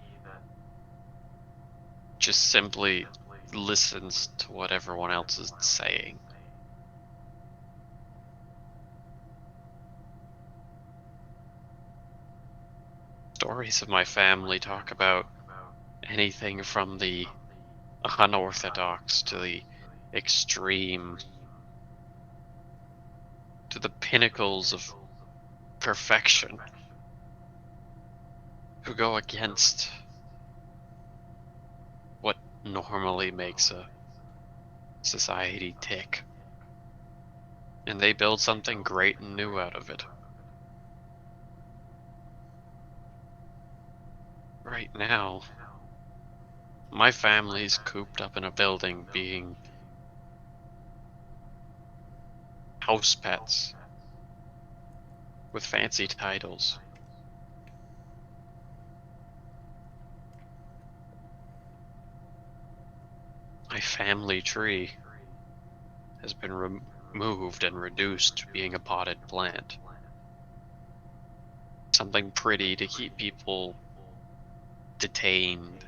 just simply listens to what everyone else is saying. Stories of my family talk about anything from the unorthodox to the extreme to the pinnacles of perfection, who go against what normally makes a society tick. And they build something great and new out of it. Right now, my family's cooped up in a building being house pets with fancy titles. My family tree has been removed and reduced to being a potted plant. Something pretty to keep people detained.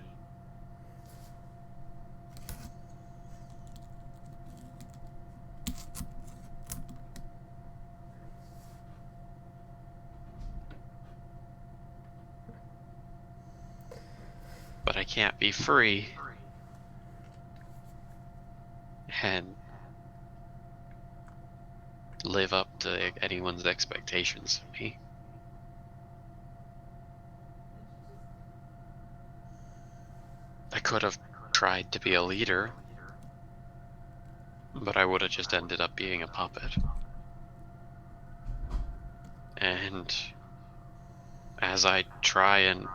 But I can't be free and live up to anyone's expectations of me. I could have tried to be a leader, but I would have just ended up being a puppet. And as I try and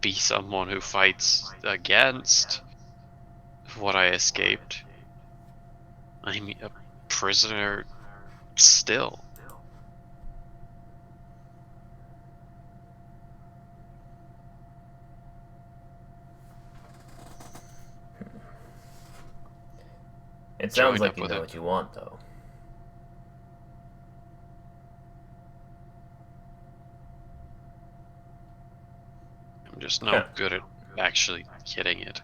be someone who fights against what I escaped, I'm a prisoner still. It sounds Joined like up you with know it. what you want, though. I'm just no good at actually hitting it.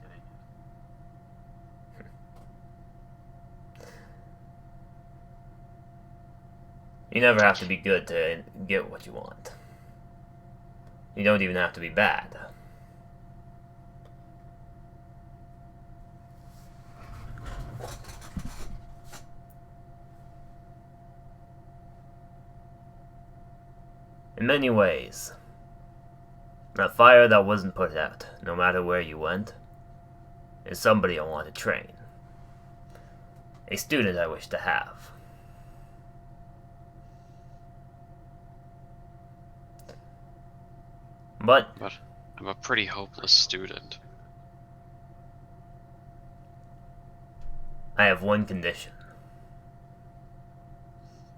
You never have to be good to get what you want. You don't even have to be bad. In many ways, a fire that wasn't put out, no matter where you went, is somebody I want to train. A student I wish to have. But I'm a pretty hopeless student. I have one condition.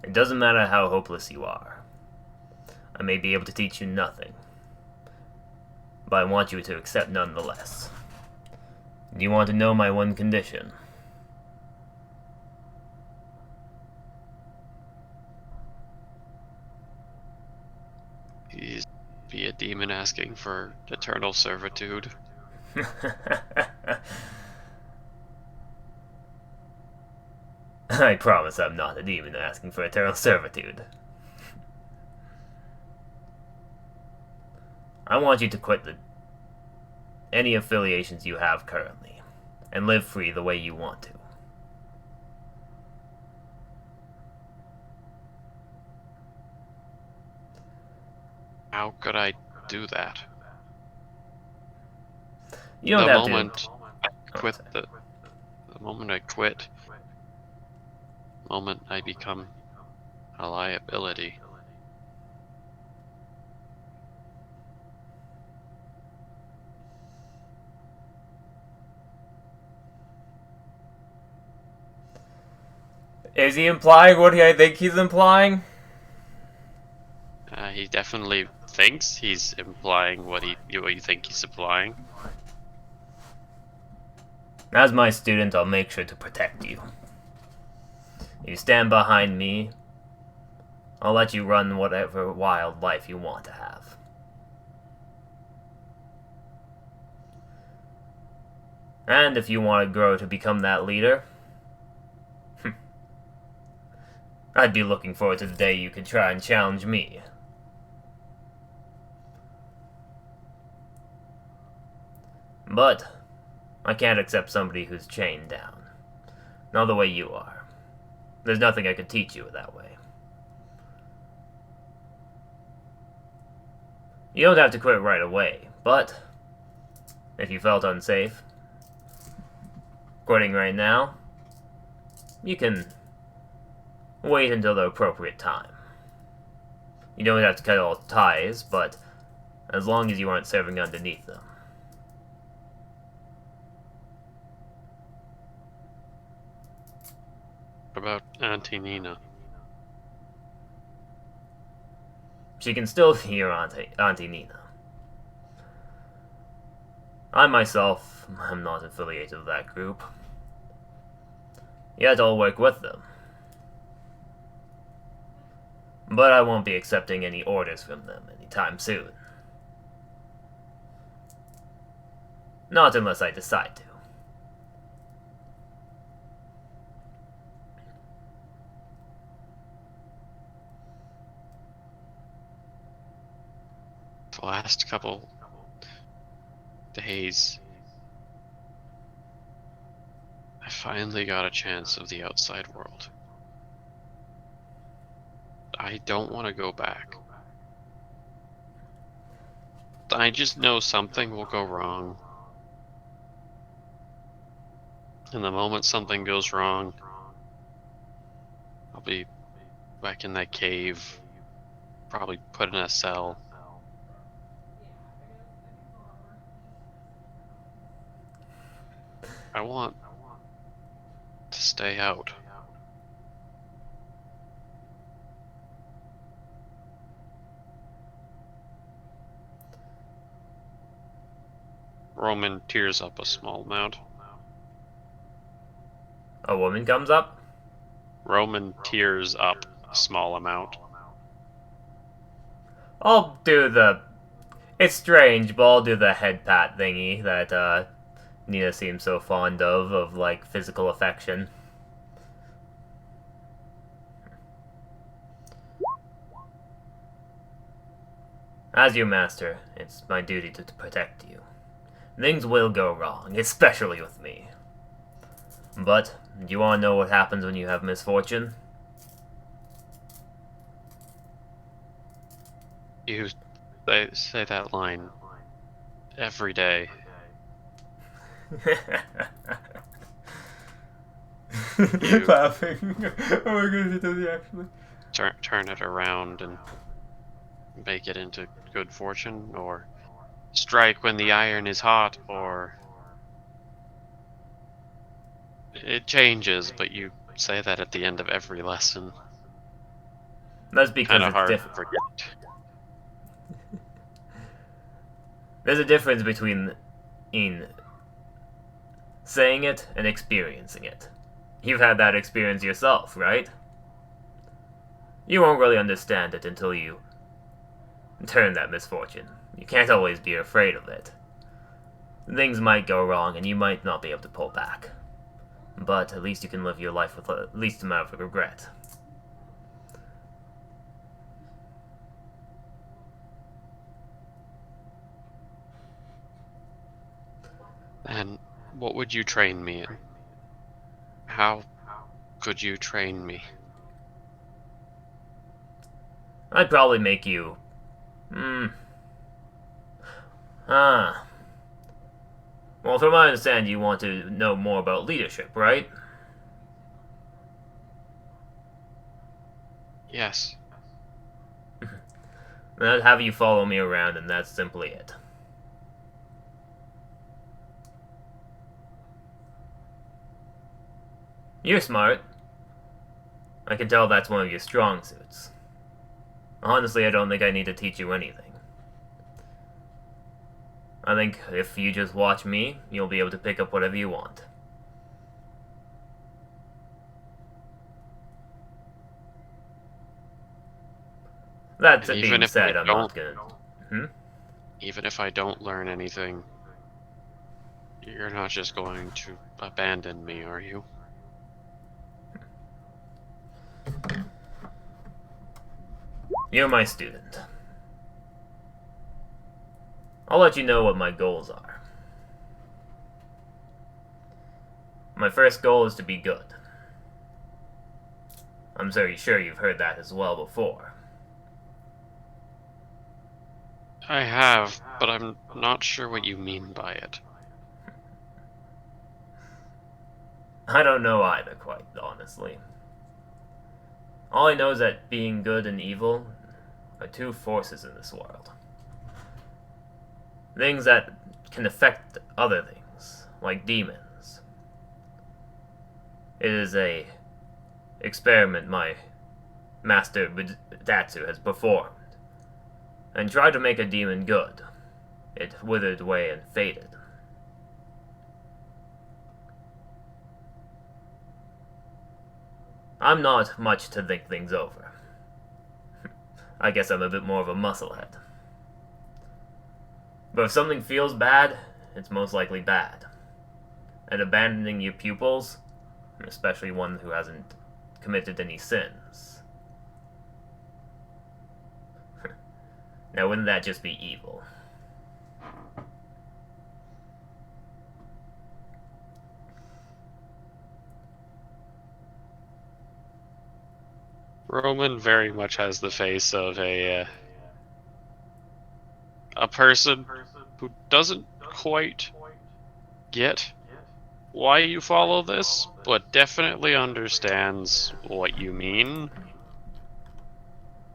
It doesn't matter how hopeless you are. I may be able to teach you nothing, but I want you to accept nonetheless. Do you want to know my one condition? He's be a demon asking for eternal servitude. I promise I'm not a demon asking for eternal servitude. I want you to quit any affiliations you have currently, and live free the way you want to. How could I do that? You don't The have moment I Oh, quit sorry. the moment I quit, the moment I become a liability. Is he implying what I think he's implying? He definitely thinks he's implying what you think he's implying. As my student, I'll make sure to protect you. You stand behind me, I'll let you run whatever wild life you want to have. And if you want to grow to become that leader, I'd be looking forward to the day you could try and challenge me. But I can't accept somebody who's chained down. Not the way you are. There's nothing I could teach you that way. You don't have to quit right away, but if you felt unsafe, quitting right now, you can wait until the appropriate time. You don't have to cut all ties, but as long as you aren't serving underneath them. What about Auntie Nina? She can still be your Auntie Nina. I myself am not affiliated with that group. Yet I'll work with them. But I won't be accepting any orders from them anytime soon. Not unless I decide to. The last couple days, I finally got a chance of the outside world. I don't want to go back. I just know something will go wrong. And the moment something goes wrong, I'll be back in that cave, probably put in a cell. I want to stay out. Roman tears up a small amount. A woman comes up? Roman tears up a small amount. I'll do the... It's strange, but I'll do the head pat thingy that, Nina seems so fond of like, physical affection. As your master, it's my duty to protect you. Things will go wrong, especially with me. But, do you want to know what happens when you have misfortune? You say that line every day. Laughing. Oh my goodness, it does actually. Turn it around and make it into good fortune, or strike when the iron is hot, or it changes, but you say that at the end of every lesson. That's because Kind of it's hard to different. forget. There's a difference between in saying it and experiencing it. You've had that experience yourself, right? You won't really understand it until you turn that misfortune. You can't always be afraid of it. Things might go wrong and you might not be able to pull back. But at least you can live your life with the least amount of regret. And what would you train me in? How could you train me? I'd probably make you... Well, from my understanding, you want to know more about leadership, right? Yes. Then I'd have you follow me around, and that's simply it. You're smart. I can tell that's one of your strong suits. Honestly, I don't think I need to teach you anything. I think if you just watch me, you'll be able to pick up whatever you want. That And even being if I said, I'm don't, not gonna... Hmm? even if I don't learn anything, you're not just going to abandon me, are you? You're my student. I'll let you know what my goals are. My first goal is to be good. I'm very sure you've heard that as well before. I have, but I'm not sure what you mean by it. I don't know either, quite honestly. All I know is that being good and evil are two forces in this world. Things that can affect other things, like demons. It is a experiment my master Datsu has performed, and tried to make a demon good. It withered away and faded. I'm not much to think things over. I guess I'm a bit more of a musclehead. But if something feels bad, it's most likely bad. And abandoning your pupils, especially one who hasn't committed any sins. Now, wouldn't that just be evil? Roman very much has the face of a person who doesn't quite get why you follow this, but definitely understands what you mean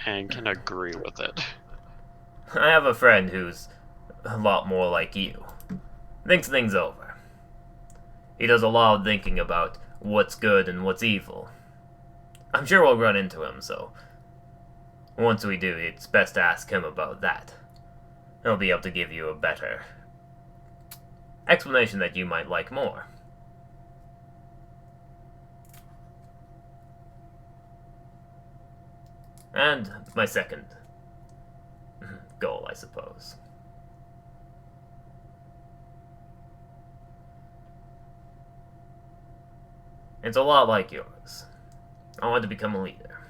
and can agree with it. I have a friend who's a lot more like you. Thinks things over. He does a lot of thinking about what's good and what's evil. I'm sure we'll run into him, so once we do, it's best to ask him about that. He'll be able to give you a better explanation that you might like more. And my second goal, I suppose. It's a lot like yours. I want to become a leader.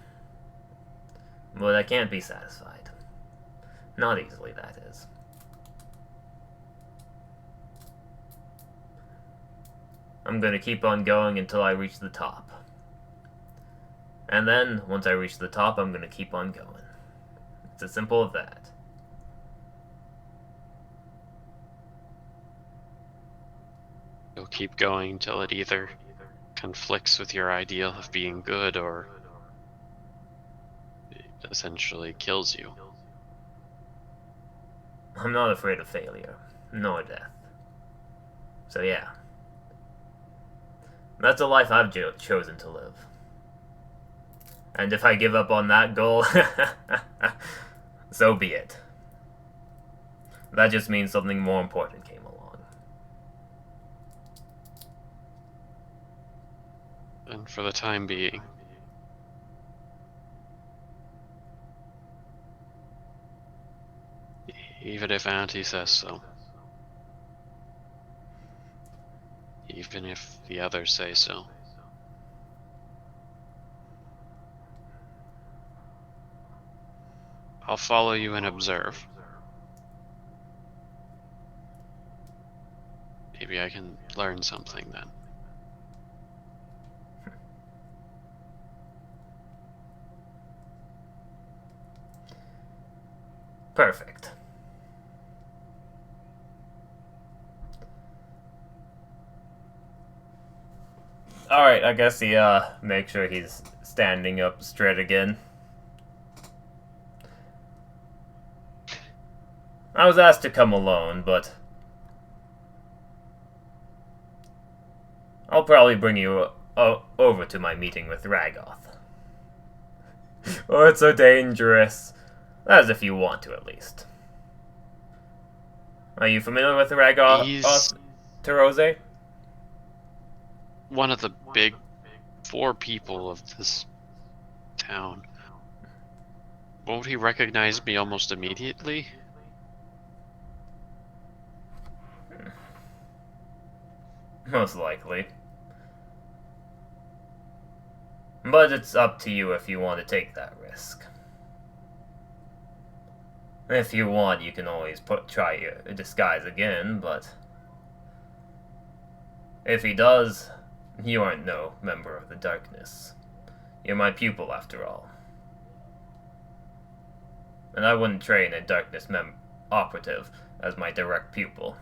But I can't be satisfied. Not easily, that is. I'm gonna keep on going until I reach the top. And then, once I reach the top, I'm gonna keep on going. It's as simple as that. You'll keep going till it either conflicts with your ideal of being good or it essentially kills you. I'm not afraid of failure, nor death. So yeah. That's a life I've chosen to live. And if I give up on that goal, so be it. That just means something more important came along. And for the time being, even if Auntie says so, even if the others say so, I'll follow you and observe. Maybe I can learn something then. Perfect. Alright, I guess he, make sure he's standing up straight again. I was asked to come alone, but I'll probably bring you over to my meeting with Ragoth. Oh, it's so dangerous. As if you want to, at least. Are you familiar with Ragoth, He's Terose? one of the big 4 people of this town. Won't he recognize me almost immediately? Most likely. But it's up to you if you want to take that risk. If you want, you can always try your disguise again, but if he does, you aren't no member of the darkness. You're my pupil, after all. And I wouldn't train a darkness operative as my direct pupil.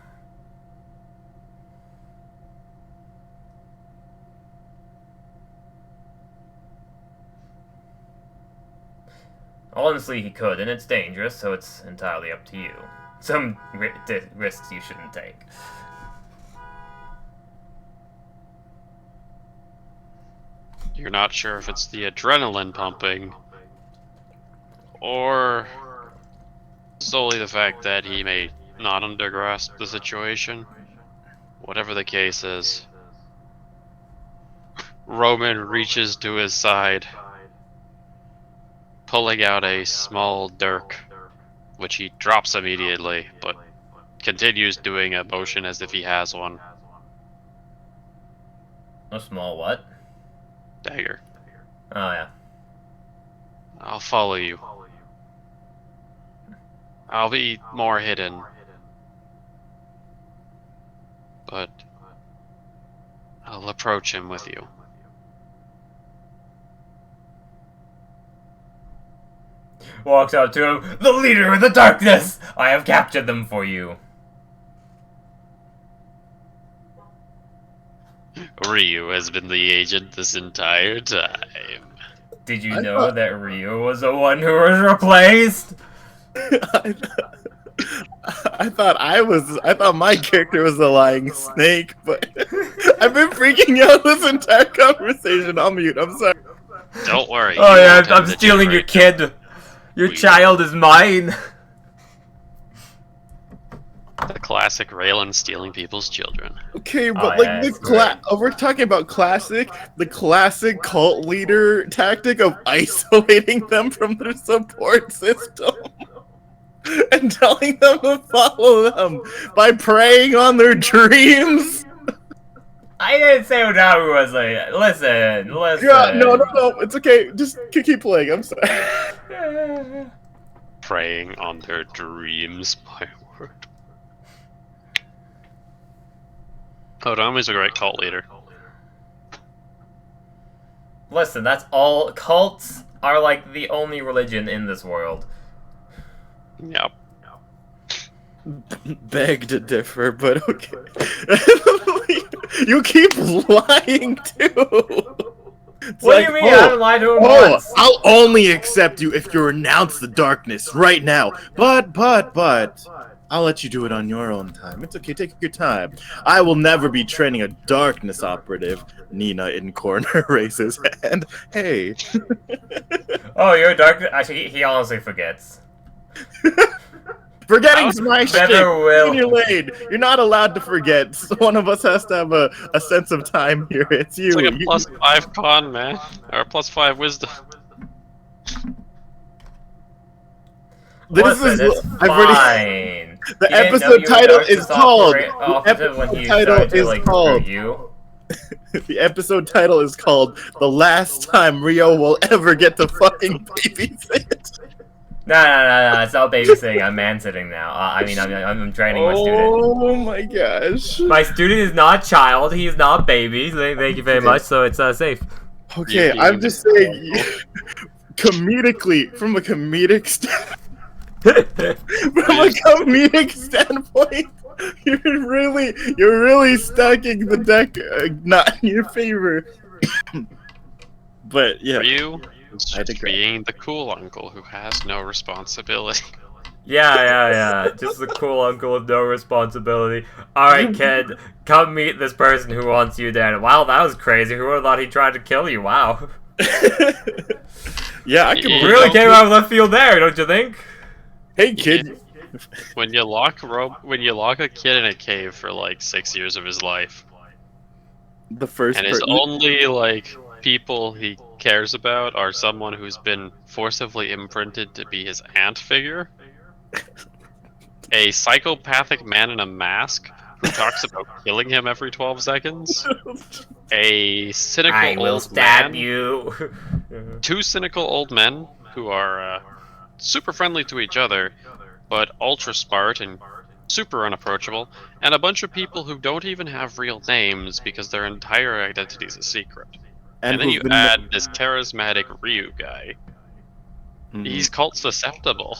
Honestly, he could, and it's dangerous, so it's entirely up to you. Some risks you shouldn't take. You're not sure if it's the adrenaline pumping, or solely the fact that he may not undergrasp the situation. Whatever the case is, Roman reaches to his side, pulling out a small dirk, which he drops immediately, but continues doing a motion as if he has one. A small what? Dagger. Oh, yeah. I'll follow you. I'll be more hidden, but I'll approach him with you. Walks out to him. The leader of the darkness! I have captured them for you. Ryu has been the agent this entire time. Did you know that Ryu was the one who was replaced? I thought my character was a lying snake, but I've been freaking out this entire conversation. I'll mute. I'm sorry. Don't worry. Oh you yeah, won't I'm have to stealing your generate them. kid. Your child is mine. The classic Raylan stealing people's children. Okay, but Oh, like yeah, the it's great. we're talking about the classic cult leader tactic of isolating them from their support system and telling them to follow them by preying on their dreams. I didn't say Odaru was like. Listen. Yeah, no, it's okay. Just keep playing. I'm sorry. Preying on their dreams, my word. Kodami's a great cult leader. Listen, that's all. Cults are like the only religion in this world. Yep. Beg to differ, but okay. You keep lying too. It's What like, do you mean? I haven't lied to him once. I'll only accept you if you renounce the darkness right now. But, I'll let you do it on your own time. It's okay, take your time. I will never be training a darkness operative. Nina in corner raises hand. Hey. Oh, you're a dark. Actually, he honestly forgets. Forgetting's my shit. Never will. In your lane. You're not allowed to forget. One of us has to have a sense of time here. It's you. It's like a You- +5 con, man. Or a +5 wisdom. This Listen, is. it's I've already. fine. The You didn't know episode you were title Darkness is called. operative when he title started to, is like, called. recruit you. The episode title is called "The Last Time Rio Will Ever Get to Fucking Babysit." No, it's not babysitting. I'm man-sitting now. I'm training my student. Oh my gosh. My student is not a child. He is not a baby. Thank you very much. So it's safe. Okay, You- I'm just saying, comedically, from a comedic standpoint, you're really stacking the deck not in your favor. But yeah, Ryu is I just digress. being the cool uncle who has no responsibility. Yeah. Just the cool uncle with no responsibility. Alright, kid, come meet this person who wants you dead. Wow, that was crazy. Who would have thought he tried to kill you? Wow. Yeah, I can You Really know, came out of left field there, don't you think? Hey kid. when you lock a kid in a cave for like 6 years of his life, The first and his person. only like people he cares about are someone who's been forcibly imprinted to be his aunt figure, a psychopathic man in a mask who talks about killing him every 12 seconds, a cynical I will old stab man, you. two cynical old men who are super friendly to each other, but ultra smart and super unapproachable, and a bunch of people who don't even have real names because their entire identity is a secret. And And then who've you been. add this charismatic Ryu guy. Mhm. He's cult susceptible.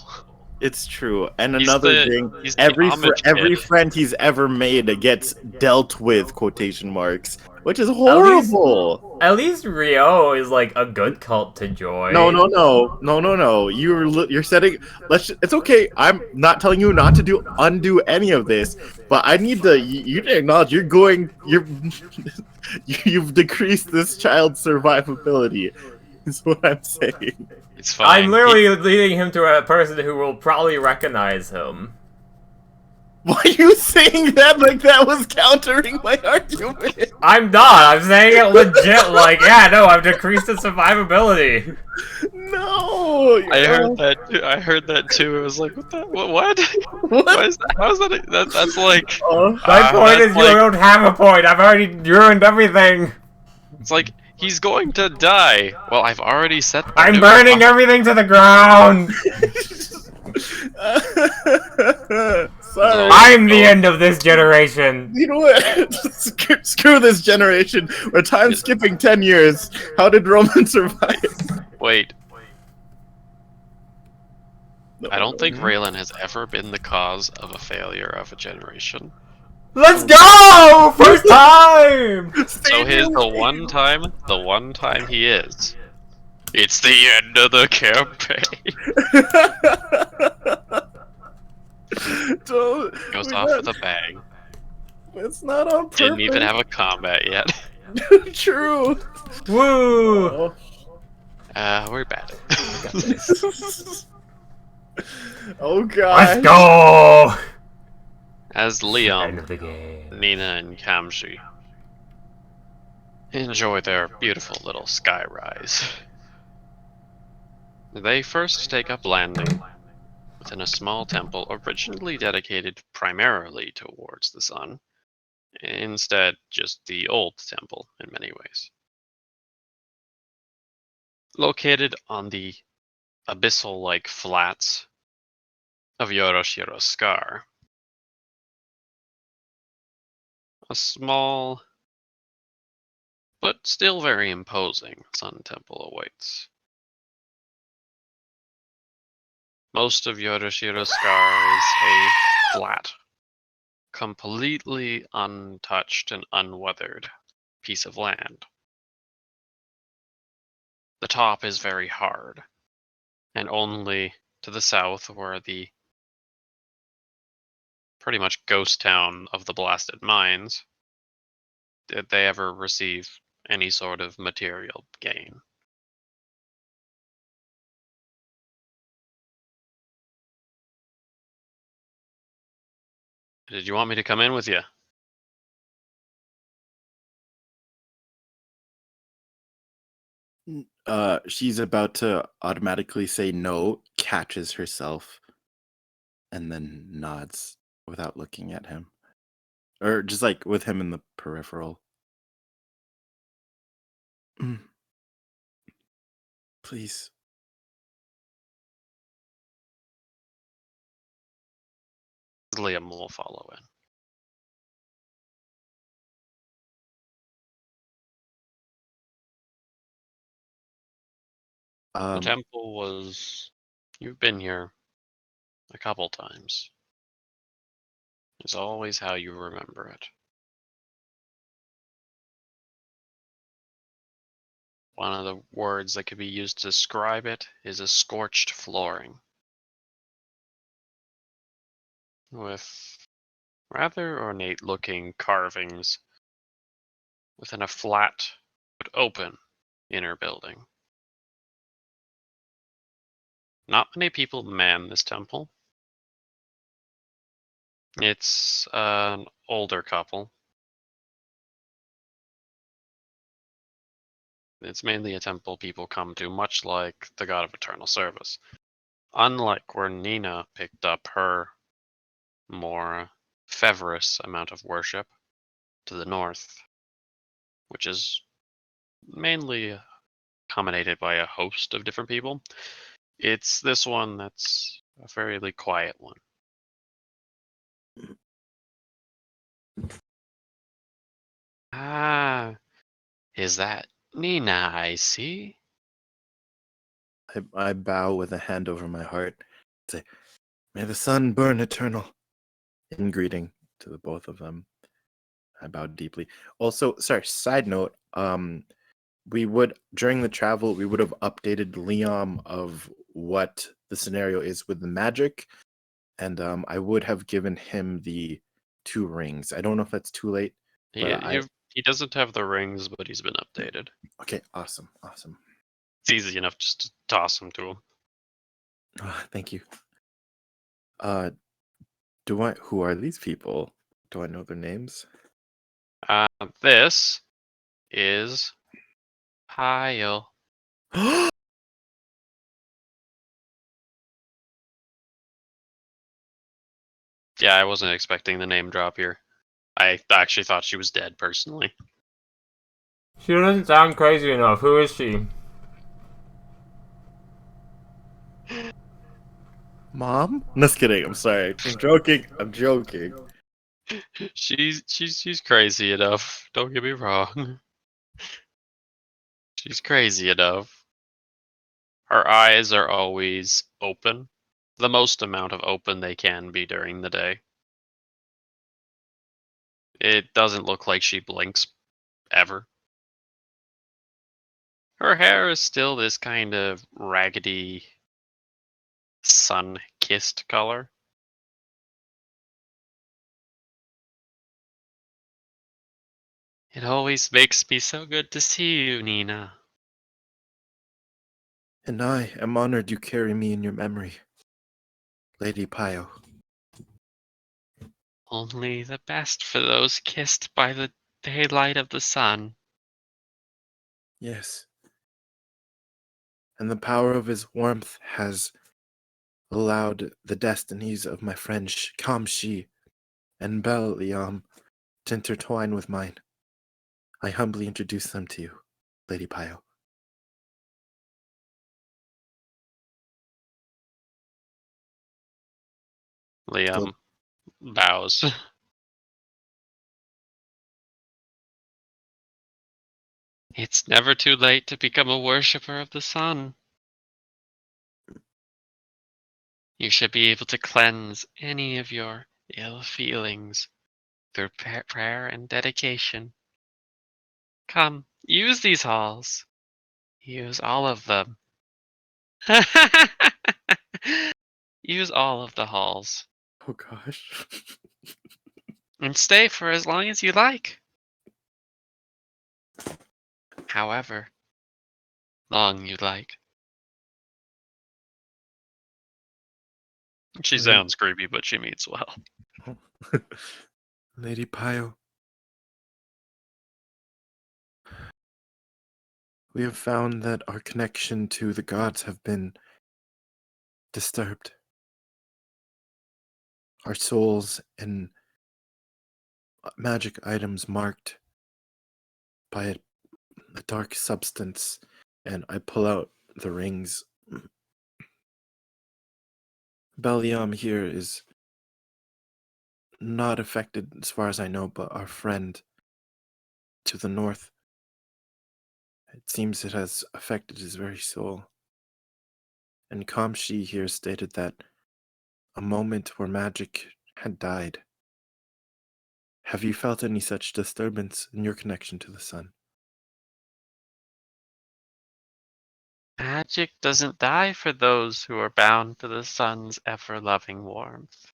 It's true. And He's another the thing, he's the homage every kid. friend he's ever made gets dealt with quotation marks, which is At least, horrible. at least Rio is like a good cult to join. No. You're setting. It's okay. I'm not telling you not to undo any of this, but I need you to acknowledge you've decreased this child's survivability. Is what I'm saying. It's I'm fine. literally leading him to a person who will probably recognize him. Why are you saying that like that was countering my argument? I'm not. I'm saying it legit. Like, yeah, no, I've decreased his survivability. No. I heard that. I heard that too. It was like, what the? What? What? Why is that? How is that? That's like. My point That's is, you like. don't have a point. I've already ruined everything. It's like he's going to die. Well, I've already set the I'm nuke burning off. everything to the ground. Sorry. I'm the end of this generation. You know what? Screw this generation. We're time skipping 10 years. How did Roman survive? Wait, No, I don't think no. Raylan has ever been the cause of a failure of a generation. Let's go! First time! So here's the one time he is. It's the end of the campaign. Don't, Goes we're off not- with a bang. It's not on purpose. Didn't even have a combat yet. True. Woo! Oh. We're bad. Oh god. Let's go! As End Liam, of the game. Nina, and Kamshi enjoy their beautiful little sky rise. They first take up landing within a small temple originally dedicated primarily towards the sun, instead just the old temple in many ways. Located on the abyssal-like flats of Yoroshiro Scar, a small but still very imposing sun temple awaits. Most of Yoroshiro Scar is a flat, completely untouched and unweathered piece of land. The top is very hard, and only to the south, where the pretty much ghost town of the blasted mines, did they ever receive any sort of material gain. Did you want me to come in with you? She's about to automatically say no, catches herself, and then nods without looking at him. Or just like with him in the peripheral. Please. Liam will follow in. The temple was... You've been here a couple times. It's always how you remember it. One of the words that could be used to describe it is a scorched flooring. With rather ornate looking carvings within a flat but open inner building. Not many people man this temple. It's an older couple. It's mainly a temple people come to, much like the God of Eternal Service. Unlike where Nina picked up her more fervorous amount of worship to the north, which is mainly accommodated by a host of different people. It's this one that's a fairly quiet one. Ah, is that Nina I see? I bow with a hand over my heart. Say, may the sun burn eternal. In greeting to the both of them. I bowed deeply. Also, sorry, side note, we would during the travel we would have updated Liam of what the scenario is with the magic, and I would have given him the 2 rings. I don't know if that's too late, but He doesn't have the rings, but he's been updated. okay, awesome. It's easy enough just to toss them to him. Thank you. Who are these people? Do I know their names? This is Pyle. Yeah, I wasn't expecting the name drop here. I actually thought she was dead, personally. She doesn't sound crazy enough. Who is she? Mom? No, just kidding. I'm sorry. I'm joking. She's crazy enough. Don't get me wrong. She's crazy enough. Her eyes are always open. The most amount of open they can be during the day. It doesn't look like she blinks ever. Her hair is still this kind of raggedy, sun-kissed color. It always makes me so good to see you, Nina. And I am honored you carry me in your memory, Lady Pio. Only the best for those kissed by the daylight of the sun. Yes. And the power of his warmth has allowed the destinies of my friends Kamshi and Beliam to intertwine with mine. I humbly introduce them to you, Lady Pio. Liam bows. It's never too late to become a worshipper of the sun. You should be able to cleanse any of your ill feelings through prayer and dedication. Come, use these halls. Use all of them. Use all of the halls. Oh gosh. And stay for as long as you like. However long you like. She sounds creepy, but she means well. Lady Pio, we have found that our connection to the gods have been disturbed. Our souls and magic items marked by a dark substance, and I pull out the rings. Beliam here is not affected as far as I know, but our friend to the north, it seems it has affected his very soul. And Kamshi here stated that a moment where magic had died. Have you felt any such disturbance in your connection to the sun? Magic doesn't die for those who are bound to the sun's ever-loving warmth.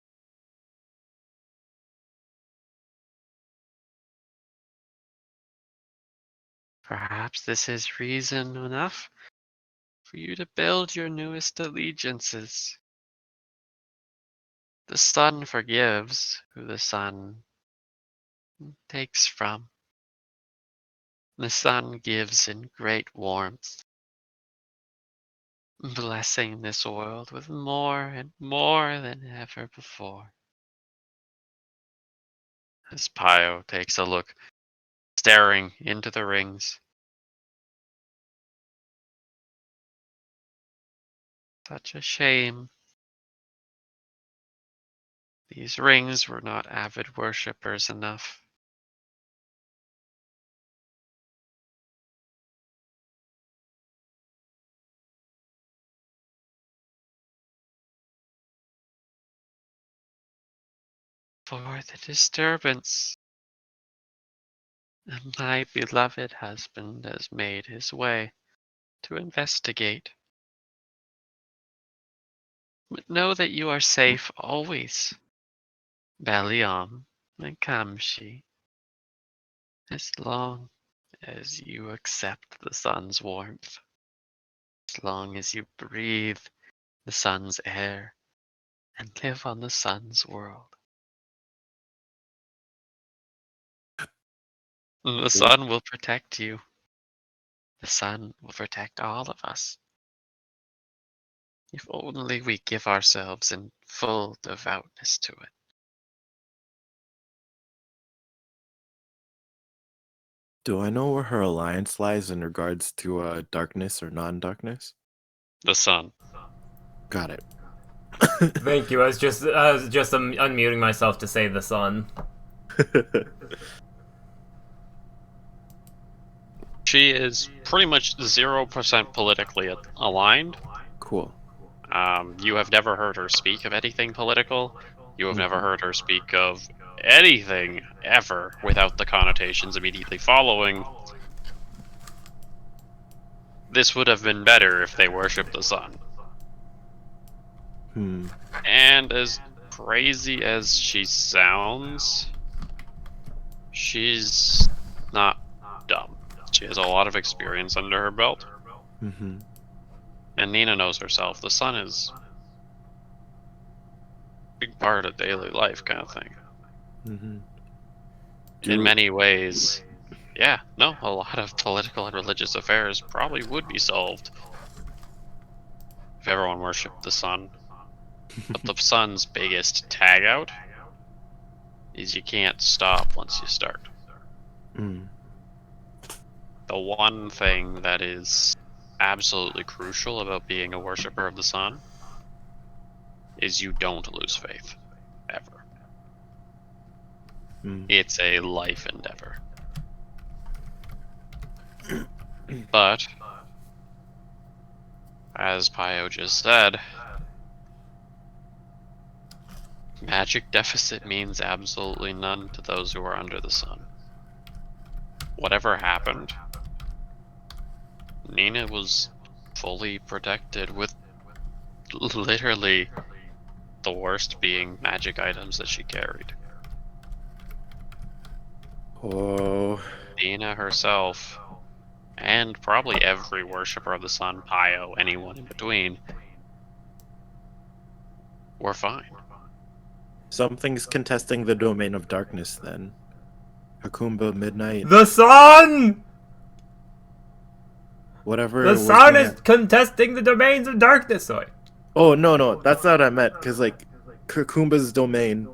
Perhaps this is reason enough for you to build your newest allegiances. The sun forgives who the sun takes from. The sun gives in great warmth, blessing this world with more and more than ever before. As Pio takes a look, staring into the rings. Such a shame. These rings were not avid worshippers enough. For the disturbance. And my beloved husband has made his way to investigate. But know that you are safe always. Baliam and Kamshi. As long as you accept the sun's warmth. As long as you breathe the sun's air and live on the sun's world. The sun will protect you. The sun will protect all of us. If only we give ourselves in full devoutness to it. Do I know where her alliance lies in regards to darkness or non-darkness? The sun. Got it. Thank you. I was just unmuting myself to say the sun. She is pretty much 0% politically aligned. Cool. You have never heard her speak of anything political. You have never heard her speak of anything ever without the connotations immediately following. This would have been better if they worshipped the sun. And as crazy as she sounds, she's not dumb. She has a lot of experience under her belt. Mm-hmm. And Nina knows herself. The sun is a big part of daily life kind of thing. Mm-hmm. In many ways, yeah, no, a lot of political and religious affairs probably would be solved if everyone worshipped the sun. But the sun's biggest tag out is you can't stop once you start. The one thing that is absolutely crucial about being a worshipper of the sun is you don't lose faith. Ever. It's a life endeavor. But, as Pio just said, magic deficit means absolutely none to those who are under the sun. Whatever happened, Nina was fully protected with literally the worst being magic items that she carried. Oh. Nina herself, and probably every worshipper of the sun, Pio, anyone in between, were fine. Something's contesting the domain of darkness then. Hakumba Midnight. The sun! Whatever. The sun is contesting the domains of darkness, sorry. Oh, no, that's not what I meant, because, like, Kakumba's domain...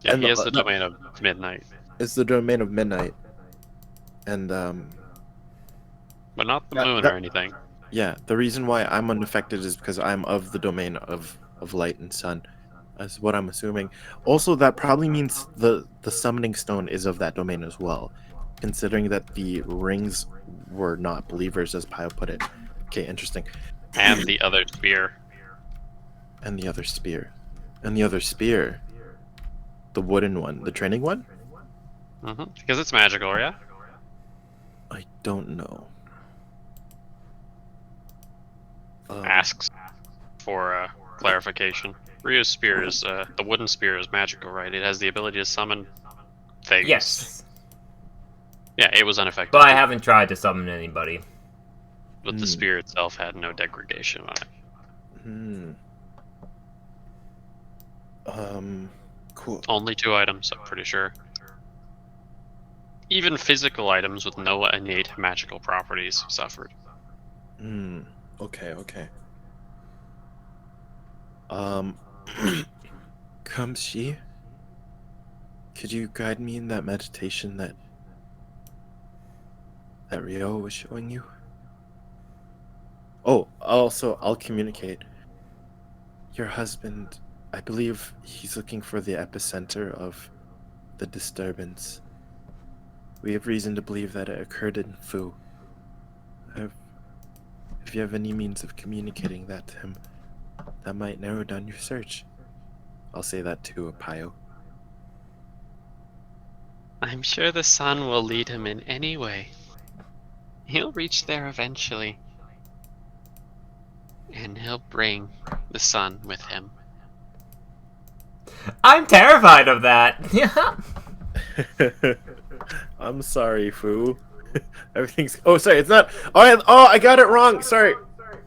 Yeah, he has the domain of midnight. It's the domain of midnight. And, But not the moon or anything. Yeah, the reason why I'm unaffected is because I'm of the domain of light and sun. That's what I'm assuming. Also, that probably means the summoning stone is of that domain as well, considering that the rings were not believers, as Pio put it. Okay, interesting. And the other spear. And the other spear. And the other spear. The wooden one. The training one? Because it's magical, yeah? I don't know. asks for clarification. Rio's spear is the wooden spear is magical, right? It has the ability to summon things. Yes, Yeah, it was ineffective. but I too, haven't tried to summon anybody. but the spear itself had no degradation on it. Cool. Only 2 items, I'm pretty sure. Even physical items with no innate magical properties suffered. Okay, okay. Kamshi, could you guide me in that meditation that Rio was showing you? Oh, also, I'll communicate. Your husband, I believe he's looking for the epicenter of the disturbance. We have reason to believe that it occurred in Fu. If you have any means of communicating that to him, that might narrow down your search. I'll say that to Apayo. I'm sure the sun will lead him in any way. He'll reach there eventually. And he'll bring the sun with him. I'm terrified of that. I'm sorry, Fu. Everything's. Oh, sorry, it's not. Oh, I got it wrong. Sorry.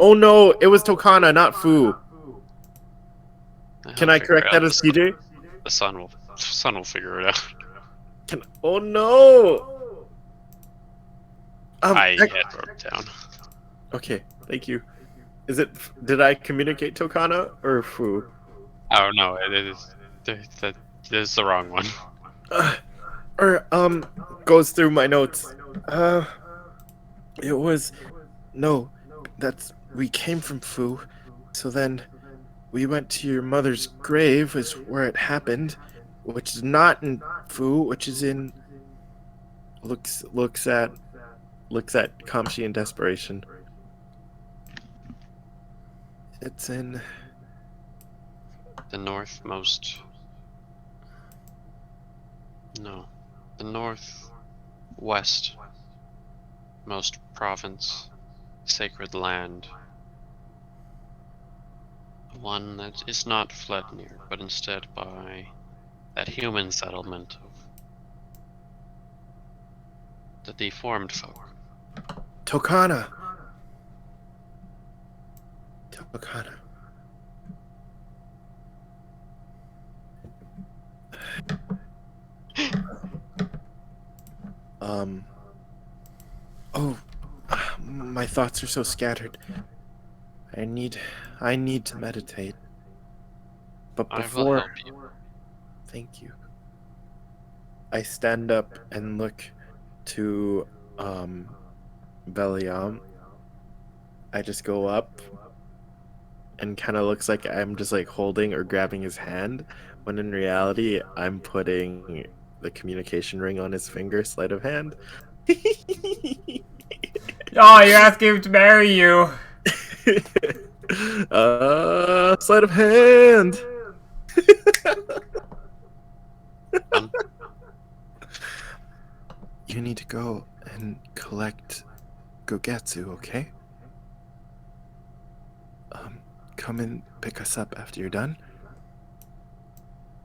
Oh no, it was Tokana, not Fu. Can I correct that as CJ? The sun will figure it out. Oh no. I had wrote it down. Okay, thank you. Did I communicate Tokana or Fu? Oh no, it is. That is the wrong one. Goes through my notes. It was we came from Fu, so then we went to your mother's grave, is where it happened, which is not in Fu, which is in looks at Kamshi in desperation. It's in The northmost. No. The northwest most province. Sacred land. One that is not fled near, but instead by that human settlement of the deformed folk. Tokana. Oh, my thoughts are so scattered. I need to meditate. But I will before, help you. thank you. I stand up and look to Beliam. I just go up and kind of looks like I'm just like holding or grabbing his hand, when in reality I'm putting the communication ring on his finger, sleight of hand. Oh, you're asking him to marry you. Sleight of hand. You need to go and collect Gogetsu, okay? Come and pick us up after you're done.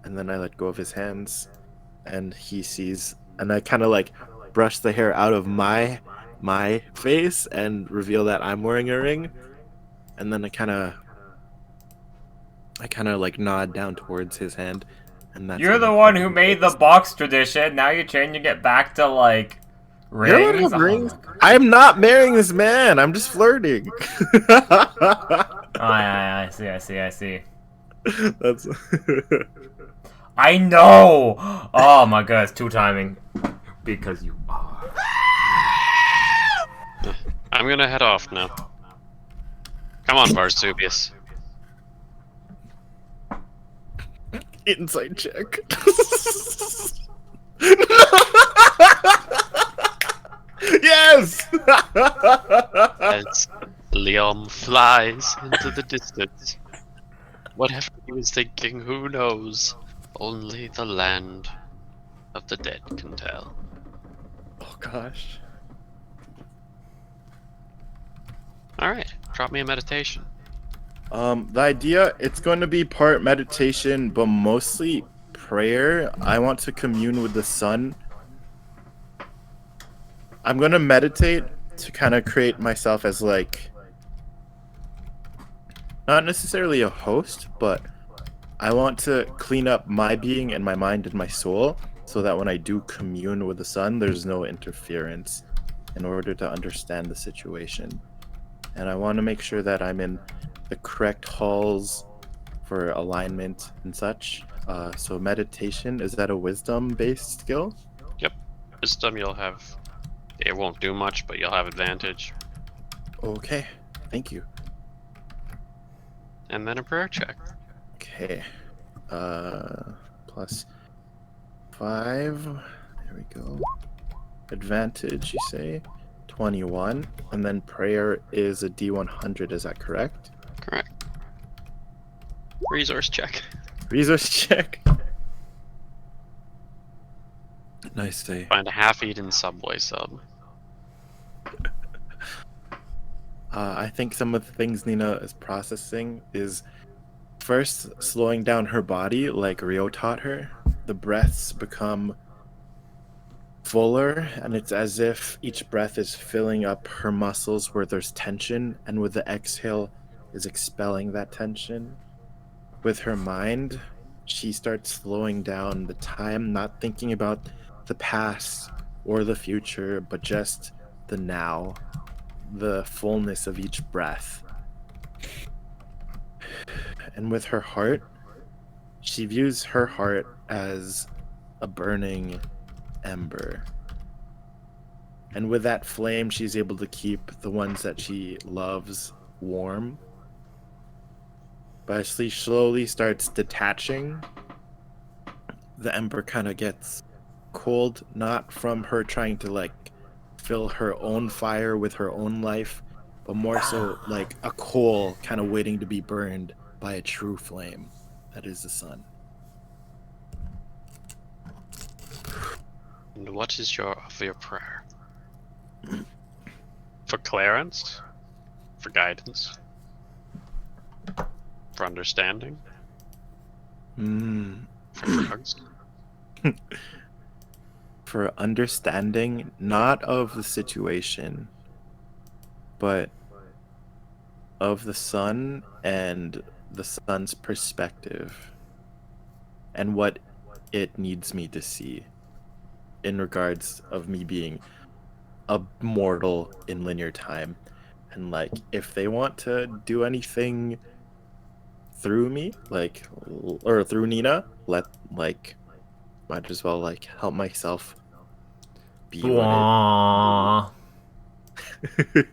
And then I let go of his hands, and he sees, and I kind of like brush the hair out of my face and reveal that I'm wearing a ring. And then I kind of like nod down towards his hand, and that's You're the one who made the box tradition. Now you're changing it back to like rings. Rings. I am not marrying this man. I'm just flirting. I see. That's. I know. Oh my god, it's two timing. Because you are. I'm gonna head off now. Come on, Varsubius. Insight check. Yes. As Liam flies into the distance. Whatever he was thinking, who knows? Only the land of the dead can tell. Oh gosh. Alright. Alright, drop me a meditation. The idea, it's going to be part meditation, but mostly prayer. I want to commune with the sun. I'm going to meditate to kind of create myself as like, not necessarily a host, but I want to clean up my being and my mind and my soul so that when I do commune with the sun, there's no interference in order to understand the situation. And I want to make sure that I'm in the correct halls for alignment and such. So meditation, is that a wisdom-based skill? Yep. Wisdom, you'll have. It won't do much, but you'll have advantage. Okay, thank you. And then a prayer check. Okay, plus 5. There we go. Advantage, you say? 21. And then prayer is a D100, is that correct? Correct. Resource check. Resource check. Nice day. Find a half-eaten Subway sub. I think some of the things Nina is processing is first slowing down her body like Rio taught her. The breaths become fuller, and it's as if each breath is filling up her muscles where there's tension, and with the exhale is expelling that tension. With her mind, she starts slowing down the time, not thinking about the past or the future, but just the now, the fullness of each breath. And with her heart, she views her heart as a burning ember. And with that flame, she's able to keep the ones that she loves warm. But as she slowly starts detaching, the ember kind of gets cold, not from her trying to like fill her own fire with her own life, but more so like a coal kind of waiting to be burned by a true flame that is the sun. And what is your prayer? For clearance? For guidance? For understanding? For drugs? For understanding, not of the situation, but of the sun and the sun's perspective and what it needs me to see in regards of me being a mortal in linear time. And like if they want to do anything through me, like or through Nina, let like might as well like help myself be Blah. what it.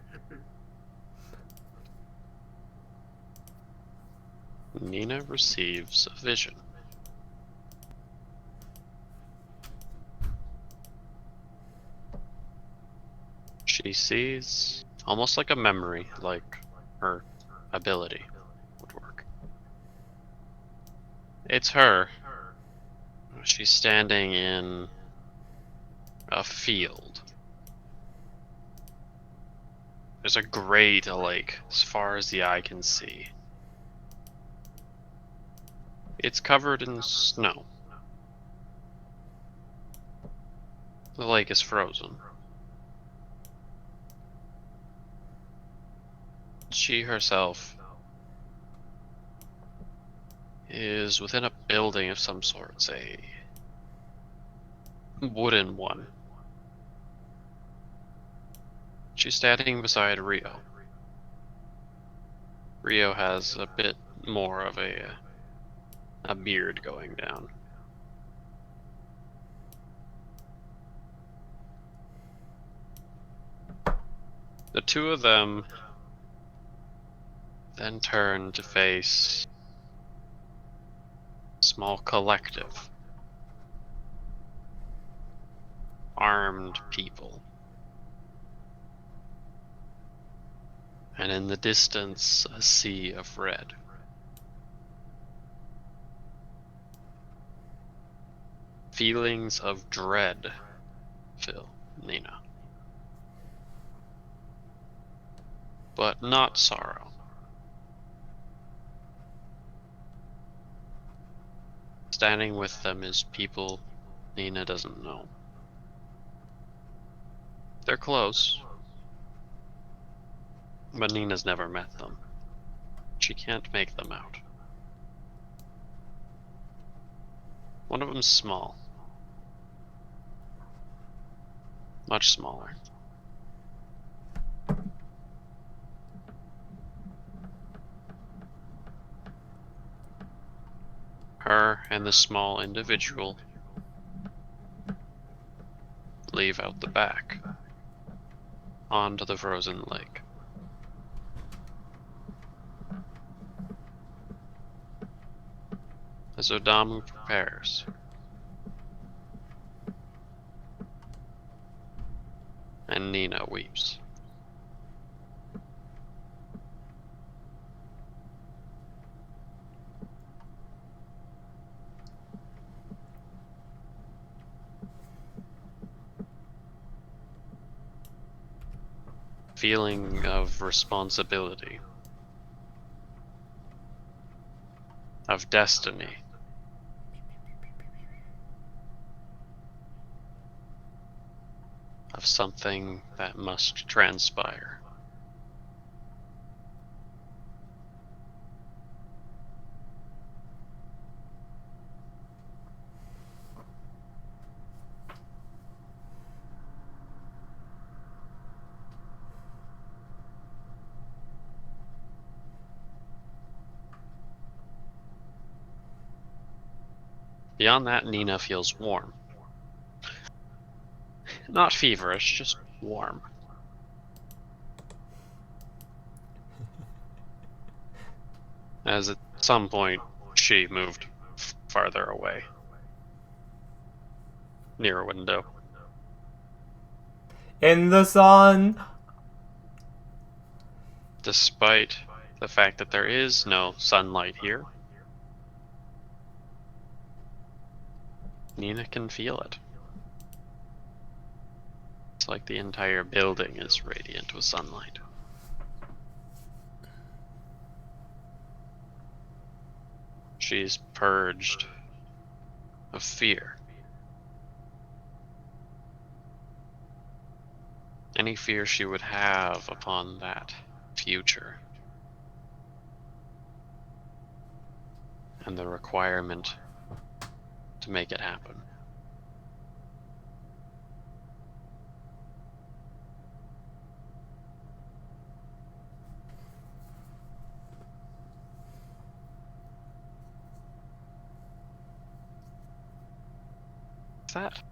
Nina receives a vision. She sees almost like a memory, like her ability would work. It's her. She's standing in a field. There's a great lake as far as the eye can see. It's covered in snow. The lake is frozen. She herself is within a building of some sort, a wooden one. She's standing beside Rio. Rio has a bit more of a beard going down. The two of them then turn to face a small collective. Armed people. And in the distance, a sea of red. Feelings of dread fill Nina. but not sorrow. Standing with them is people Nina doesn't know. They're close, but Nina's never met them. She can't make them out. One of them's small. Much smaller. Her and the small individual leave out the back onto the frozen lake. As Odamu prepares, and Nina weeps. Feeling of responsibility, of destiny, of something that must transpire. Beyond that, Nina feels warm. Not feverish, just warm. As at some point, she moved farther away. Near a window. In the sun! Despite the fact that there is no sunlight here, Nina can feel it. It's like the entire building is radiant with sunlight. She's purged of fear. Any fear she would have upon that future. And the requirement to make it happen. What's that?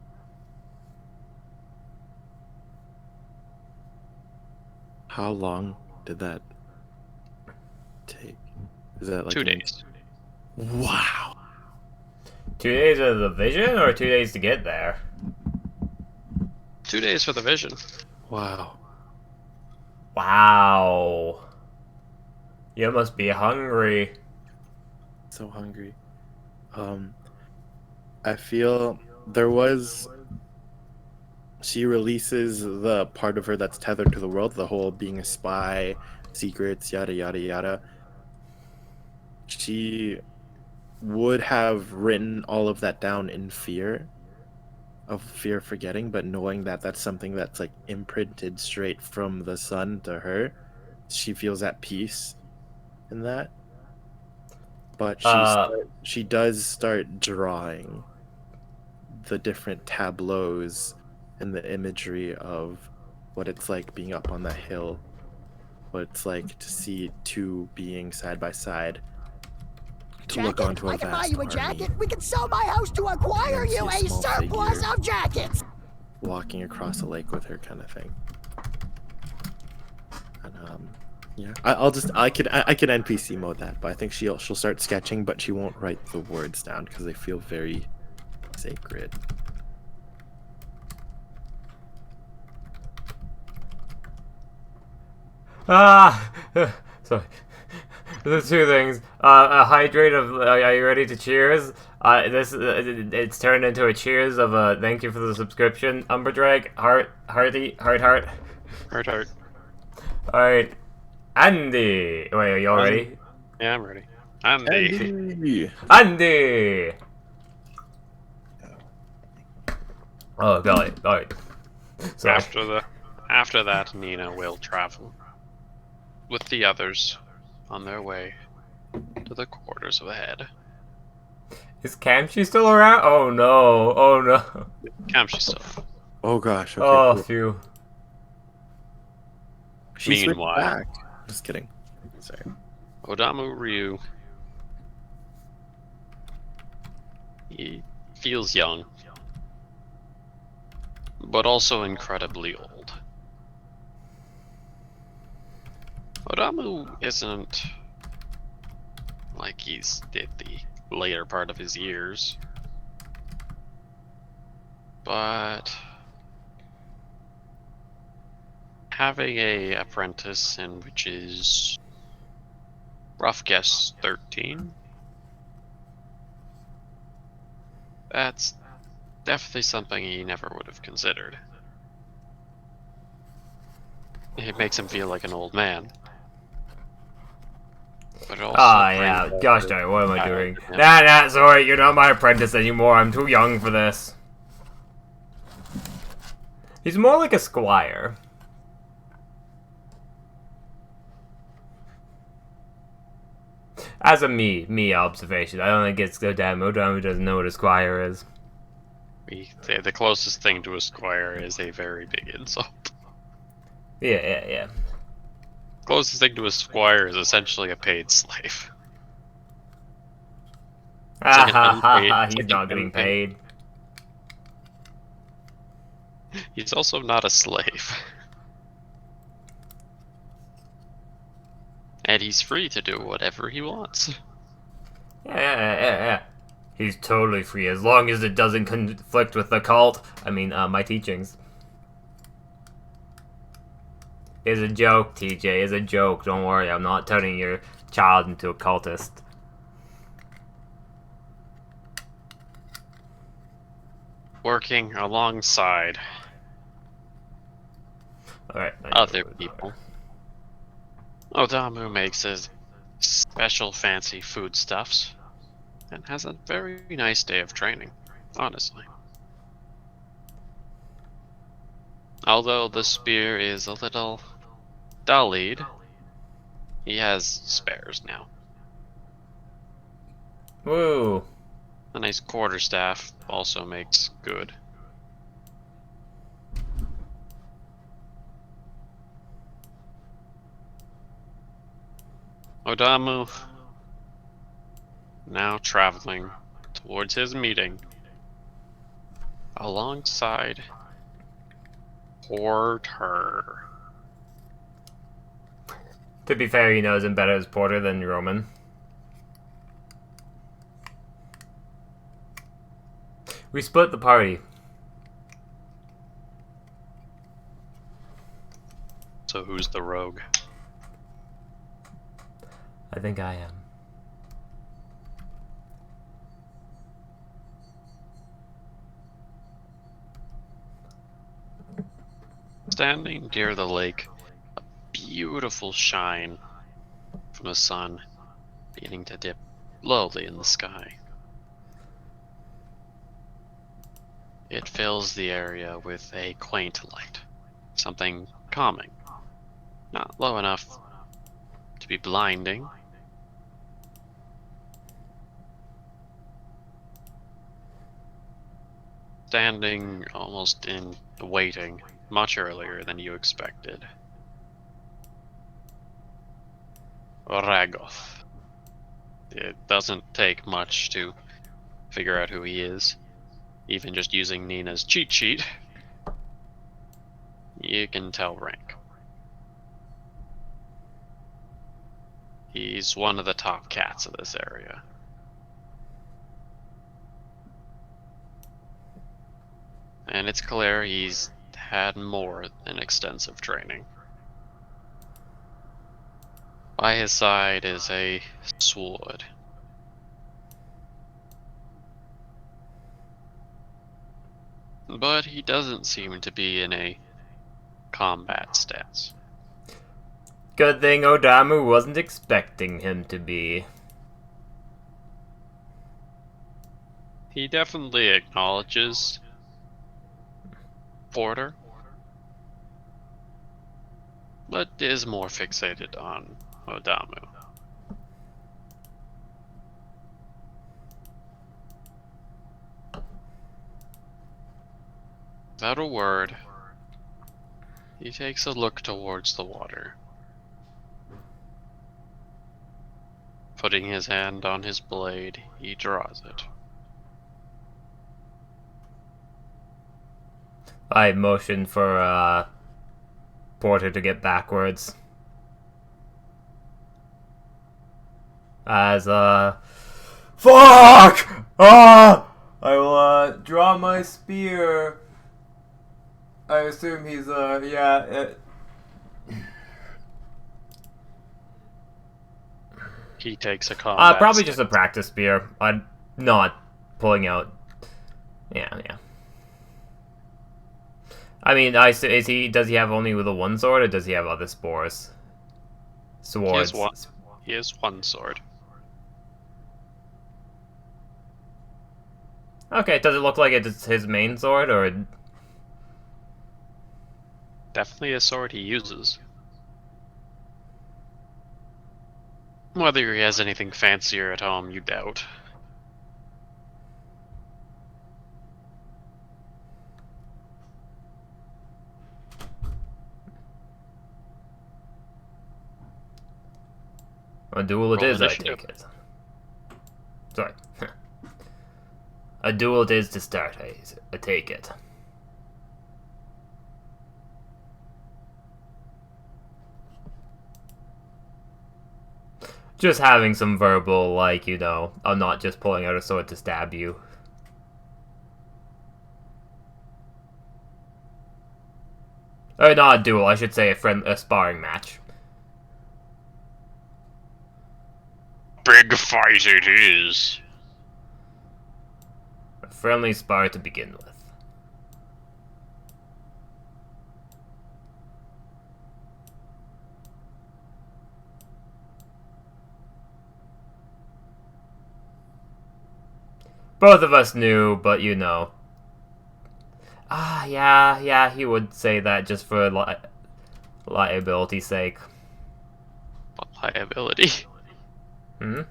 How long did that take? Is that like 2 days. Wow. 2 days of the vision, or 2 days to get there? 2 days for the vision. Wow. Wow. You must be hungry. So hungry. I feel there was. She releases the part of her that's tethered to the world, the whole being a spy, secrets, yada yada yada. She would have written all of that down in fear of forgetting, but knowing that that's something that's like imprinted straight from the sun to her, she feels at peace in that. But she does start drawing the different tableaus and the imagery of what it's like being up on the hill, what it's like to see two beings side by side, to look onto a I can buy vast you a army, jacket. We can sell my house to acquire and you see a small surplus figure of jackets. walking across a lake with her, kind of thing. And yeah, I could NPC mode that, but I think she'll start sketching, but she won't write the words down because they feel very sacred. Sorry. There's two things. A hydrate of. Are you ready to cheers? It's turned into a cheers of a thank you for the subscription. Umberdrag, heart. Heart. All right. Andy! Wait, are you all ready? Yeah, I'm ready. Andy. Andy! Oh, golly. Alright. Sorry. After that, Nina will travel with the others on their way to the quarters ahead. Is Kamchi still around? Oh no. Oh no. Kamshi's still. Oh gosh. Okay. Oh, Cool. phew. She switched Meanwhile, back. Just kidding. Sorry. Odamu Ryu, he feels young, but also incredibly old. Odamu isn't like he's at the later part of his years, but having a apprentice in which is rough guess 13, that's definitely something he never would have considered. It makes him feel like an old man. But it also Ah, brings yeah. out Gosh his darn it, what am I child doing? in him. Nah, sorry, you're not my apprentice anymore. I'm too young for this. He's more like a squire. As a me observation. I don't think it's Odamu. Odamu doesn't know what a squire is. We say the closest thing to a squire is a very big insult. Yeah. Closest thing to a squire is essentially a paid slave. It's like an unpaid. He's not getting paid. He's also not a slave. And he's free to do whatever he wants. Yeah. He's totally free as long as it doesn't conflict with the cult. I mean, my teachings. It's a joke, TJ. It's a joke. Don't worry. I'm not turning your child into a cultist. Working alongside Alright. other people. Odamu makes his special fancy foodstuffs and has a very nice day of training, honestly. Although the spear is a little dullied, he has spares now. Woo. A nice quarterstaff also makes good. Odamu now traveling towards his meeting alongside Porter. To be fair, he knows him better as Porter than Roman. We split the party. So who's the rogue? I think I am. Standing near the lake, a beautiful shine from the sun beginning to dip lowly in the sky. It fills the area with a quaint light, something calming. Not low enough to be blinding. Standing almost in waiting, much earlier than you expected. Ragoth. It doesn't take much to figure out who he is. Even just using Nina's cheat sheet, you can tell rank. He's one of the top cats of this area. And it's clear he's had more than extensive training. By his side is a sword. But he doesn't seem to be in a combat stance. Good thing Odamu wasn't expecting him to be. He definitely acknowledges Porter, but is more fixated on Odamu. Without a word, he takes a look towards the water. Putting his hand on his blade, he draws it. I motioned for Porter to get backwards. As fuck! Ah! I will draw my spear. I assume he's He takes a combat probably stance. just a practice spear. I'm not pulling out. Yeah. I mean, does he have only the one sword, or does he have other swords? He has one sword. Okay, does it look like it's his main sword, or? Definitely a sword he uses. Whether he has anything fancier at home, you doubt. A duel it Roll is, I initiative. take it. Sorry. A duel it is to start, I take it. Just having some verbal, like, I'm not just pulling out a sword to stab you. Or not a duel, I should say a sparring match. Big fight it is. A friendly spar to begin with. Both of us knew, but yeah, he would say that just for liability's sake. What liability? Hmm?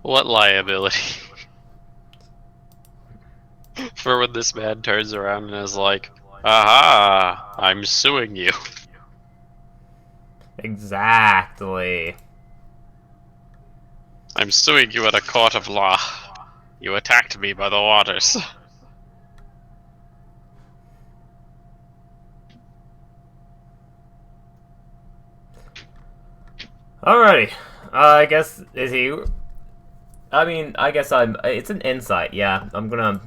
What liability? For when this man turns around and is like, aha, I'm suing you. Exactly. I'm suing you in a court of law. You attacked me by the waters. Alrighty. I guess, is he... I mean, I guess it's an insight, yeah. I'm gonna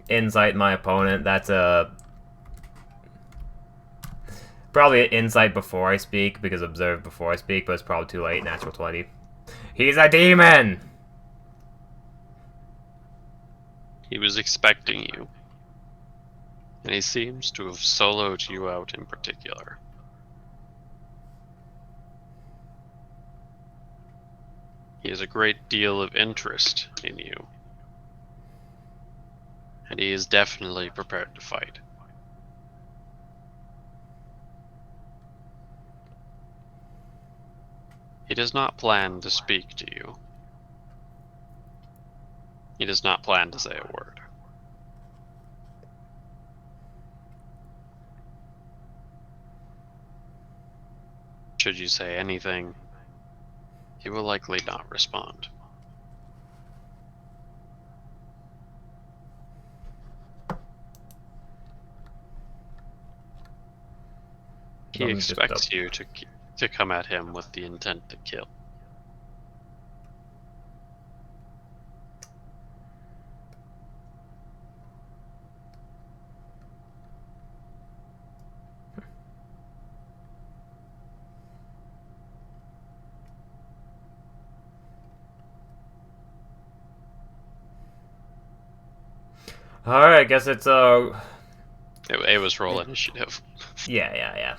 insight my opponent. That's probably an insight before I speak, because observe before I speak, but it's probably too late. Natural 20. He's a demon! He was expecting you. And he seems to have soloed you out in particular. He has a great deal of interest in you. And he is definitely prepared to fight. He does not plan to speak to you. He does not plan to say a word. Should you say anything, he will likely not respond. He Let me just expects you to come at him with the intent to kill. Alright, I guess it's It was roll initiative. Yeah.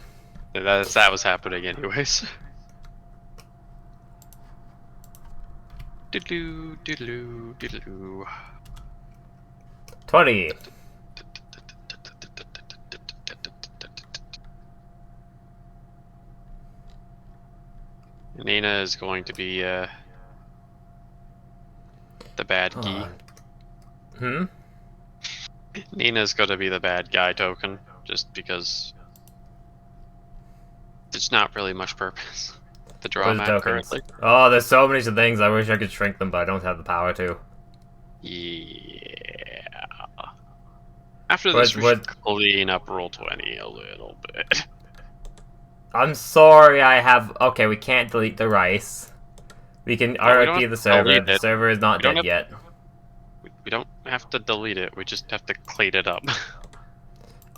That was happening anyways. Diddloo, diddloo, diddloo. 20. Nina is going to be the bad key. Hmm? Nina's going to be the bad guy token, just because there's not really much purpose to draw a What are the map tokens? currently. Oh, there's so many things. I wish I could shrink them, but I don't have the power to. Yeah. After What- this, we what- should clean up Roll20 a little bit. I'm sorry, I have... Okay, we can't delete the rice. We can we don't RIP have the to server. delete The it. server is not We don't dead yet. We don't have to delete it. We just have to clean it up.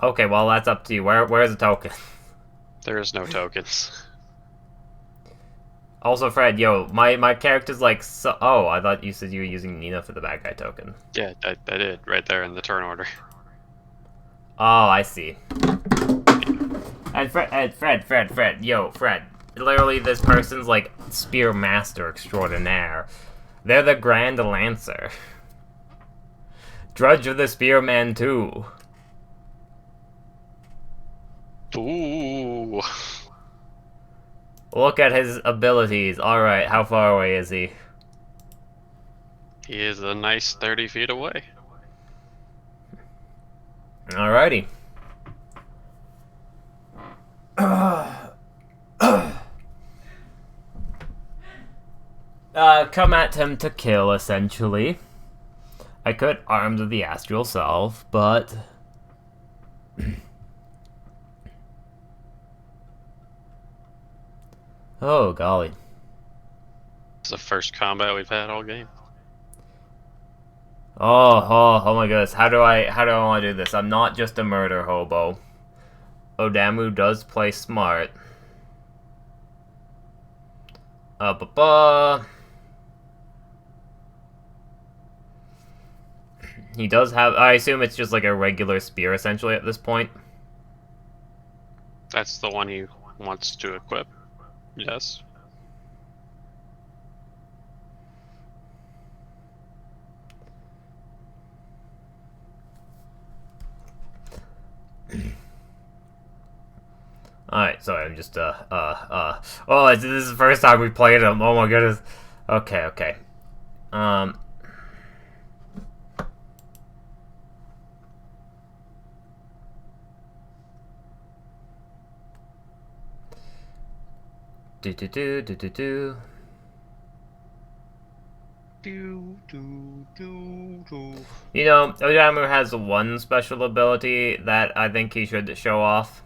Okay, well, that's up to you. Where's the token? There is no tokens. Also, Fred, yo, my character's like... So oh, I thought you said you were using Nina for the bad guy token. Yeah, I did right there in the turn order. Oh, I see. And Fred, yo, Fred. Literally, this person's like spear master extraordinaire. They're the Grand Lancer. Drudge of the Spearman too. Ooh. Look at his abilities. Alright, how far away is he? He is a nice 30 feet away. Alrighty. Come at him to kill, essentially. I could Arms of the Astral Self, but... oh, golly. It's the first combat we've had all game. Oh my goodness. How do I want to do this? I'm not just a murder hobo. Odamu does play smart. He does have... I assume it's just like a regular spear, essentially, at this point. That's the one he wants to equip. Yes. Alright, sorry, I'm just, oh, this is the first time we played him. Oh my goodness. Okay. Do. You know, Odamu has one special ability that I think he should show off.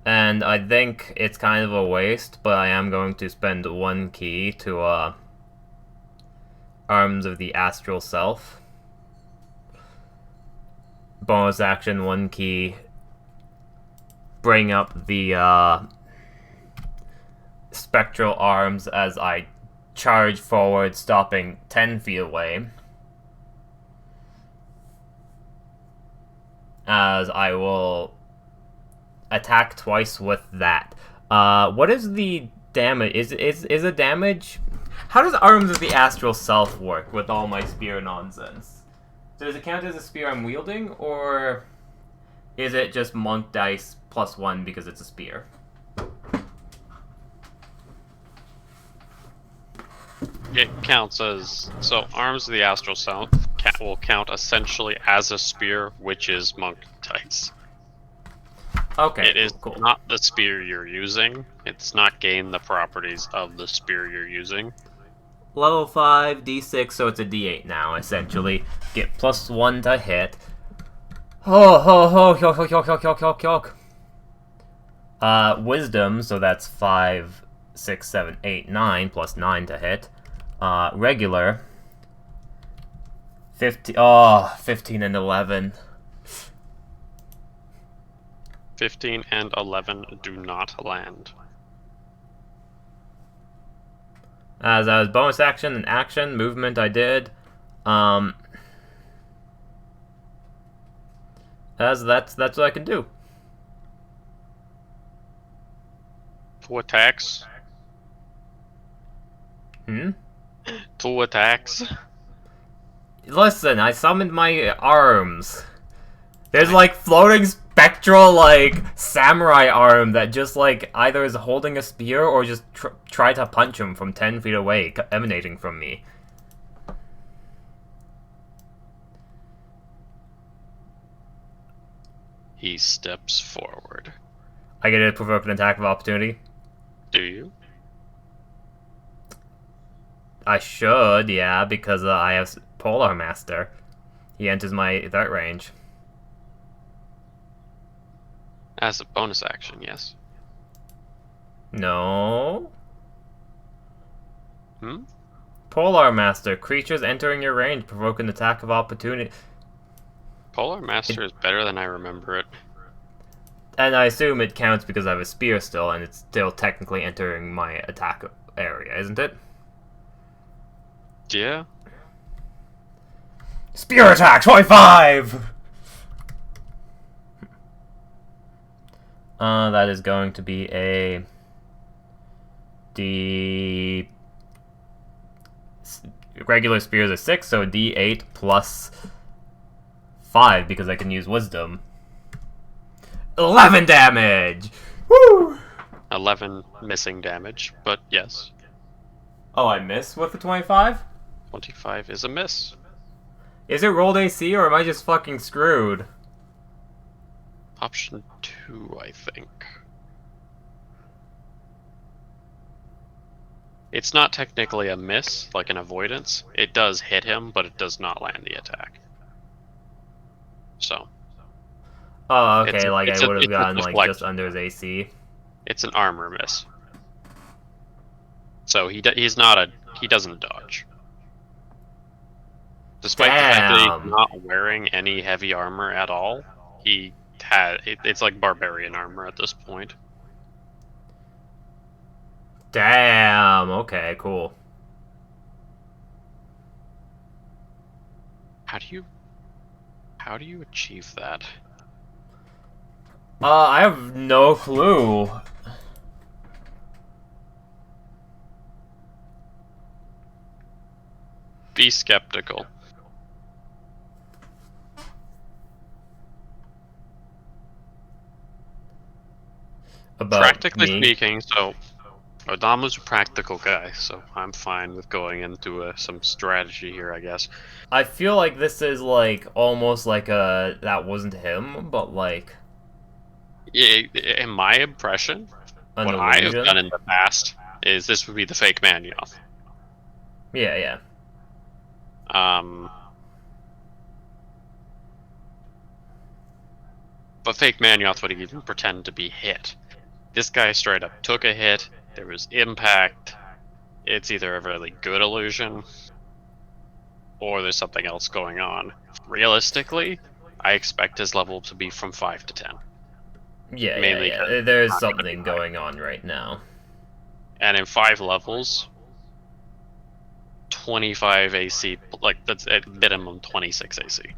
And I think it's kind of a waste, but I am going to spend one key to, Arms of the Astral Self. Bonus action, one key. Bring up the, spectral arms as I charge forward, stopping 10 feet away. As I will attack twice with that. What is the damage? Is a damage? How does Arms of the Astral Self work with all my spear nonsense? Does it count as a spear I'm wielding, or is it just monk dice +1 because it's a spear? It counts as... So, Arms of the Astral Self will count essentially as a spear, which is monk dice. Okay, It is cool. not the spear you're using. It's not gain the properties of the spear you're using. Level 5, D6, so it's a D8 now, essentially. Get +1 to hit. Wisdom, so that's 5, 6, 7, 8, 9, +9 to hit. Regular. 15 and 11. 15 and 11 do not land. As I was bonus action and action, movement I did. That's what I can do. 2 attacks. Hmm? 2 attacks. Listen, I summoned my arms. There's like floating spectral like samurai arm that just like either is holding a spear or just try to punch him from 10 feet away, emanating from me. He steps forward. I get to provoke an attack of opportunity. Do you? I should, yeah, because I have Polar Master. He enters my threat range. As a bonus action, yes. No. Hmm? Polar Master. Creatures entering your range provoke an attack of opportunity. Polar Master is better than I remember it. And I assume it counts because I have a spear still, and it's still technically entering my attack area, isn't it? Yeah. Spear attack, 25! That is going to be a D. Regular spears are 6, so D8 plus 5 because I can use wisdom. 11 damage! Woo! 11 missing damage, but yes. Oh, I missed with the 25? 25 is a miss. Is it rolled AC or am I just fucking screwed? Option 2, I think. It's not technically a miss, like an avoidance. It does hit him, but it does not land the attack. So. Oh, okay, It's like it's I would have it's gotten like deflection. just under his AC. It's an armor miss. So he doesn't dodge. Despite the fact that Damn. he's not wearing any heavy armor at all, it's like barbarian armor at this point. Damn, okay, cool. How do you achieve that? I have no clue. Be skeptical. About Practically me. speaking, so Odamu's a practical guy, so I'm fine with going into some strategy here, I guess. I feel like this is like almost like a that wasn't him, but like In my impression, an what I have illusion. done in the past is this would be the fake Manioth. Yeah, yeah. But fake Manioth would even pretend to be hit. This guy straight up took a hit, there was impact, it's either a really good illusion, or there's something else going on. Realistically, I expect his level to be from 5 to 10. Yeah, Mainly yeah, 'cause yeah. There's it's not gonna something be high. going on right now. And in 5 levels, 25 AC, like that's at minimum 26 AC.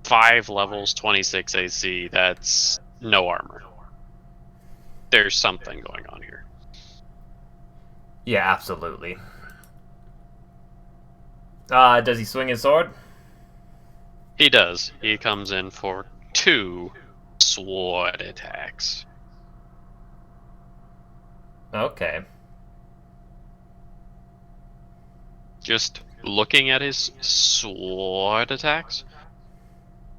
5 levels, 26 AC, that's no armor. There's something going on here. Yeah, absolutely. Does he swing his sword? He does. He comes in for 2 sword attacks. Okay. Just looking at his sword attacks,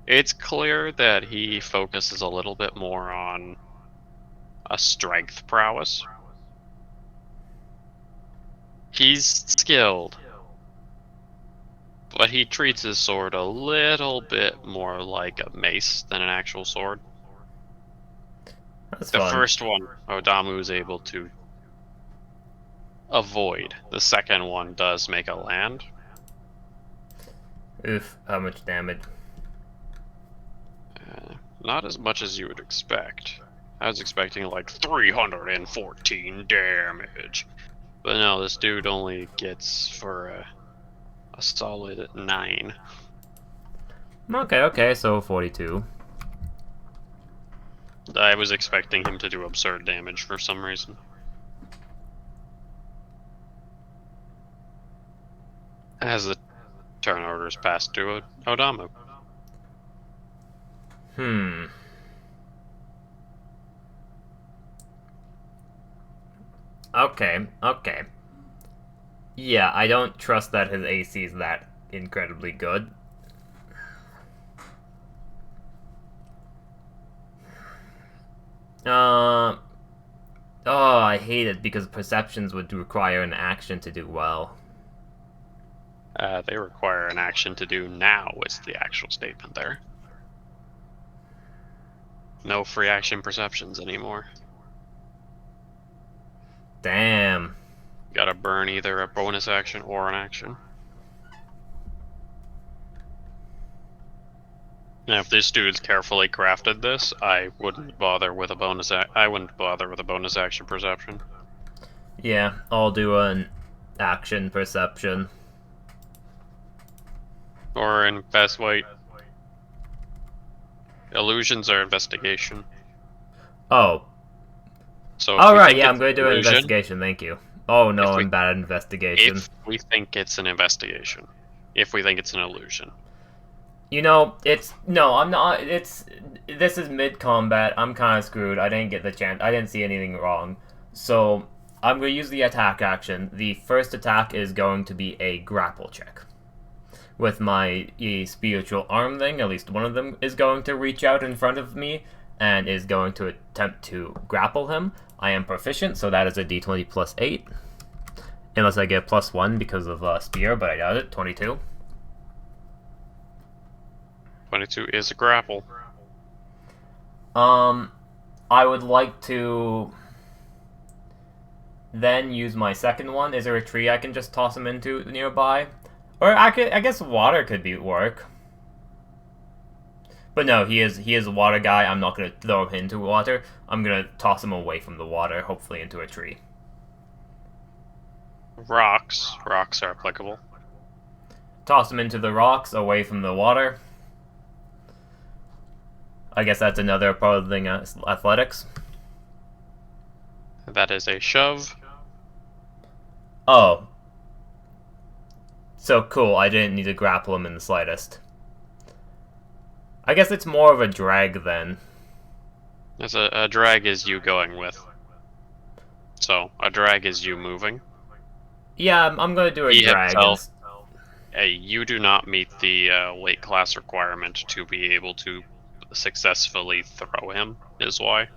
it's clear that he focuses a little bit more on a strength prowess. He's skilled, but he treats his sword a little bit more like a mace than an actual sword. That's The fun. first one, Odamu is able to avoid. The second one does make a land. Oof, how much damage? Not as much as you would expect. I was expecting like 314 damage. But no, this dude only gets for a solid 9. Okay, so 42. I was expecting him to do absurd damage for some reason. As the turn orders passed to Odamu. Okay. Yeah, I don't trust that his AC is that incredibly good. Oh, I hate it because perceptions would require an action to do well. They require an action to do now, is the actual statement there. No free action perceptions anymore. Damn. Gotta burn either a bonus action or an action. Now, if this dude's carefully crafted this, I wouldn't bother with a bonus. I wouldn't bother with a bonus action perception. Yeah, I'll do an action perception. Or wait. Illusions are investigation. Oh. So. Alright, yeah, I'm going to do an investigation. Thank you. Oh no, I'm bad at investigation. If we think it's an investigation, if we think it's an illusion. You know, I'm not. This is mid combat. I'm kind of screwed. I didn't get the chance. I didn't see anything wrong. So I'm going to use the attack action. The first attack is going to be a grapple check. With my spiritual arm thing, at least one of them is going to reach out in front of me and is going to attempt to grapple him. I am proficient, so that is a d20 plus 8. Unless I get plus 1 because of spear, but I doubt it. 22. 22 is a grapple. I would like to then use my second one. Is there a tree I can just toss him into nearby? Or I guess water could work. But no, he is a water guy. I'm not gonna throw him into water. I'm gonna toss him away from the water, hopefully into a tree. Rocks are applicable. Toss him into the rocks, away from the water. I guess that's another part of the thing, athletics. That is a shove. Oh. So cool, I didn't need to grapple him in the slightest. I guess it's more of a drag then. As a drag is you going with. So, a drag is you moving. Yeah, I'm gonna do a drag. You do not meet the weight class requirement to be able to successfully throw him, is why.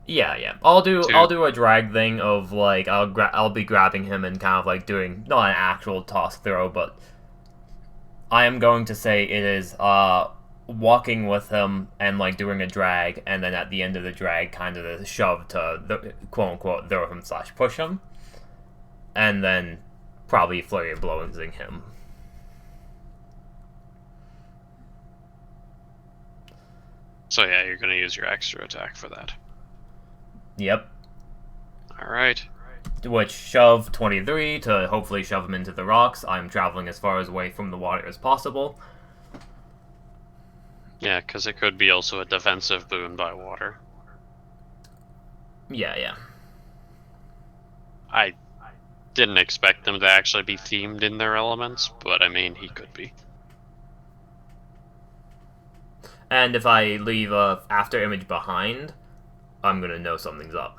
Yeah. I'll do a drag thing of like I'll be grabbing him and kind of like doing not an actual toss throw, but I am going to say it is walking with him and like doing a drag, and then at the end of the drag, kind of a shove to quote unquote throw him / push him, and then probably flurry of blowing him. So yeah, you're gonna use your extra attack for that. Yep. Alright. Which shove 23 to hopefully shove him into the rocks. I'm traveling as far away from the water as possible. Yeah, because it could be also a defensive boon by water. Yeah. I didn't expect them to actually be themed in their elements, but I mean, he could be. And if I leave a after image behind, I'm gonna know something's up.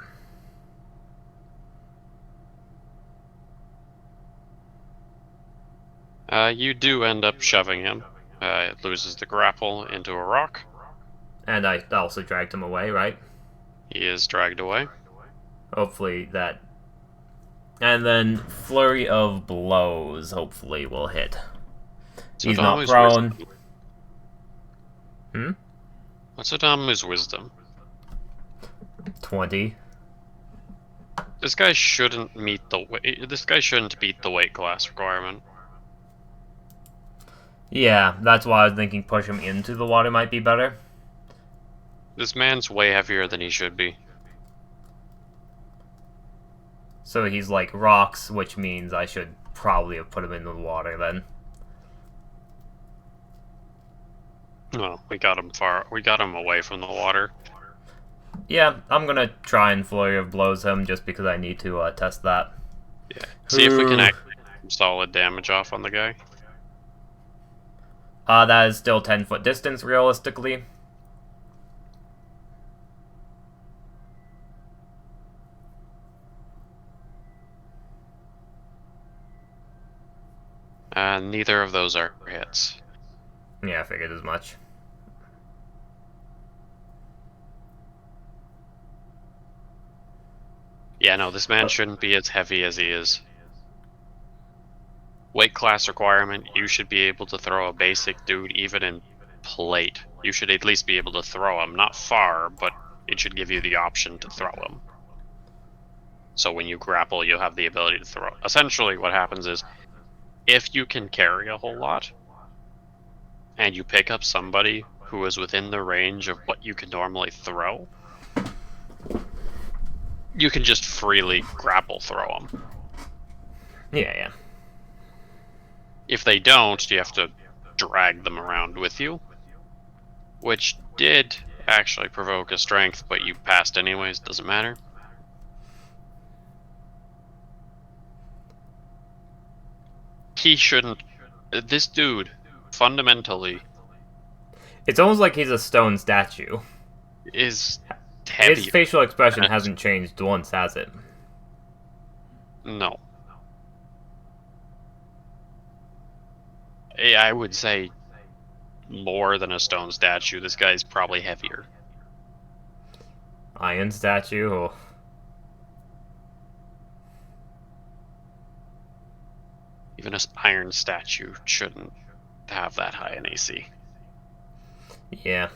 You do end up shoving him. It loses the grapple into a rock. And I also dragged him away, right? He is dragged away. Hopefully that... And then flurry of blows, hopefully, will hit. So he's not prone. Wisdom. What's Adamu's wisdom? 20. This guy shouldn't beat the weight class requirement. Yeah, that's why I was thinking push him into the water might be better. This man's way heavier than he should be. So he's like rocks, which means I should probably have put him in the water then. Well, we got him far. We got him away from the water. Yeah, I'm gonna try and Flurry of Blows him just because I need to test that. Yeah. See if we can actually get some solid damage off on the guy. That is still 10-foot distance, realistically. Neither of those are hits. Yeah, I figured as much. Yeah, no, this man shouldn't be as heavy as he is. Weight class requirement, you should be able to throw a basic dude even in plate. You should at least be able to throw him. Not far, but it should give you the option to throw him. So when you grapple, you'll have the ability to throw. Essentially what happens is, if you can carry a whole lot, and you pick up somebody who is within the range of what you can normally throw, you can just freely grapple throw them. Yeah. If they don't, you have to drag them around with you, which did actually provoke a strength, but you passed anyways, doesn't matter. He shouldn't... This dude, fundamentally, It's almost like he's a stone statue. is heavy. His facial expression hasn't changed once, has it? No. I would say more than a stone statue. This guy's probably heavier. Iron statue? Oh. Even an iron statue shouldn't have that high an AC. Yeah.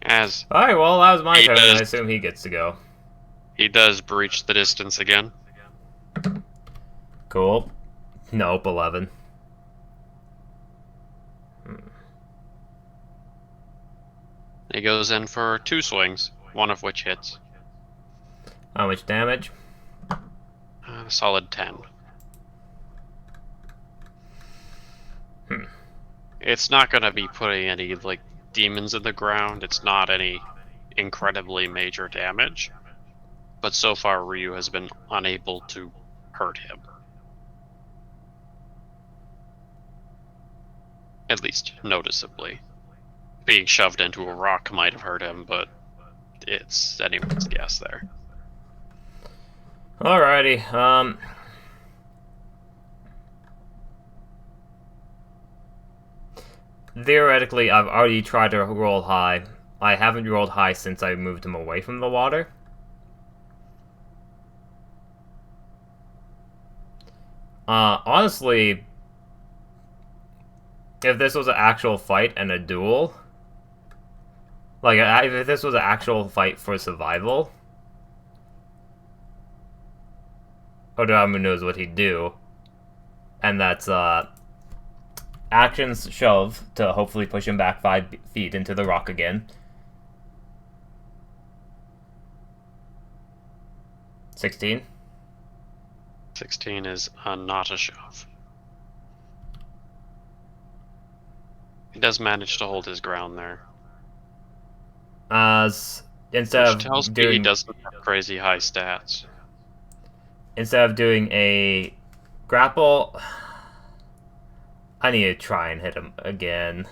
As Alright, well, that was my He turn. does. I assume he gets to go. he does breach the distance again. Cool. Nope, 11. He goes in for 2 swings, one of which hits. How much damage? A solid 10. It's not going to be putting any, like, demons in the ground. It's not any incredibly major damage. But so far, Ryu has been unable to hurt him. At least, noticeably. Being shoved into a rock might have hurt him, but it's anyone's guess there. Alrighty, theoretically, I've already tried to roll high. I haven't rolled high since I moved him away from the water. Honestly, if this was an actual fight and a duel, like, if this was an actual fight for survival, Odoramu knows what he'd do. And that's, actions shove to hopefully push him back 5 feet into the rock again. 16. 16 is not a shove. He does manage to hold his ground there. Instead Which tells of me he doing doesn't have crazy high stats. a grapple, I need to try and hit him again.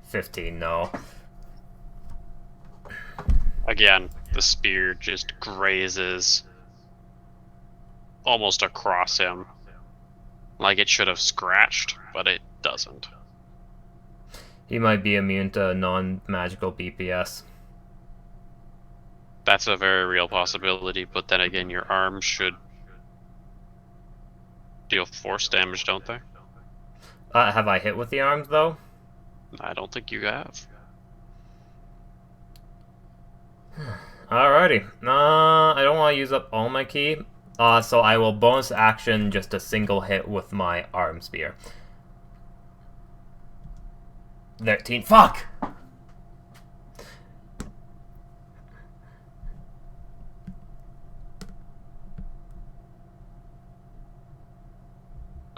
15, no. Again, the spear just grazes almost across him. Like it should have scratched, but it doesn't. He might be immune to non-magical BPS. That's a very real possibility, but then again, your arms should deal force damage, don't they? Have I hit with the arms, though? I don't think you have. Alrighty. I don't want to use up all my ki. So I will bonus action just a single hit with my arm spear. 13. Fuck!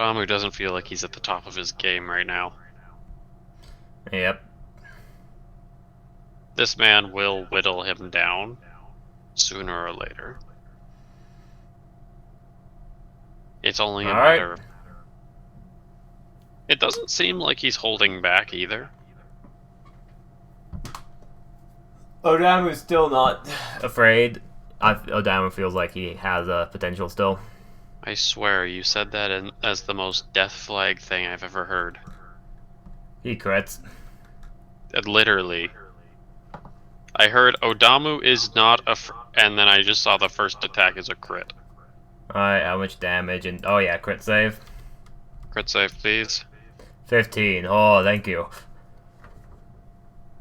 Odamu doesn't feel like he's at the top of his game right now. Yep. This man will whittle him down sooner or later. It's only a All right. matter of... It doesn't seem like he's holding back either. Odamu's still not afraid. Odamu feels like he has a potential still. I swear, you said that as the most death flag thing I've ever heard. He crits. Literally. I heard Odamu is not and then I just saw the first attack is a crit. Alright, how much damage? And oh yeah, crit save. Crit save, please. 15. Oh, thank you.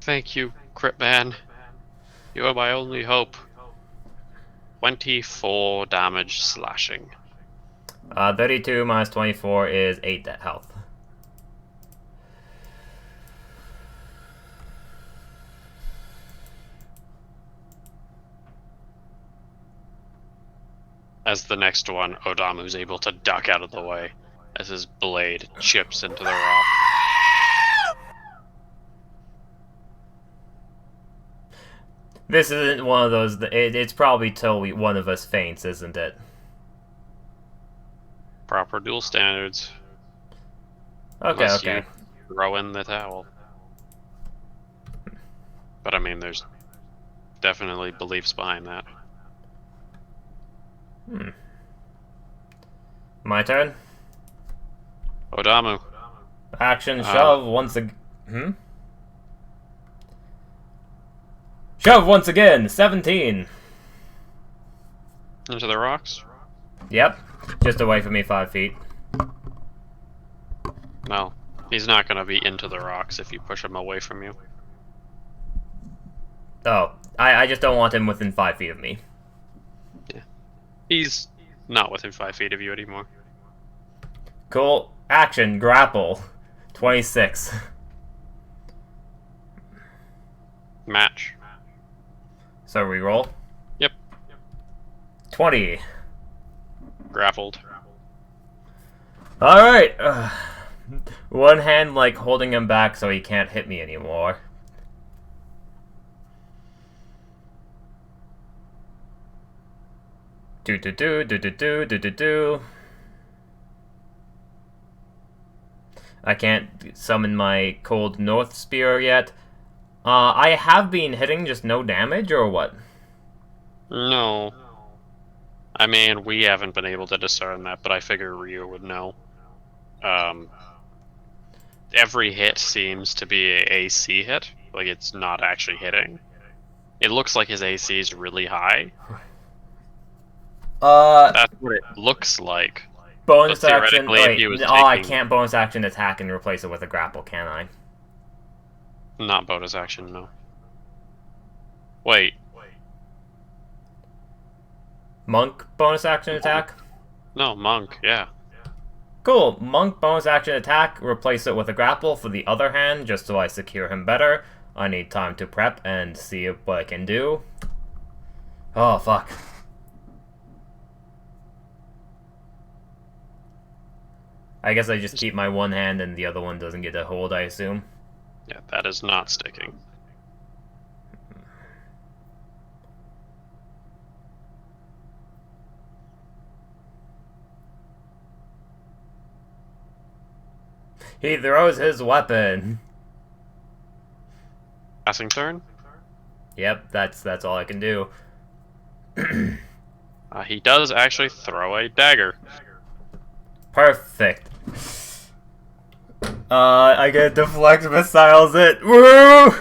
Thank you, crit man. You are my only hope. 24 damage slashing. 32 minus 24 is 8 health. As the next one, Odamu's able to duck out of the way as his blade chips into the rock. This isn't one of those. It's probably till one of us faints, isn't it? Proper dual standards. Okay, Unless okay. you throw in the towel. But I mean, there's definitely beliefs behind that. My turn. Odamu. Action shove once again. Shove once again. 17. Into the rocks? Yep. Just away from me 5 feet. No. He's not going to be into the rocks if you push him away from you. Oh, I just don't want him within 5 feet of me. Yeah. He's not within 5 feet of you anymore. Cool. Action. Grapple. 26. Match. So reroll. Yep. 20. Grappled. Alright. One hand, like, holding him back so he can't hit me anymore. Do. I can't summon my Cold North Spear yet. I have been hitting, just no damage, or what? No. I mean, we haven't been able to discern that, but I figure Ryu would know. Every hit seems to be a AC hit. Like, it's not actually hitting. It looks like his AC is really high. That's what it looks like. Bonus But action. theoretically, if Wait, he was I taking- can't bonus action attack and replace it with a grapple, can I? Not bonus action, no. Wait. Monk bonus action attack? No, monk, yeah. Cool. Monk bonus action attack, replace it with a grapple for the other hand, just so I secure him better. I need time to prep and see what I can do. Oh, fuck. I guess I just keep my one hand and the other one doesn't get a hold, I assume. Yeah, that is not sticking. He throws his weapon. Passing turn? Yep, that's all I can do. He does actually throw a dagger. Perfect. I get deflect missiles it. Woo!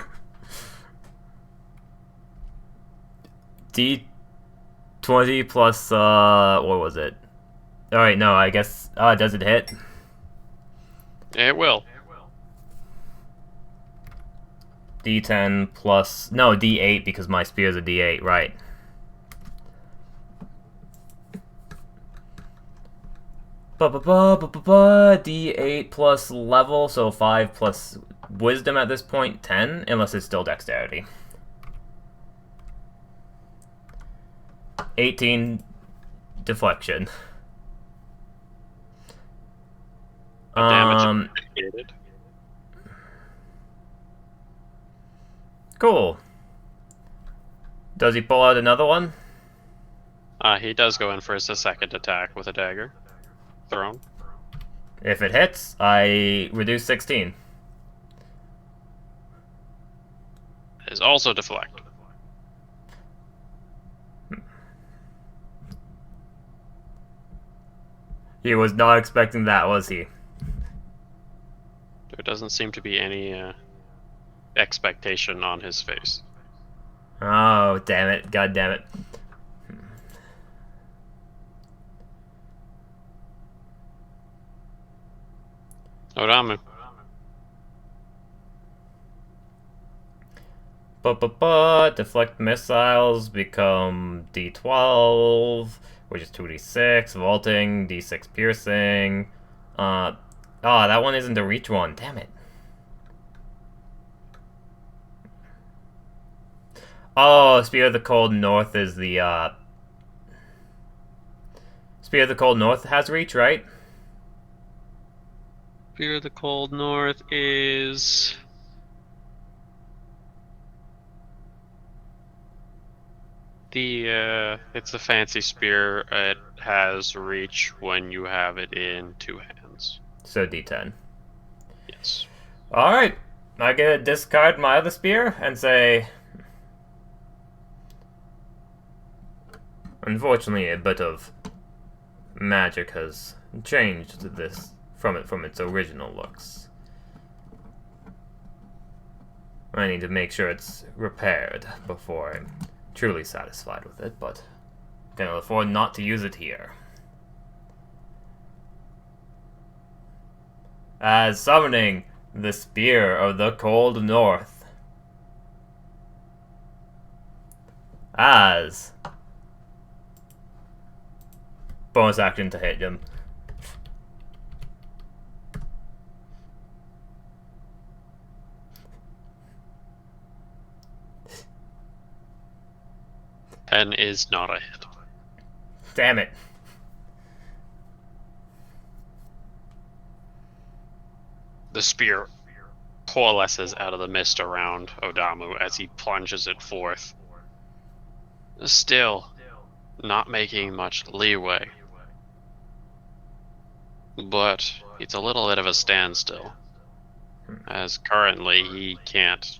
D20 plus, what was it? Alright, no, I guess, does it hit? It will. D10 plus, no, D8 because my spear's a D8, right. D8 plus level, so 5 plus wisdom at this point, 10, unless it's still dexterity. 18 deflection. The damage Um, indicated. cool. Does he pull out another one? He does go in for his second attack with a dagger thrown. If it hits, I reduce 16. Is also deflect. He was not expecting that, was he? There doesn't seem to be any expectation on his face. Oh, damn it. God damn it. Odamu. Deflect missiles become D12, which is 2d6. Vaulting, d6 piercing. That one isn't the reach one. Damn it. Oh, Spear of the Cold North is the, Spear of the Cold North has reach, right? Fear of the Cold North is... it's a fancy spear. It has reach when you have it in two hands. So d10. Yes. Alright. I get to discard my other spear and say... Unfortunately, a bit of magic has changed this from its original looks. I need to make sure it's repaired before I'm truly satisfied with it, but I can afford not to use it here. As summoning the Spear of the Cold North. As bonus action to hit him. Pen is not a hit. Damn it. The spear coalesces out of the mist around Odamu as he plunges it forth. Still, not making much leeway. But it's a little bit of a standstill, as currently he can't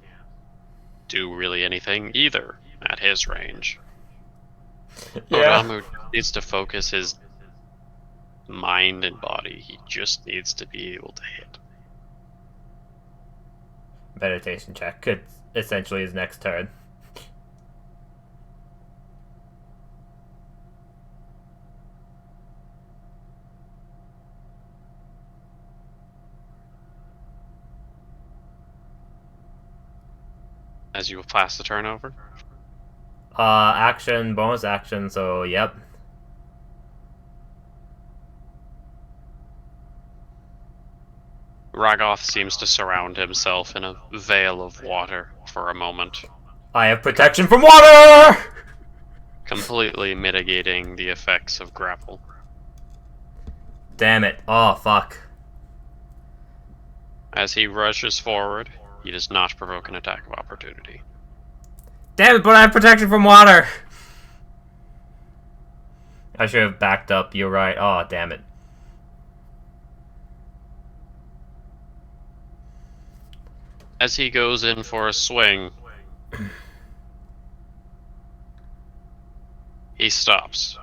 do really anything either at his range. Yeah. Odamu needs to focus his mind and body. He just needs to be able to hit. Meditation check. It's essentially his next turn. As you will pass the turnover. Action, bonus action, so yep. Ragoth seems to surround himself in a veil of water for a moment, I have protection from water! completely mitigating the effects of grapple. Damn it. Oh, fuck. As he rushes forward, he does not provoke an attack of opportunity. Damn it, but I have protection from water! I should have backed up, you're right. Oh, damn it. As he goes in for a swing, he stops.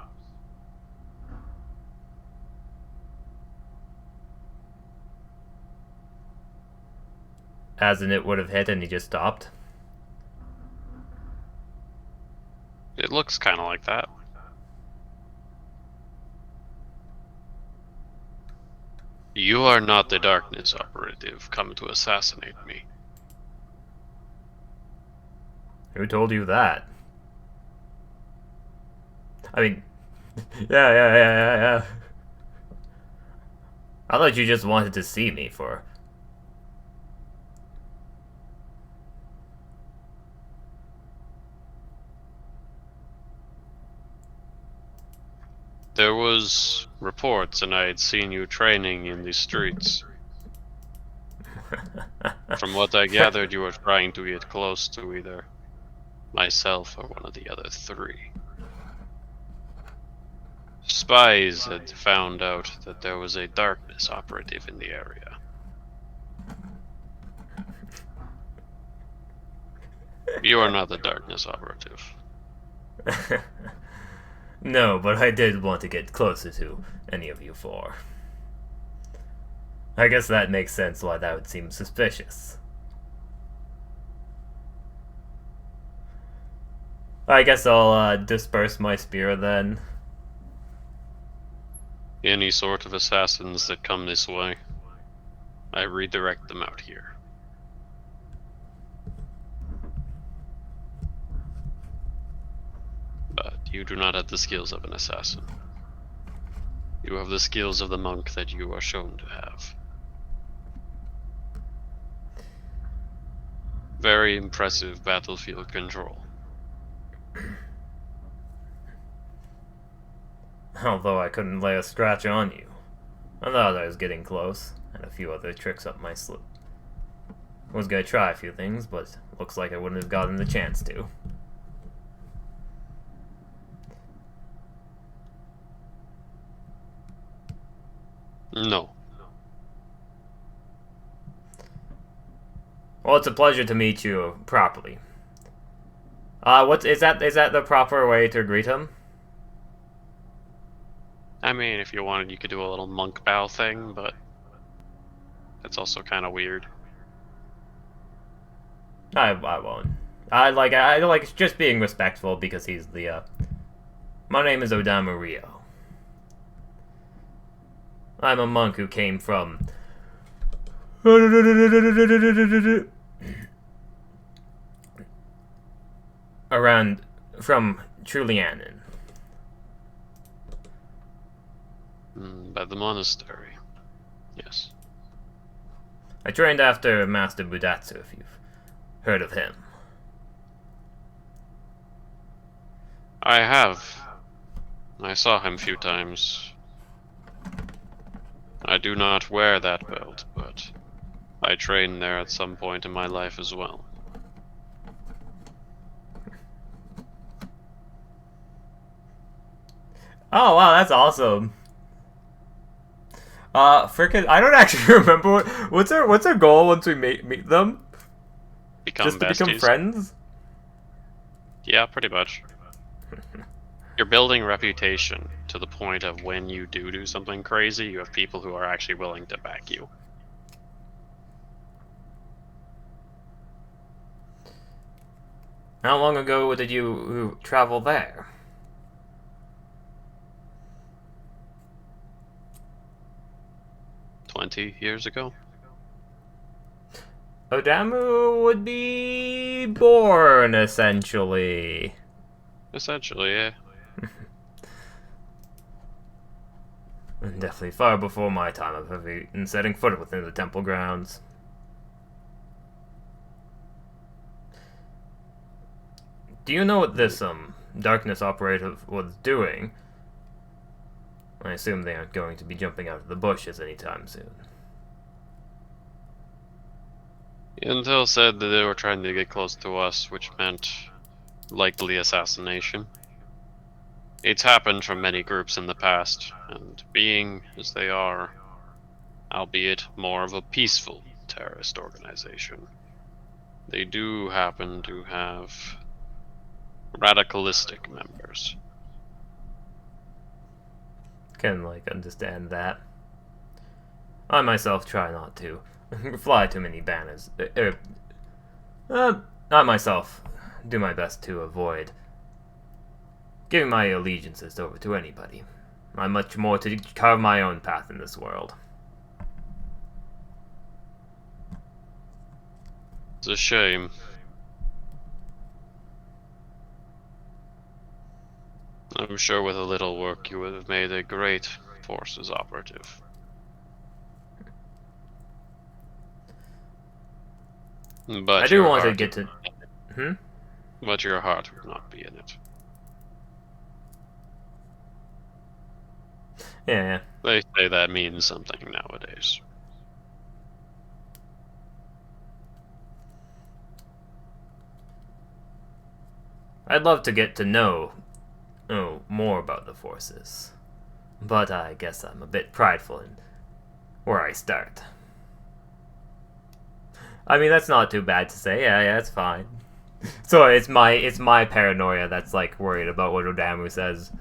As in it would have hit and he just stopped. It looks kind of like that. You are not the darkness operative come to assassinate me. Who told you that? I mean, yeah. I thought you just wanted to see me for... There was was reports and I had seen you training in the streets. From what I gathered, you were trying to get close to either myself or one of the other three. Spies had found out that there was a darkness operative in the area. You are not the darkness operative. No, but I did want to get closer to any of you four. I guess that makes sense why that would seem suspicious. I guess I'll disperse my spear then. Any sort of assassins that come this way, I redirect them out here. But you do not have the skills of an assassin. You have the skills of the monk that you are shown to have. Very impressive battlefield control. Although I couldn't lay a scratch on you. I thought I was getting close, and a few other tricks up my sleeve. Was gonna try a few things, but looks like I wouldn't have gotten the chance to. No. Well, it's a pleasure to meet you properly. Is that the proper way to greet him? I mean, if you wanted, you could do a little monk bow thing, but that's also kind of weird. I won't. I like just being respectful because he's the My name is Odamario. I'm a monk who came from from Trulianen. By the monastery. Yes. I trained after Master Budatsu, if you've heard of him. I have. I saw him a few times. I do not wear that belt, but I trained there at some point in my life as well. Oh wow, that's awesome. Frickin', I don't actually remember what's our goal once we meet them? Just to become friends? Yeah, pretty much. You're building reputation to the point of when you do something crazy, you have people who are actually willing to back you. How long ago did you travel there? Years ago. Odamu would be born, essentially. Essentially, yeah. Definitely far before my time of even setting foot within the temple grounds. Do you know what this darkness operative was doing? I assume they aren't going to be jumping out of the bushes anytime soon. Intel said that they were trying to get close to us, which meant likely assassination. It's happened from many groups in the past, and being as they are, albeit more of a peaceful terrorist organization, they do happen to have radicalistic members. Can, understand that. I myself try not to fly too many banners. I myself do my best to avoid giving my allegiances over to anybody. I'm much more to carve my own path in this world. It's a shame. I'm sure with a little work you would have made a great forces operative. But I do want to get to... But your heart would not be in it. Yeah. They say that means something nowadays. I'd love to get to know more about the forces. But I guess I'm a bit prideful in where I start. I mean, that's not too bad to say. Yeah, it's fine. So it's my paranoia that's like worried about what Odamu says.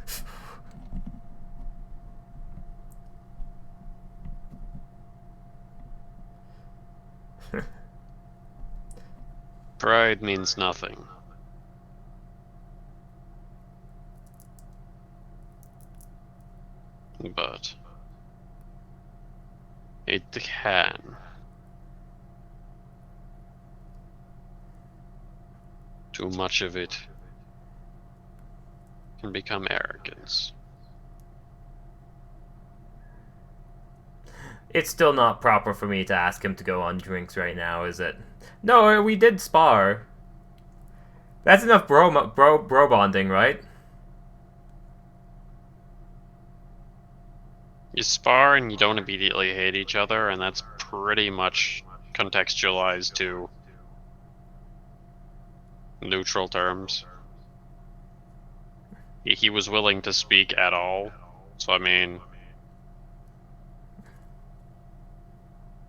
Pride means nothing. But it can. Too much of it can become arrogance. It's still not proper for me to ask him to go on drinks right now, is it? No, we did spar. That's enough bro bonding, right? You spar and you don't immediately hate each other, and that's pretty much contextualized to neutral terms. He was willing to speak at all, so I mean,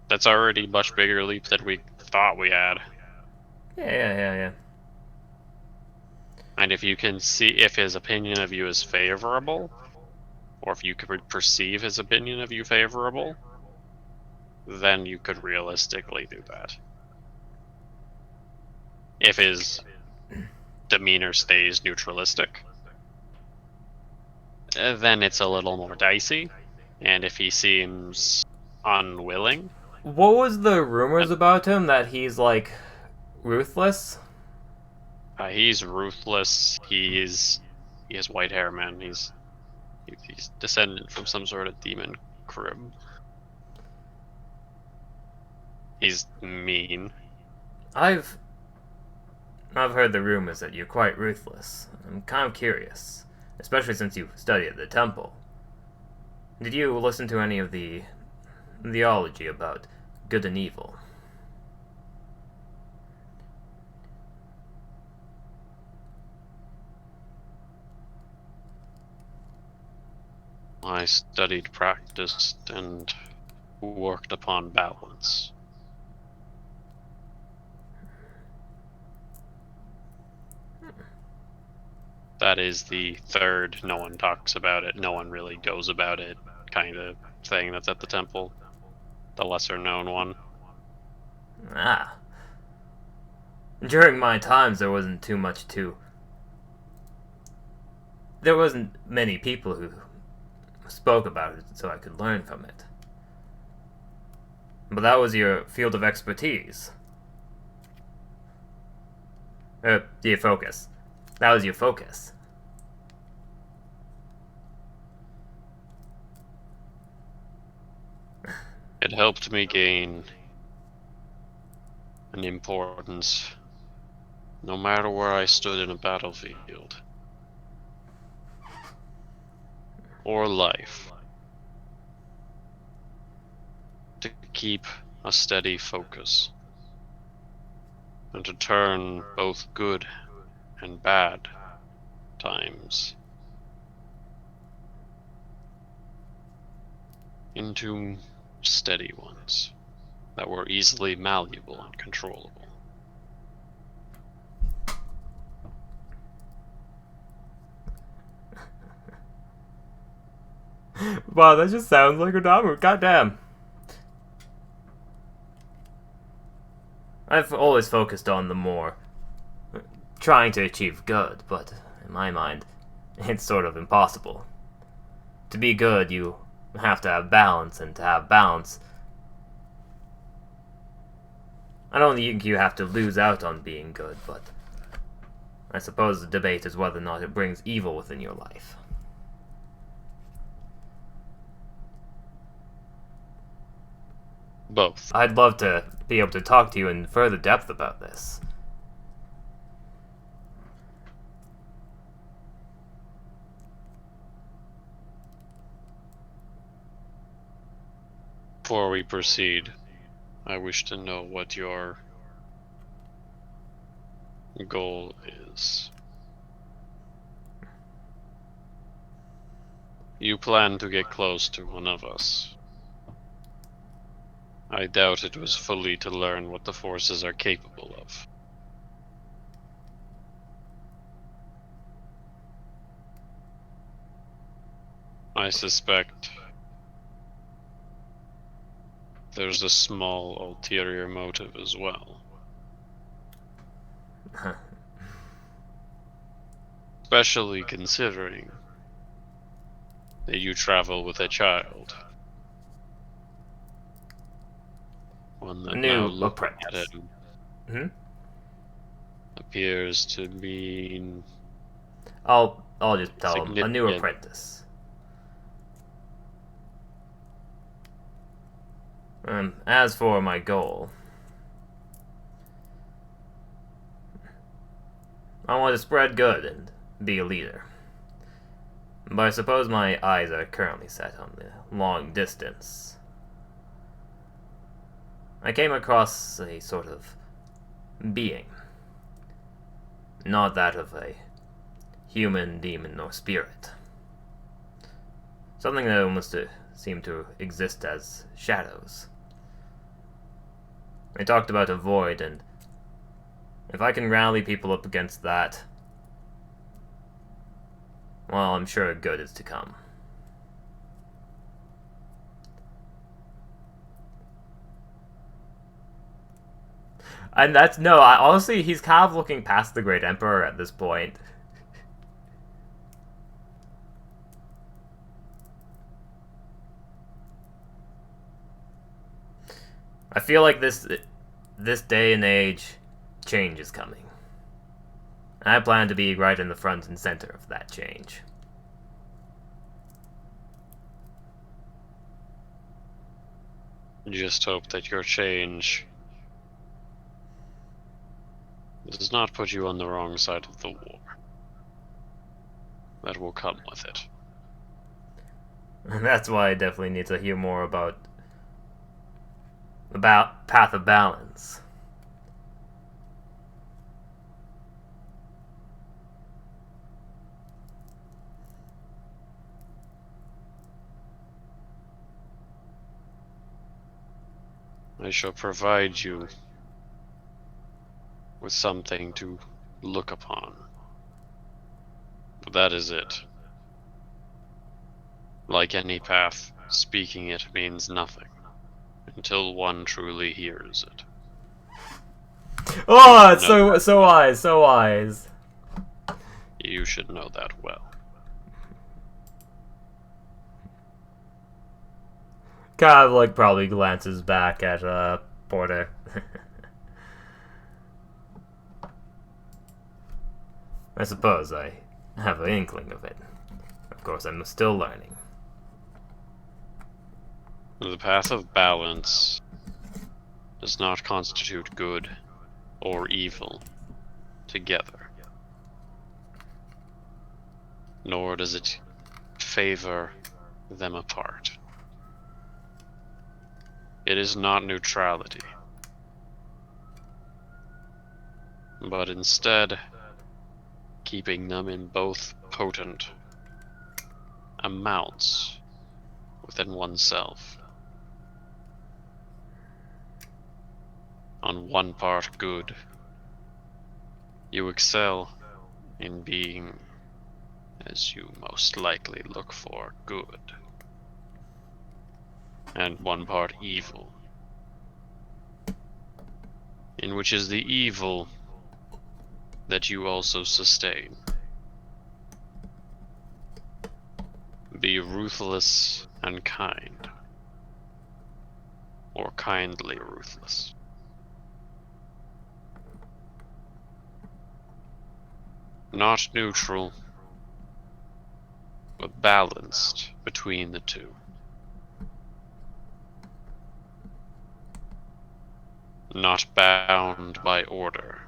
that's already a much bigger leap than we thought we had. Yeah. And if you can see if his opinion of you is favorable, or if you could perceive his opinion of you favorable, then you could realistically do that. If his demeanor stays neutralistic, then it's a little more dicey. And if he seems unwilling, What was the rumors about him that he's like ruthless? he's ruthless. He has white hair, man. He's descendant from some sort of demon crib. He's mean. I've heard the rumors that you're quite ruthless. I'm kind of curious, especially since you study at the temple. Did you listen to any of the theology about good and evil? I studied, practiced, and worked upon balance. That is the third no one talks about it, no one really goes about it kind of thing that's at the temple. The lesser known one. Ah. During my times, there wasn't too much to. There wasn't many people who spoke about it, so I could learn from it. But that was your field of expertise. Your focus. That was your focus. It helped me gain an importance no matter where I stood in a battlefield or life, to keep a steady focus and to turn both good and bad times into steady ones that were easily malleable and controllable. Wow, that just sounds like Odamu. Goddamn. I've always focused on the more trying to achieve good, but in my mind, it's sort of impossible. To be good, you have to have balance, and to have balance, I don't think you have to lose out on being good, but I suppose the debate is whether or not it brings evil within your life. Both. I'd love to be able to talk to you in further depth about this. Before we proceed, I wish to know what your goal is. You plan to get close to one of us. I doubt it was fully to learn what the forces are capable of. I suspect there's a small ulterior motive as well. Especially considering that you travel with a child. One that now New looking at apprentice. him Hmm? appears to mean I'll just tell him a new significant. apprentice. As for my goal, I want to spread good and be a leader. But I suppose my eyes are currently set on the long distance. I came across a sort of being. Not that of a human, demon, or spirit. Something that almost seemed to exist as shadows. I talked about a void, and if I can rally people up against that, well, I'm sure good is to come. And that's, no, honestly, he's kind of looking past the Great Emperor at this point. I feel like this day and age, change is coming. I plan to be right in the front and center of that change. Just hope that your change does not put you on the wrong side of the war. That will come with it. That's why I definitely need to hear more about Path of Balance. I shall provide you with something to look upon. But that is it. Like any path, speaking it means nothing until one truly hears it. Oh, it's so wise, so wise. You should know that well. Kind of like probably glances back at Porter. I suppose I have an inkling of it. Of course, I'm still learning. The path of balance does not constitute good or evil together. Nor does it favor them apart. It is not neutrality, but instead keeping them in both potent amounts within oneself. On one part good, you excel in being, as you most likely look for, good. And one part evil, in which is the evil that you also sustain. Be ruthless and kind, or kindly ruthless. Not neutral, but balanced between the two. Not bound by order,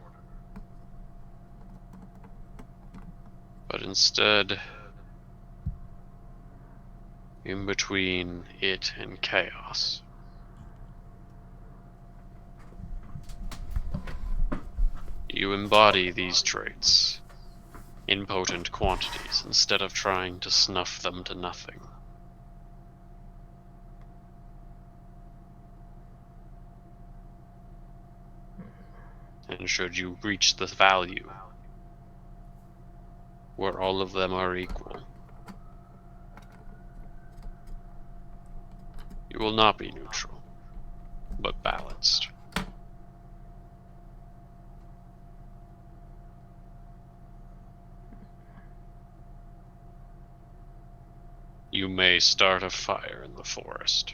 but instead in between it and chaos. You embody these traits in potent quantities instead of trying to snuff them to nothing. And should you reach the value where all of them are equal, you will not be neutral, but balanced. You may start a fire in the forest.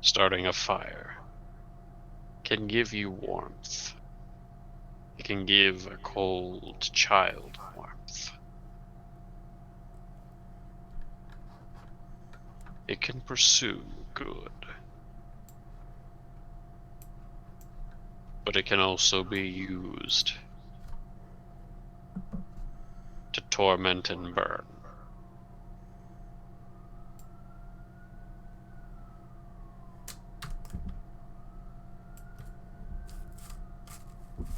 Starting a fire can give you warmth. It can give a cold child warmth. It can pursue good. But it can also be used to torment and burn.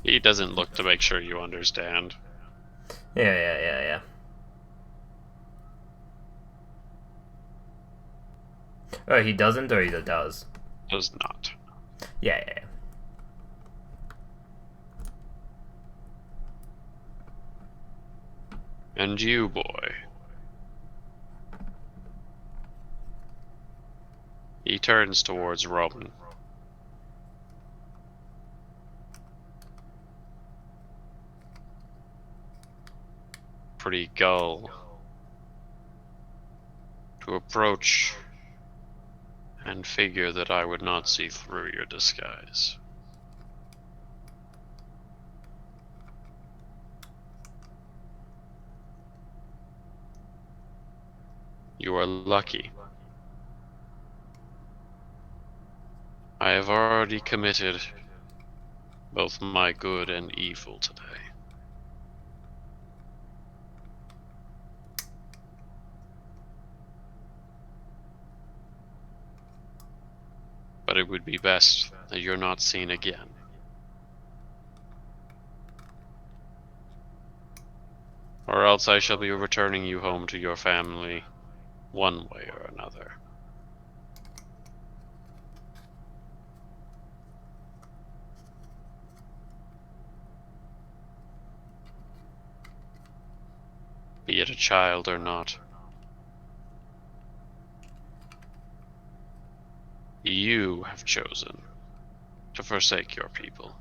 He doesn't look to make sure you understand. Yeah. Oh, he doesn't, or he does? Does not. Yeah. And you, boy. He turns towards Roman. Pretty gull to approach and figure that I would not see through your disguise. You are lucky. I have already committed both my good and evil today. But it would be best that you're not seen again. Or else I shall be returning you home to your family, one way or another. Be it a child or not. You have chosen to forsake your people.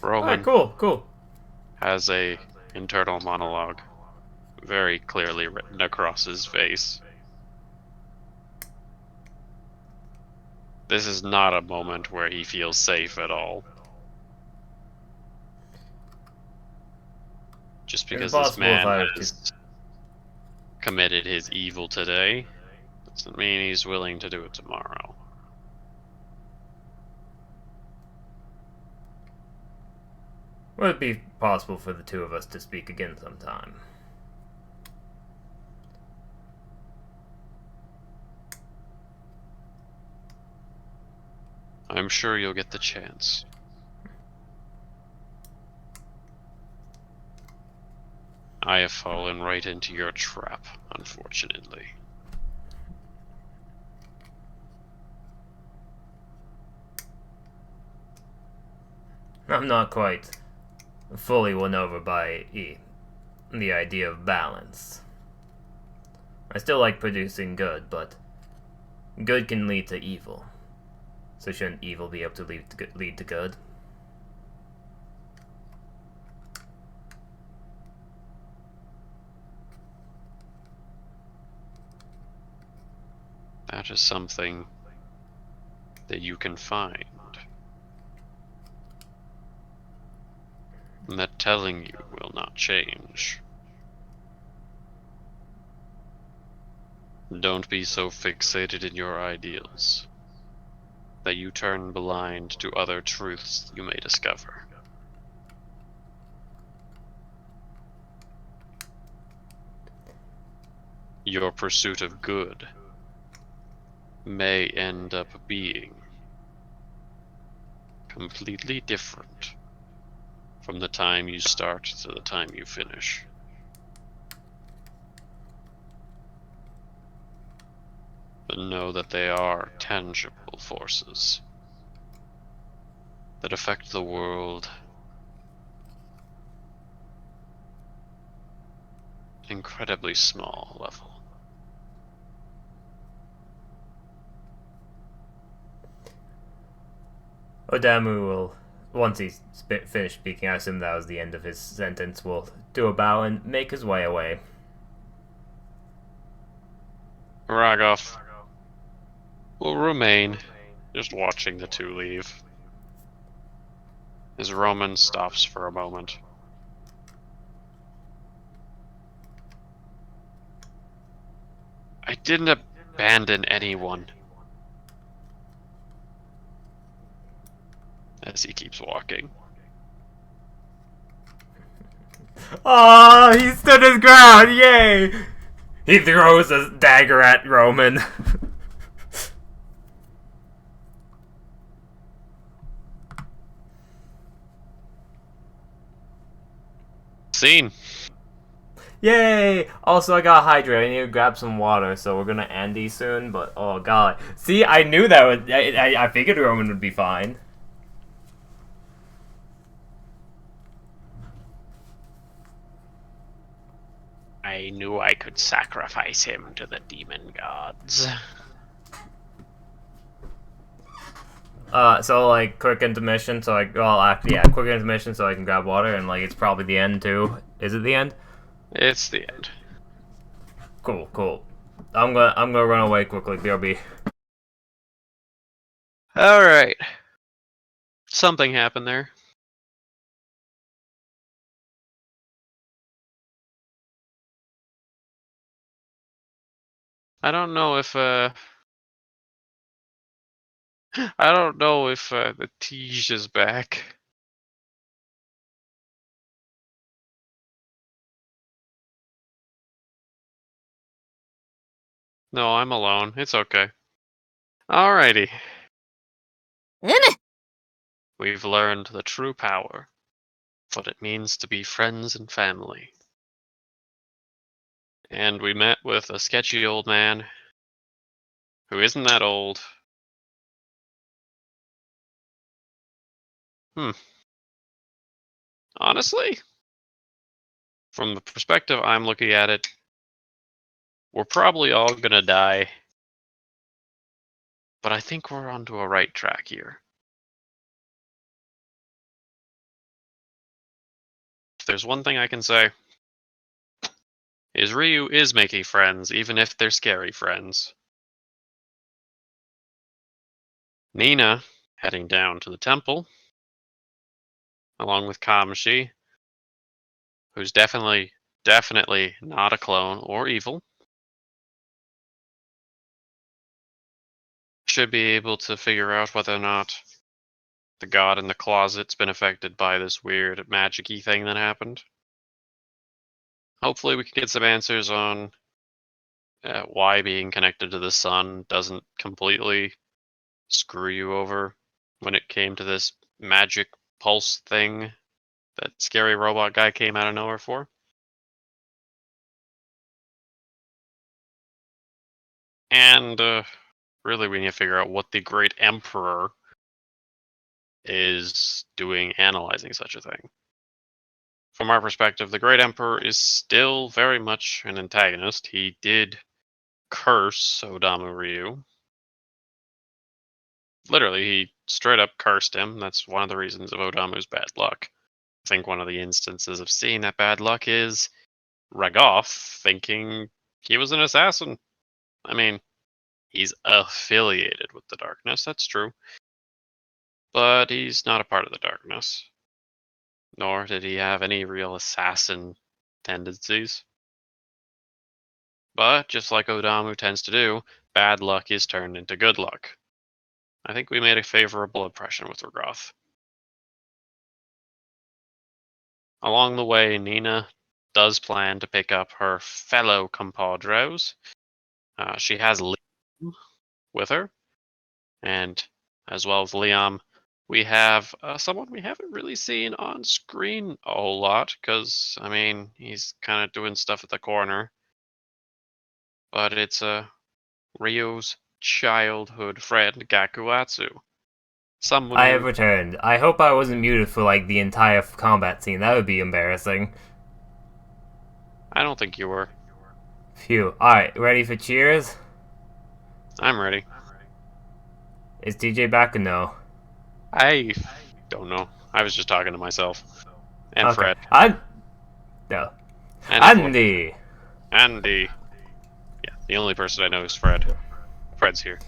Roman Cool. has a internal monologue very clearly written across his face. This is not a moment where he feels safe at all. Just because this man has committed his evil today, doesn't mean he's willing to do it tomorrow. Would it be possible for the two of us to speak again sometime? I'm sure you'll get the chance. I have fallen right into your trap, unfortunately. I'm not quite fully won over by the idea of balance. I still like producing good, but good can lead to evil. So shouldn't evil be able to lead to good? That is something that you can find. And that telling you will not change. Don't be so fixated in your ideals. that you turn blind to other truths you may discover. Your pursuit of good may end up being completely different from the time you start to the time you finish. But know that they are tangible forces that affect the world at an incredibly small level. Odamu will, once he's finished speaking, I assume that was the end of his sentence, will do a bow and make his way away. Ragov will remain, just watching the two leave. As Roman stops for a moment. I didn't abandon anyone. As he keeps walking. Oh, he stood his ground! Yay! He throws a dagger at Roman. Scene. Yay! Also, I got hydrated. I need to grab some water, so we're gonna end these soon. But oh god, see, I knew that would. I figured Roman would be fine. I knew I could sacrifice him to the demon gods. So like quick intermission. So actually, yeah, quick intermission, so I can grab water, and like it's probably the end too. Is it the end? It's the end. Cool, cool. I'm gonna run away quickly. BRB. Alright. Something happened there. I don't know if the Tige is back. No, I'm alone. It's okay. Alrighty. We've learned the true power, what it means to be friends and family. And we met with a sketchy old man who isn't that old. Honestly, from the perspective I'm looking at it, we're probably all gonna die. But I think we're onto a right track here. If there's one thing I can say, is Ryu is making friends, even if they're scary friends. Nina heading down to the temple, along with Kamashi, who's definitely not a clone or evil. Should be able to figure out whether or not the god in the closet's been affected by this weird magic-y thing that happened. Hopefully we can get some answers on why being connected to the sun doesn't completely screw you over when it came to this magic pulse thing that scary robot guy came out of nowhere for. And really we need to figure out what the Great Emperor is doing analyzing such a thing. From our perspective, the Great Emperor is still very much an antagonist. He did curse Odamu Ryu. Literally, he straight up cursed him. That's one of the reasons of Odamu's bad luck. I think one of the instances of seeing that bad luck is Ragov thinking he was an assassin. I mean, he's affiliated with the darkness, that's true. But he's not a part of the darkness. Nor did he have any real assassin tendencies. But, just like Odamu tends to do, bad luck is turned into good luck. I think we made a favorable impression with Rogoth. Along the way, Nina does plan to pick up her fellow compadres. She has Liam with her, and as well as Liam, we have someone we haven't really seen on screen a whole lot, because, I mean, he's kind of doing stuff at the corner. But it's Ryo's childhood friend, Gakuatsu. Someone I we... have returned. I hope I wasn't muted for like the entire combat scene. That would be embarrassing. I don't think you were. Phew. Alright, ready for cheers? I'm ready. Is DJ back or no? I don't know. I was just talking to myself. And Okay. Fred. No. And Andy! Andy. Yeah, the only person I know is Fred. Fred's here.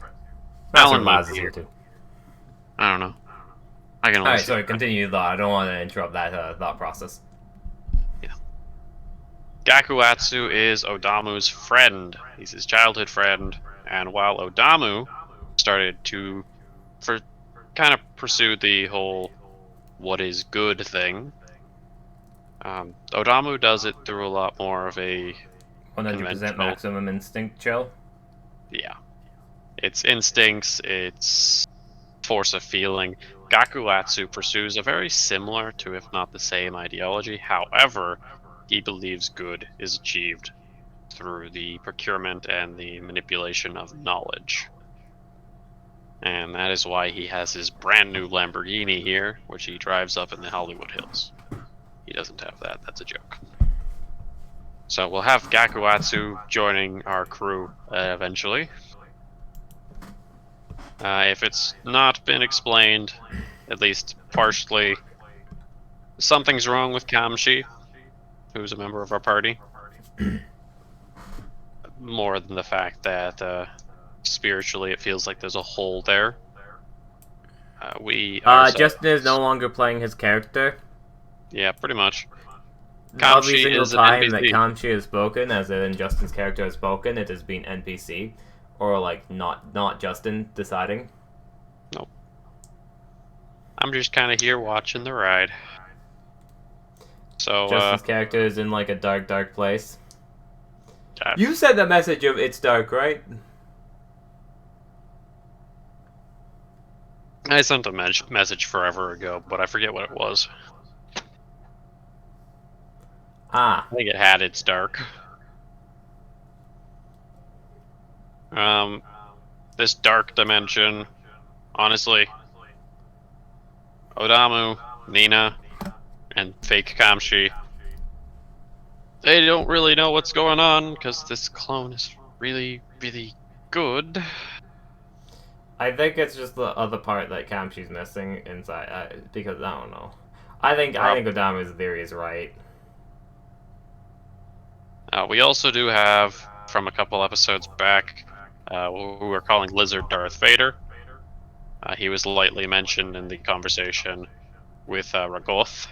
Master Alan Laz might is be here too. I don't know. I can only Alright, see sorry, Fred. continue your thought. I don't want to interrupt that thought process. Gakuatsu is Odamu's friend. He's his childhood friend. And while Odamu started to kind of pursue the whole what is good thing, Odamu does it through a lot more of a 100% conventional... maximum instinct chill. Yeah. It's instincts, it's force of feeling. Gakuatsu pursues a very similar to, if not the same, ideology. However, he believes good is achieved through the procurement and the manipulation of knowledge. And that is why he has his brand new Lamborghini here, which he drives up in the Hollywood Hills. He doesn't have that, that's a joke. So we'll have Gakuatsu joining our crew eventually. If it's not been explained, at least partially, something's wrong with Kamshi, who's a member of our party. More than the fact that spiritually it feels like there's a hole there. Justin is no longer playing his character. Yeah, pretty much. Every Kamshi single is an time that NPC. Kamshi has spoken, as in Justin's character has spoken, it has been NPC. Or, like, not Justin deciding. Nope. I'm just kind of here watching the ride. So, Justin's character is in, like, a dark, dark place. uh, You said the message of "It's dark," right? I sent a message forever ago, but I forget what it was. Ah. I think it had "It's dark." This dark dimension, honestly, Odamu, Nina, and fake Kamshi, they don't really know what's going on because this clone is really, really good. I think it's just the other part that Kamshi's missing inside, because I don't know. I think Odamu's theory is right. We also do have, from a couple episodes back, who we're calling Lizard Darth Vader. He was lightly mentioned in the conversation with Ragoth.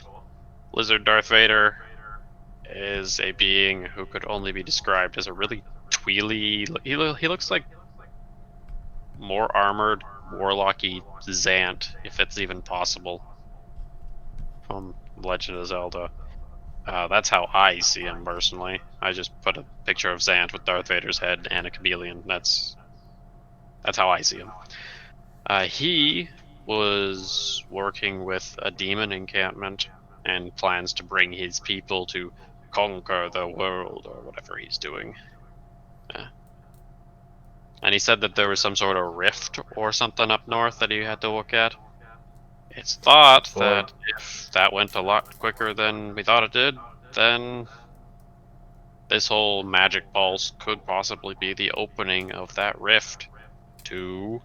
Lizard Darth Vader is a being who could only be described as a really tweely... He looks like more armored, warlocky Zant, if it's even possible, from Legend of Zelda. That's how I see him personally. I just put a picture of Zant with Darth Vader's head and a chameleon. That's how I see him. He was working with a demon encampment and plans to bring his people to conquer the world, or whatever he's doing. And he said that there was some sort of rift or something up north that he had to look at. It's thought that if that went a lot quicker than we thought it did, then this whole magic pulse could possibly be the opening of that rift to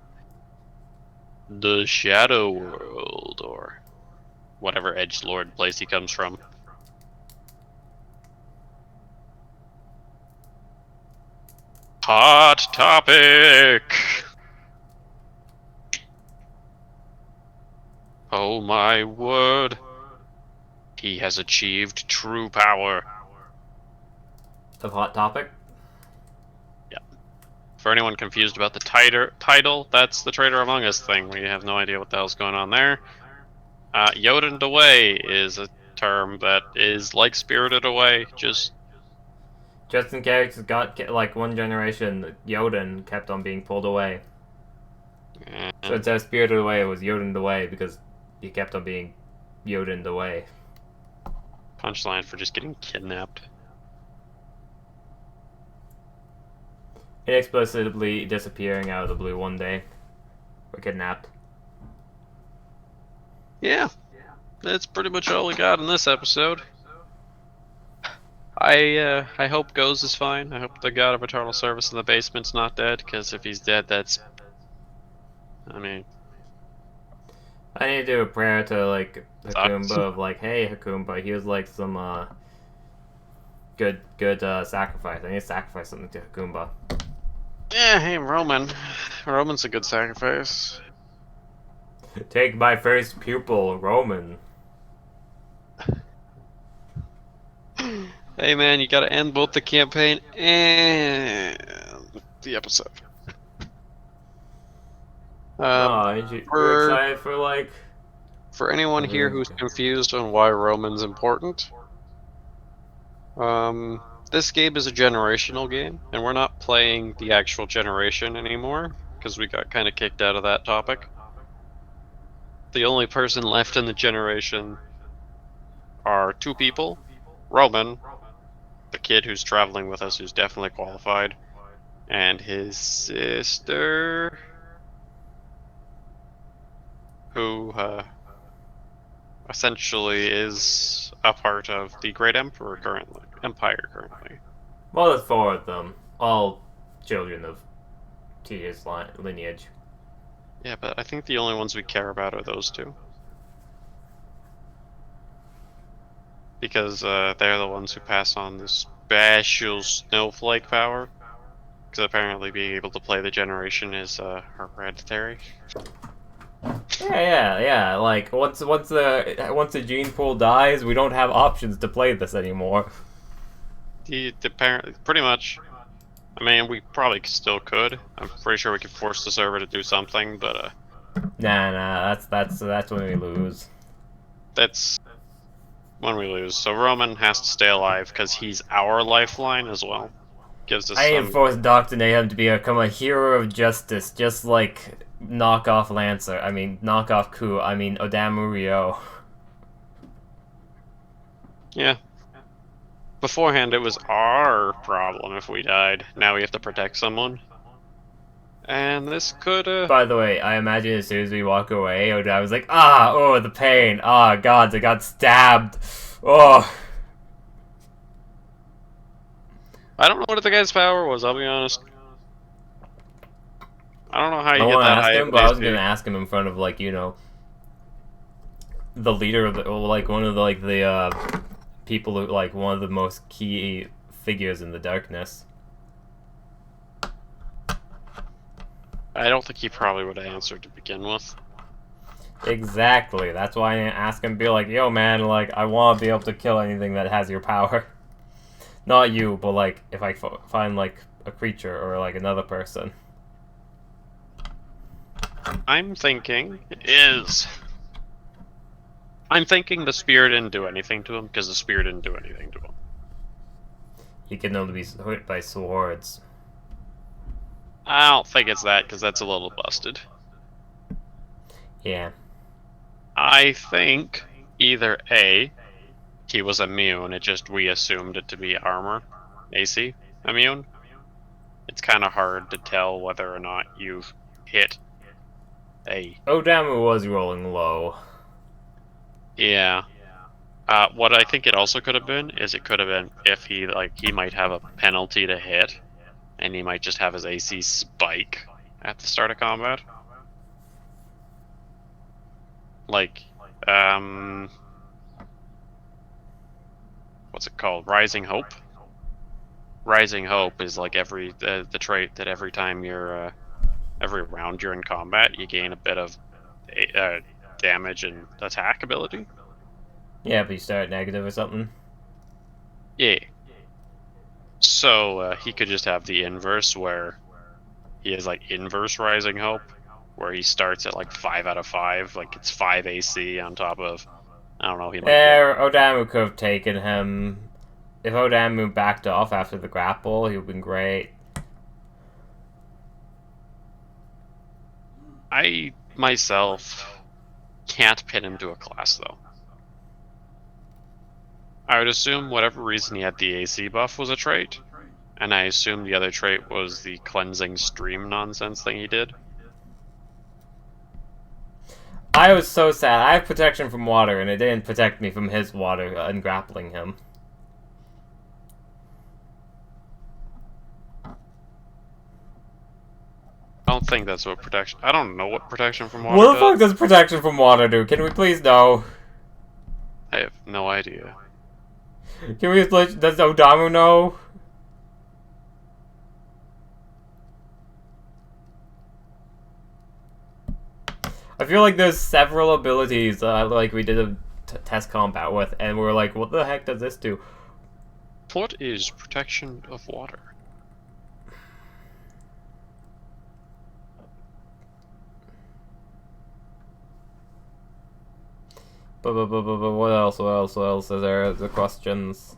the Shadow World, or whatever edgelord place he comes from. Hot topic! Oh my word. He has achieved true power. The hot topic? for anyone confused about the title, that's the Traitor Among Us thing. We have no idea what the hell's going on there. Yodined Away is a term that is like Spirited Away, just Justin characters got like one generation. Yodin kept on being pulled away. So instead of Spirited Away, it was Yodined Away because he kept on being Yodined away. punchline for just getting kidnapped. Inexplicably disappearing out of the blue one day. Or kidnapped. Yeah, that's pretty much all we got in this episode. I hope Goes is fine. I hope the god of eternal service in the basement's not dead, because if he's dead, that's... I mean... I need to do a prayer to, like, Hakumba Sucks. of, like, hey, Hakumba, here's, like, some, good sacrifice. I need to sacrifice something to Hakumba. Yeah, hey, Roman. Roman's a good sacrifice. Take my first pupil, Roman. Hey man, you gotta end both the campaign and the episode. You're for- excited for, like... For anyone here who's confused on why Roman's important, this game is a generational game, and we're not playing the actual generation anymore, because we got kind of kicked out of that topic. The only person left in the generation are two people. Roman, the kid who's traveling with us, who's definitely qualified, and his sister, who essentially is a part of the Great Empire currently. Well, there's four of them. All children of Tia's lineage. Yeah, but I think the only ones we care about are those two. Because they're the ones who pass on the special snowflake power. Because apparently being able to play the generation is hereditary. Yeah. Like once the gene pool dies, we don't have options to play this anymore. Apparently, pretty much. I mean, we probably still could. I'm pretty sure we could force the server to do something, but Nah. That's when we lose. that's when we lose. So Roman has to stay alive because he's our lifeline as well. Gives us I some... enforce Dr. Nahum to become a hero of justice, just like knockoff Lancer. I mean, knockoff Ku. I mean, Odamu Ryo. Yeah. Beforehand, it was our problem if we died. Now we have to protect someone. And this could, By the way, I imagine as soon as we walk away, Odamu was like, oh, the pain. God, I got stabbed. Oh. I don't know what the guy's power was, I'll be honest. I don't know how you I get want to that ask high. him, but I was gonna ask him in front of, like, you know, the leader of the, or like one of the, like, the people who, like, one of the most key figures in the darkness. I don't think he probably would have answered to begin with. Exactly. That's why I ask him, be like, yo, man, like, I want to be able to kill anything that has your power. Not you, but, like, if I find, like, a creature or, like, another person. I'm thinking the spear didn't do anything to him because the spear didn't do anything to him. He can only be hit by swords. I don't think it's that because that's a little busted. Yeah. I think either A, he was immune, we assumed it to be armor, AC, immune. It's kind of hard to tell whether or not you've hit a... Odamu was rolling low. Yeah. What I think it also could have been is it could have been if he might have a penalty to hit, and he might just have his AC spike at the start of combat. Like, what's it called? Rising Hope? Rising Hope is like the trait that every time you're, every round you're in combat, you gain a bit of damage and attack ability. Yeah, but you start at negative or something. Yeah. So he could just have the inverse where he has like inverse rising hope, where he starts at like 5 out of 5, like it's 5 AC on top of, I don't know, he might Yeah, Odamu could have taken him. If Odamu backed off after the grapple, he would have been great. I myself can't pin him to a class though. I would assume whatever reason he had the AC buff was a trait, and I assume the other trait was the cleansing stream nonsense thing he did. I was so sad. I have protection from water, and it didn't protect me from his water and grappling him. I don't think that's what protection. I don't know what protection from water What the fuck does. does protection from water do? Can we please know? I have no idea. Can we just does Odamu know? I feel like there's several abilities like we did a test combat with, and we were like, what the heck does this do? What is protection of water? But what else? What else? What else is there? The questions.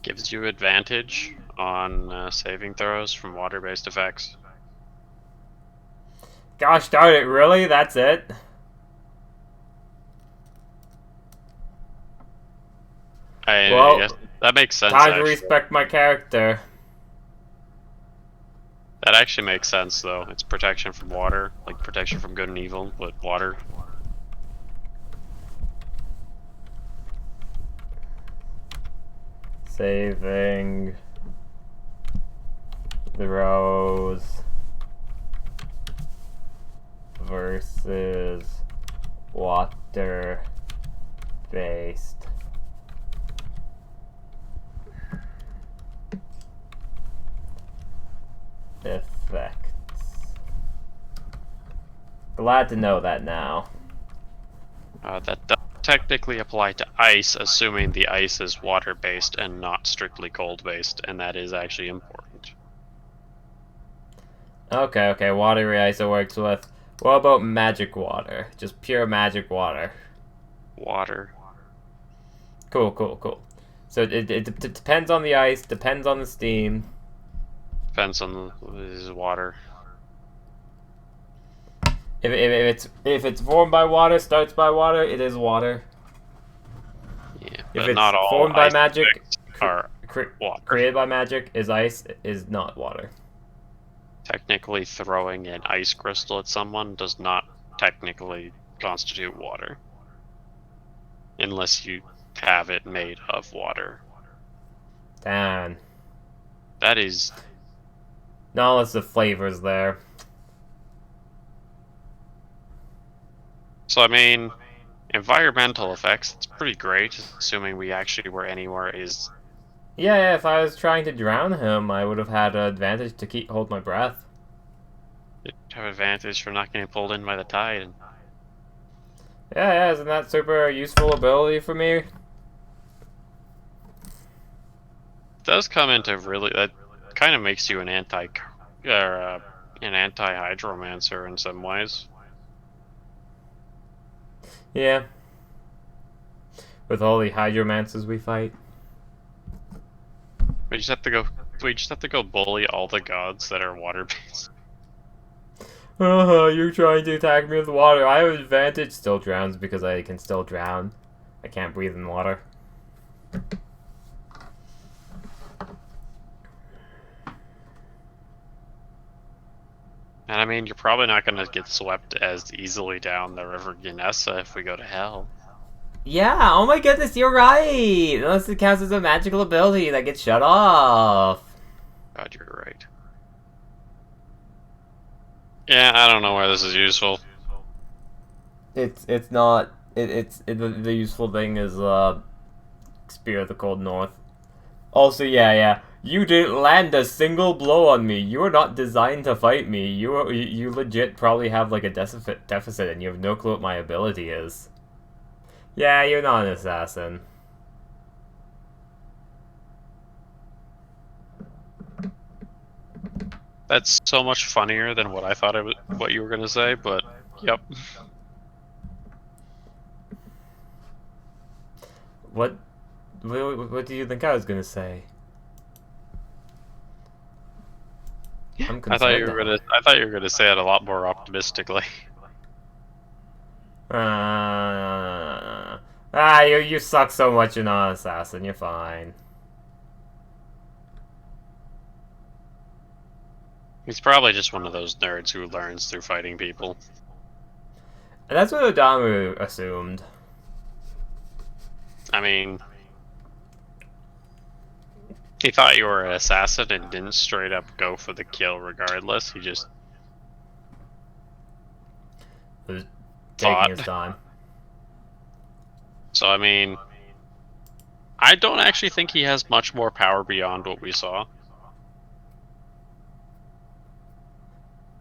Gives you advantage on saving throws from water-based effects. Gosh darn it! Really? That's it? I guess that makes sense. Time to Actually. respect my character. That actually makes sense, though. It's protection from water, like protection from good and evil, but water. Saving throws versus water based. Effects. Glad to know that now. That does technically apply to ice, assuming the ice is water-based and not strictly cold-based, and that is actually important. Okay, watery ice it works with. What about magic water? Just pure magic water. Water. Cool. So it depends on the ice, depends on the steam. Depends on the water. If it's formed by water, starts by water, it is water. Yeah, If but it's not all formed by ice magic, effects are water. created by magic, is ice, is not water. Technically, throwing an ice crystal at someone does not technically constitute water. Unless you have it made of water. Damn. That is... Not unless the flavor's there. So, I mean, environmental effects, it's pretty great, assuming we actually were anywhere is... Yeah, if I was trying to drown him, I would have had an advantage to hold my breath. You'd have advantage from not getting pulled in by the tide. Yeah, isn't that super useful ability for me? It does come into really... That kind of makes you an anti-hydromancer in some ways. Yeah. With all the hydromancers we fight. We just have to go bully all the gods that are water-based. You're trying to attack me with water. I have advantage. Still drowns because I can still drown. I can't breathe in water. And I mean, you're probably not going to get swept as easily down the River Ganessa if we go to hell. Yeah, oh my goodness, you're right! Unless it counts as a magical ability that gets shut off. God, you're right. Yeah, I don't know why this is useful. It's not. The useful thing is Spear of the Cold North. Also, yeah. You didn't land a single blow on me. You are not designed to fight me. You legit probably have like a deficit, and you have no clue what my ability is. Yeah, you're not an assassin. That's so much funnier than what I thought what you were gonna say, but yep. What do you think I was gonna say? I'm concerned now. I thought you were gonna say it a lot more optimistically. You suck so much in Assassin. You're fine. He's probably just one of those nerds who learns through fighting people. And that's what Adamu assumed. I mean, he thought you were an assassin and didn't straight up go for the kill regardless. He just Was taking thought. his time. So I mean, I don't actually think he has much more power beyond what we saw.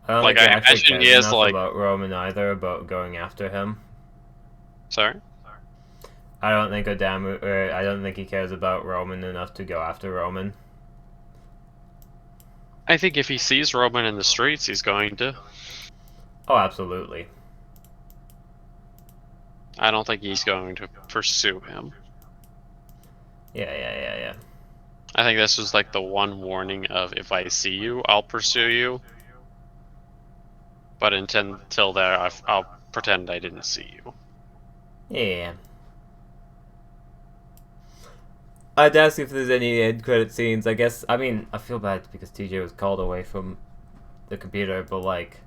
I don't Like, think he I actually imagine cares he has, enough like- about Roman either, about going after him. Sorry? I don't think I don't think he cares about Roman enough to go after Roman. I think if he sees Roman in the streets, he's going to. Oh, absolutely. I don't think he's going to pursue him. Yeah. I think this was like the one warning of if I see you, I'll pursue you. But until there, I'll pretend I didn't see you. Yeah. I'd ask if there's any end credit scenes. I guess, I mean, I feel bad because TJ was called away from the computer, but like,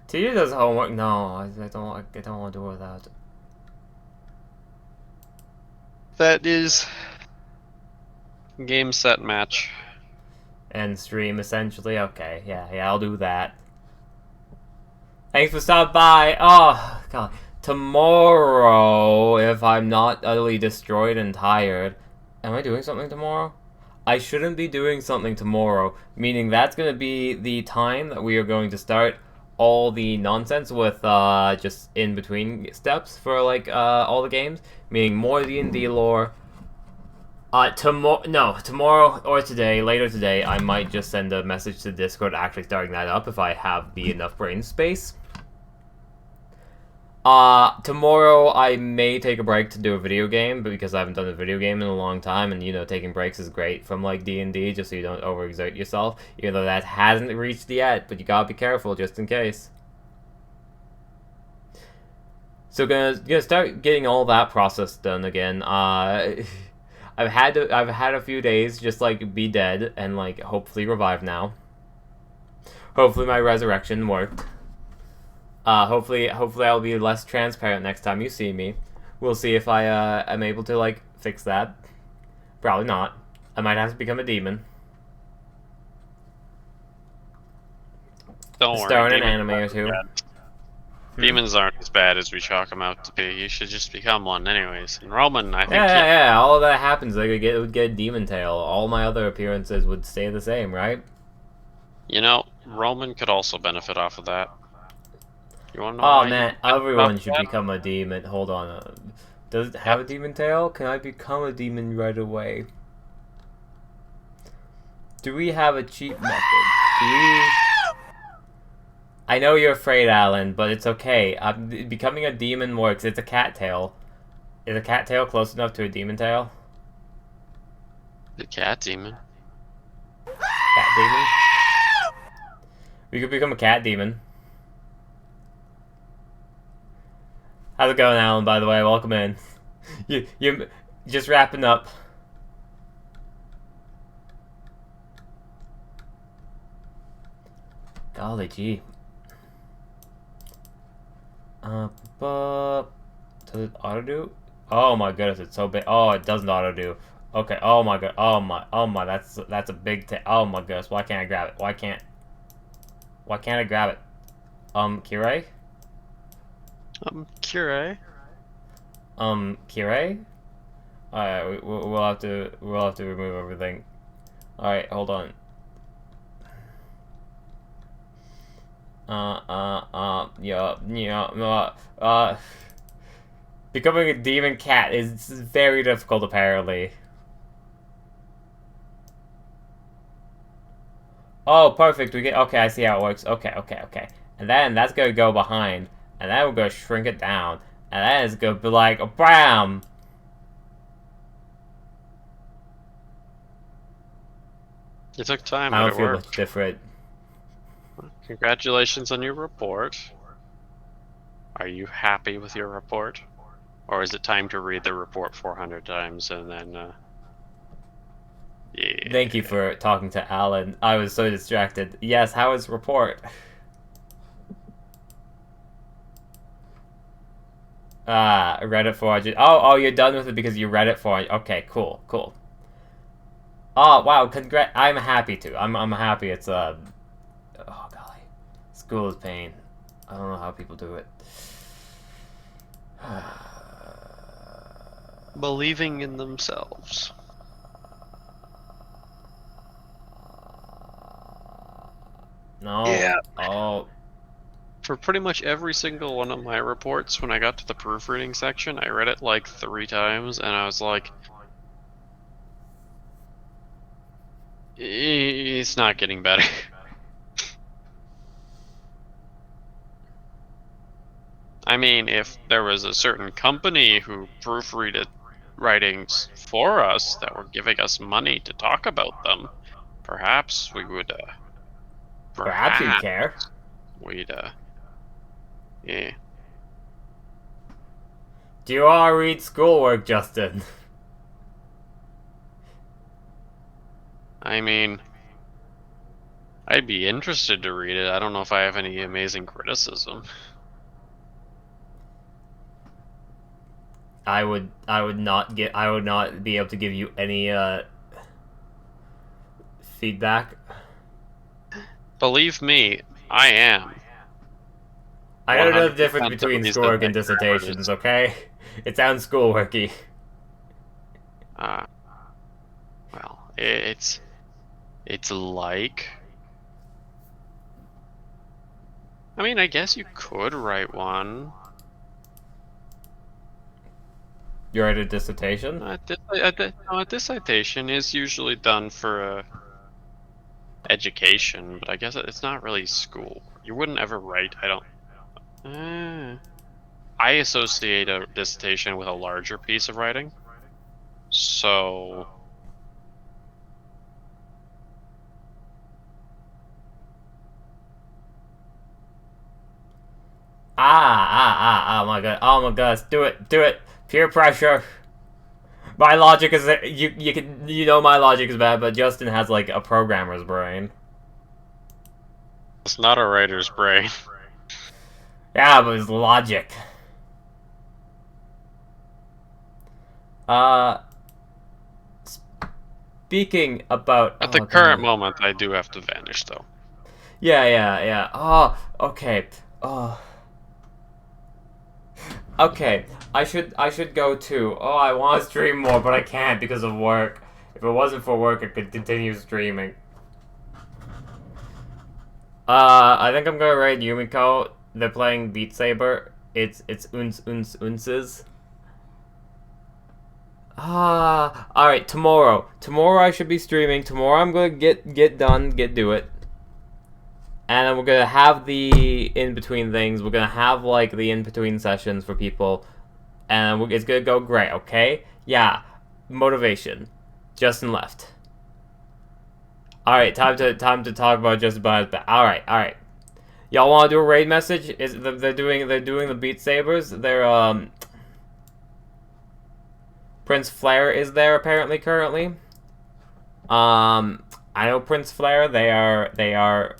TJ does homework. No, I don't want to do all that. That is game, set, match. And stream, essentially. Okay, yeah, I'll do that. Thanks for stopping by. Oh, God. Tomorrow, if I'm not utterly destroyed and tired... Am I doing something tomorrow? I shouldn't be doing something tomorrow, meaning that's going to be the time that we are going to start all the nonsense with just in-between steps for, like, all the games. Meaning more D&D lore. Tomorrow or today, later today, I might just send a message to Discord actually starting that up if I have the enough brain space. Tomorrow I may take a break to do a video game, but because I haven't done a video game in a long time, and, you know, taking breaks is great from, like, D&D, just so you don't overexert yourself, even though that hasn't reached yet, but you gotta be careful just in case. So gonna start getting all that process done again. I've had a few days just, like, be dead and, like, hopefully revive now. Hopefully my resurrection worked. Hopefully I'll be less transparent next time you see me. We'll see if I am able to, like, fix that. Probably not. I might have to become a demon. Don't Star in worry. an anime or two. Demons aren't as bad as we chalk them out to be. You should just become one anyways. And Roman, I think... Yeah. All of that happens. Like, it would get a demon tail. All my other appearances would stay the same, right? You know, Roman could also benefit off of that. You wanna know Oh, why man. you Everyone should that? become a demon. Hold on. Does it have a demon tail? Can I become a demon right away? Do we have a cheat method? I know you're afraid, Alan, but it's okay. Becoming a demon works. It's a cat tail. Is a cat tail close enough to a demon tail? The cat demon. Cat demon? We could become a cat demon. How's it going, Alan, by the way? Welcome in. You're just wrapping up. Golly gee. Does it auto do? Oh my goodness, it's so big. Oh, it doesn't auto do. Okay. Oh my god. Oh my. That's a big. Oh my goodness. Why can't I grab it? Why can't I grab it? Kirei. Kirei. Kirei. Alright, we'll have to remove everything. Alright, hold on. Becoming a demon cat is very difficult, apparently. Oh, perfect. We get. Okay, I see how it works. Okay. And then that's gonna go behind, and then we're gonna shrink it down, and then it's gonna be like, bam. It took time, I but don't it feel worked. much different. Congratulations on your report. Are you happy with your report? Or is it time to read the report 400 times and then, yeah. Thank you for talking to Alan. I was so distracted. Yes, how is report? I read it for you. Oh, you're done with it because you read it for. Okay, cool. Oh wow, I'm happy to. I'm happy. It's oh golly, school is pain. I don't know how people do it. Believing in themselves. No. Yeah. Oh. For pretty much every single one of my reports, when I got to the proofreading section, I read it like 3 times, and I was like, it's not getting better. I mean, if there was a certain company who proofreaded writings for us that were giving us money to talk about them, perhaps we would, Perhaps you'd care. we'd, yeah. Do you all read schoolwork, Justin? I mean, I'd be interested to read it. I don't know if I have any amazing criticism. I would not be able to give you any feedback. Believe me, I am. I don't know the 100% difference between pleased schoolwork that and my grammar is- dissertations, okay? It sounds schoolworky. Well, it's like. I mean, I guess you could write one. You write a dissertation? A dissertation is usually done for education, but I guess it's not really school. You wouldn't ever write. I don't. I associate a dissertation with a larger piece of writing. So. Oh my god, do it. Peer pressure. My logic is that you know my logic is bad, but Justin has like a programmer's brain. It's not a writer's brain. Yeah, but it's logic. Speaking about At the current moment, I do have to vanish, though. Yeah. Oh, okay. Oh. Okay, I should go too. Oh, I want to stream more, but I can't because of work. If it wasn't for work, I could continue streaming. I think I'm gonna raid Yumiko. They're playing Beat Saber. It's unses. Alright, tomorrow. Tomorrow I should be streaming. Tomorrow I'm gonna do it. And then we're gonna have the in-between things. We're gonna have, like, the in-between sessions for people. And it's gonna go great, okay? Yeah. Motivation. Justin left. Alright, time to talk about Justin behind his back. Alright. Y'all wanna do a raid message? They're doing the Beat Sabers. They're, Prince Flare is there, apparently, currently. I know Prince Flare. They are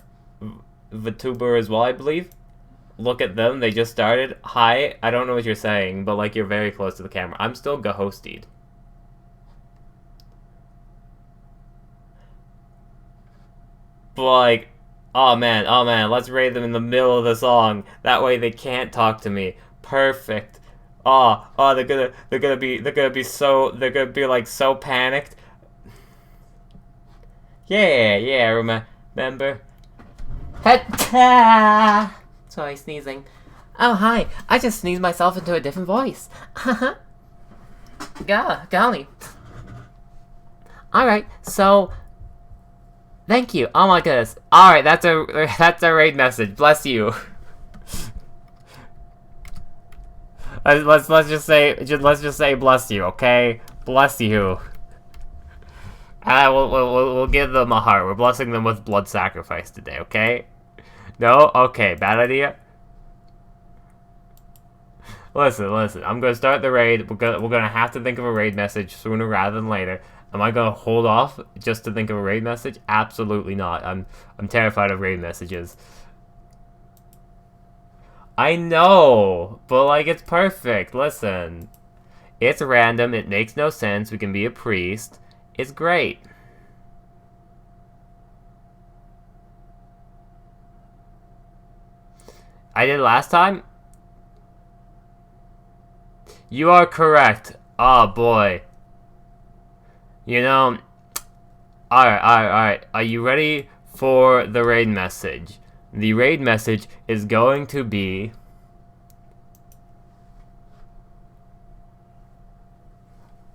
VTuber as well, I believe. Look at them, they just started. Hi, I don't know what you're saying, but like you're very close to the camera. I'm still Gahosted. But like, oh man, let's raid them in the middle of the song. That way they can't talk to me. Perfect. They're gonna be like so panicked. Yeah, remember? Sorry, sneezing. Oh, hi. I just sneezed myself into a different voice. Golly. Alright, so Thank you. Oh my goodness. All right, that's a raid message. Bless you. let's just say bless you, okay? Bless you. We'll give them a heart. We're blessing them with blood sacrifice today, okay? No? Okay, bad idea. Listen. I'm gonna start the raid. We're gonna have to think of a raid message sooner rather than later. Am I gonna hold off just to think of a raid message? Absolutely not. I'm terrified of raid messages. I know, but like it's perfect. Listen, it's random. It makes no sense. We can be a priest. It's great. I did last time. You are correct. Oh boy. You know. Alright. Are you ready for the raid message? The raid message is going to be...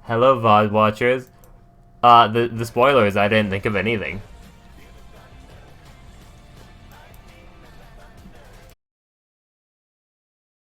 Hello, VOD watchers. The spoilers, I didn't think of anything.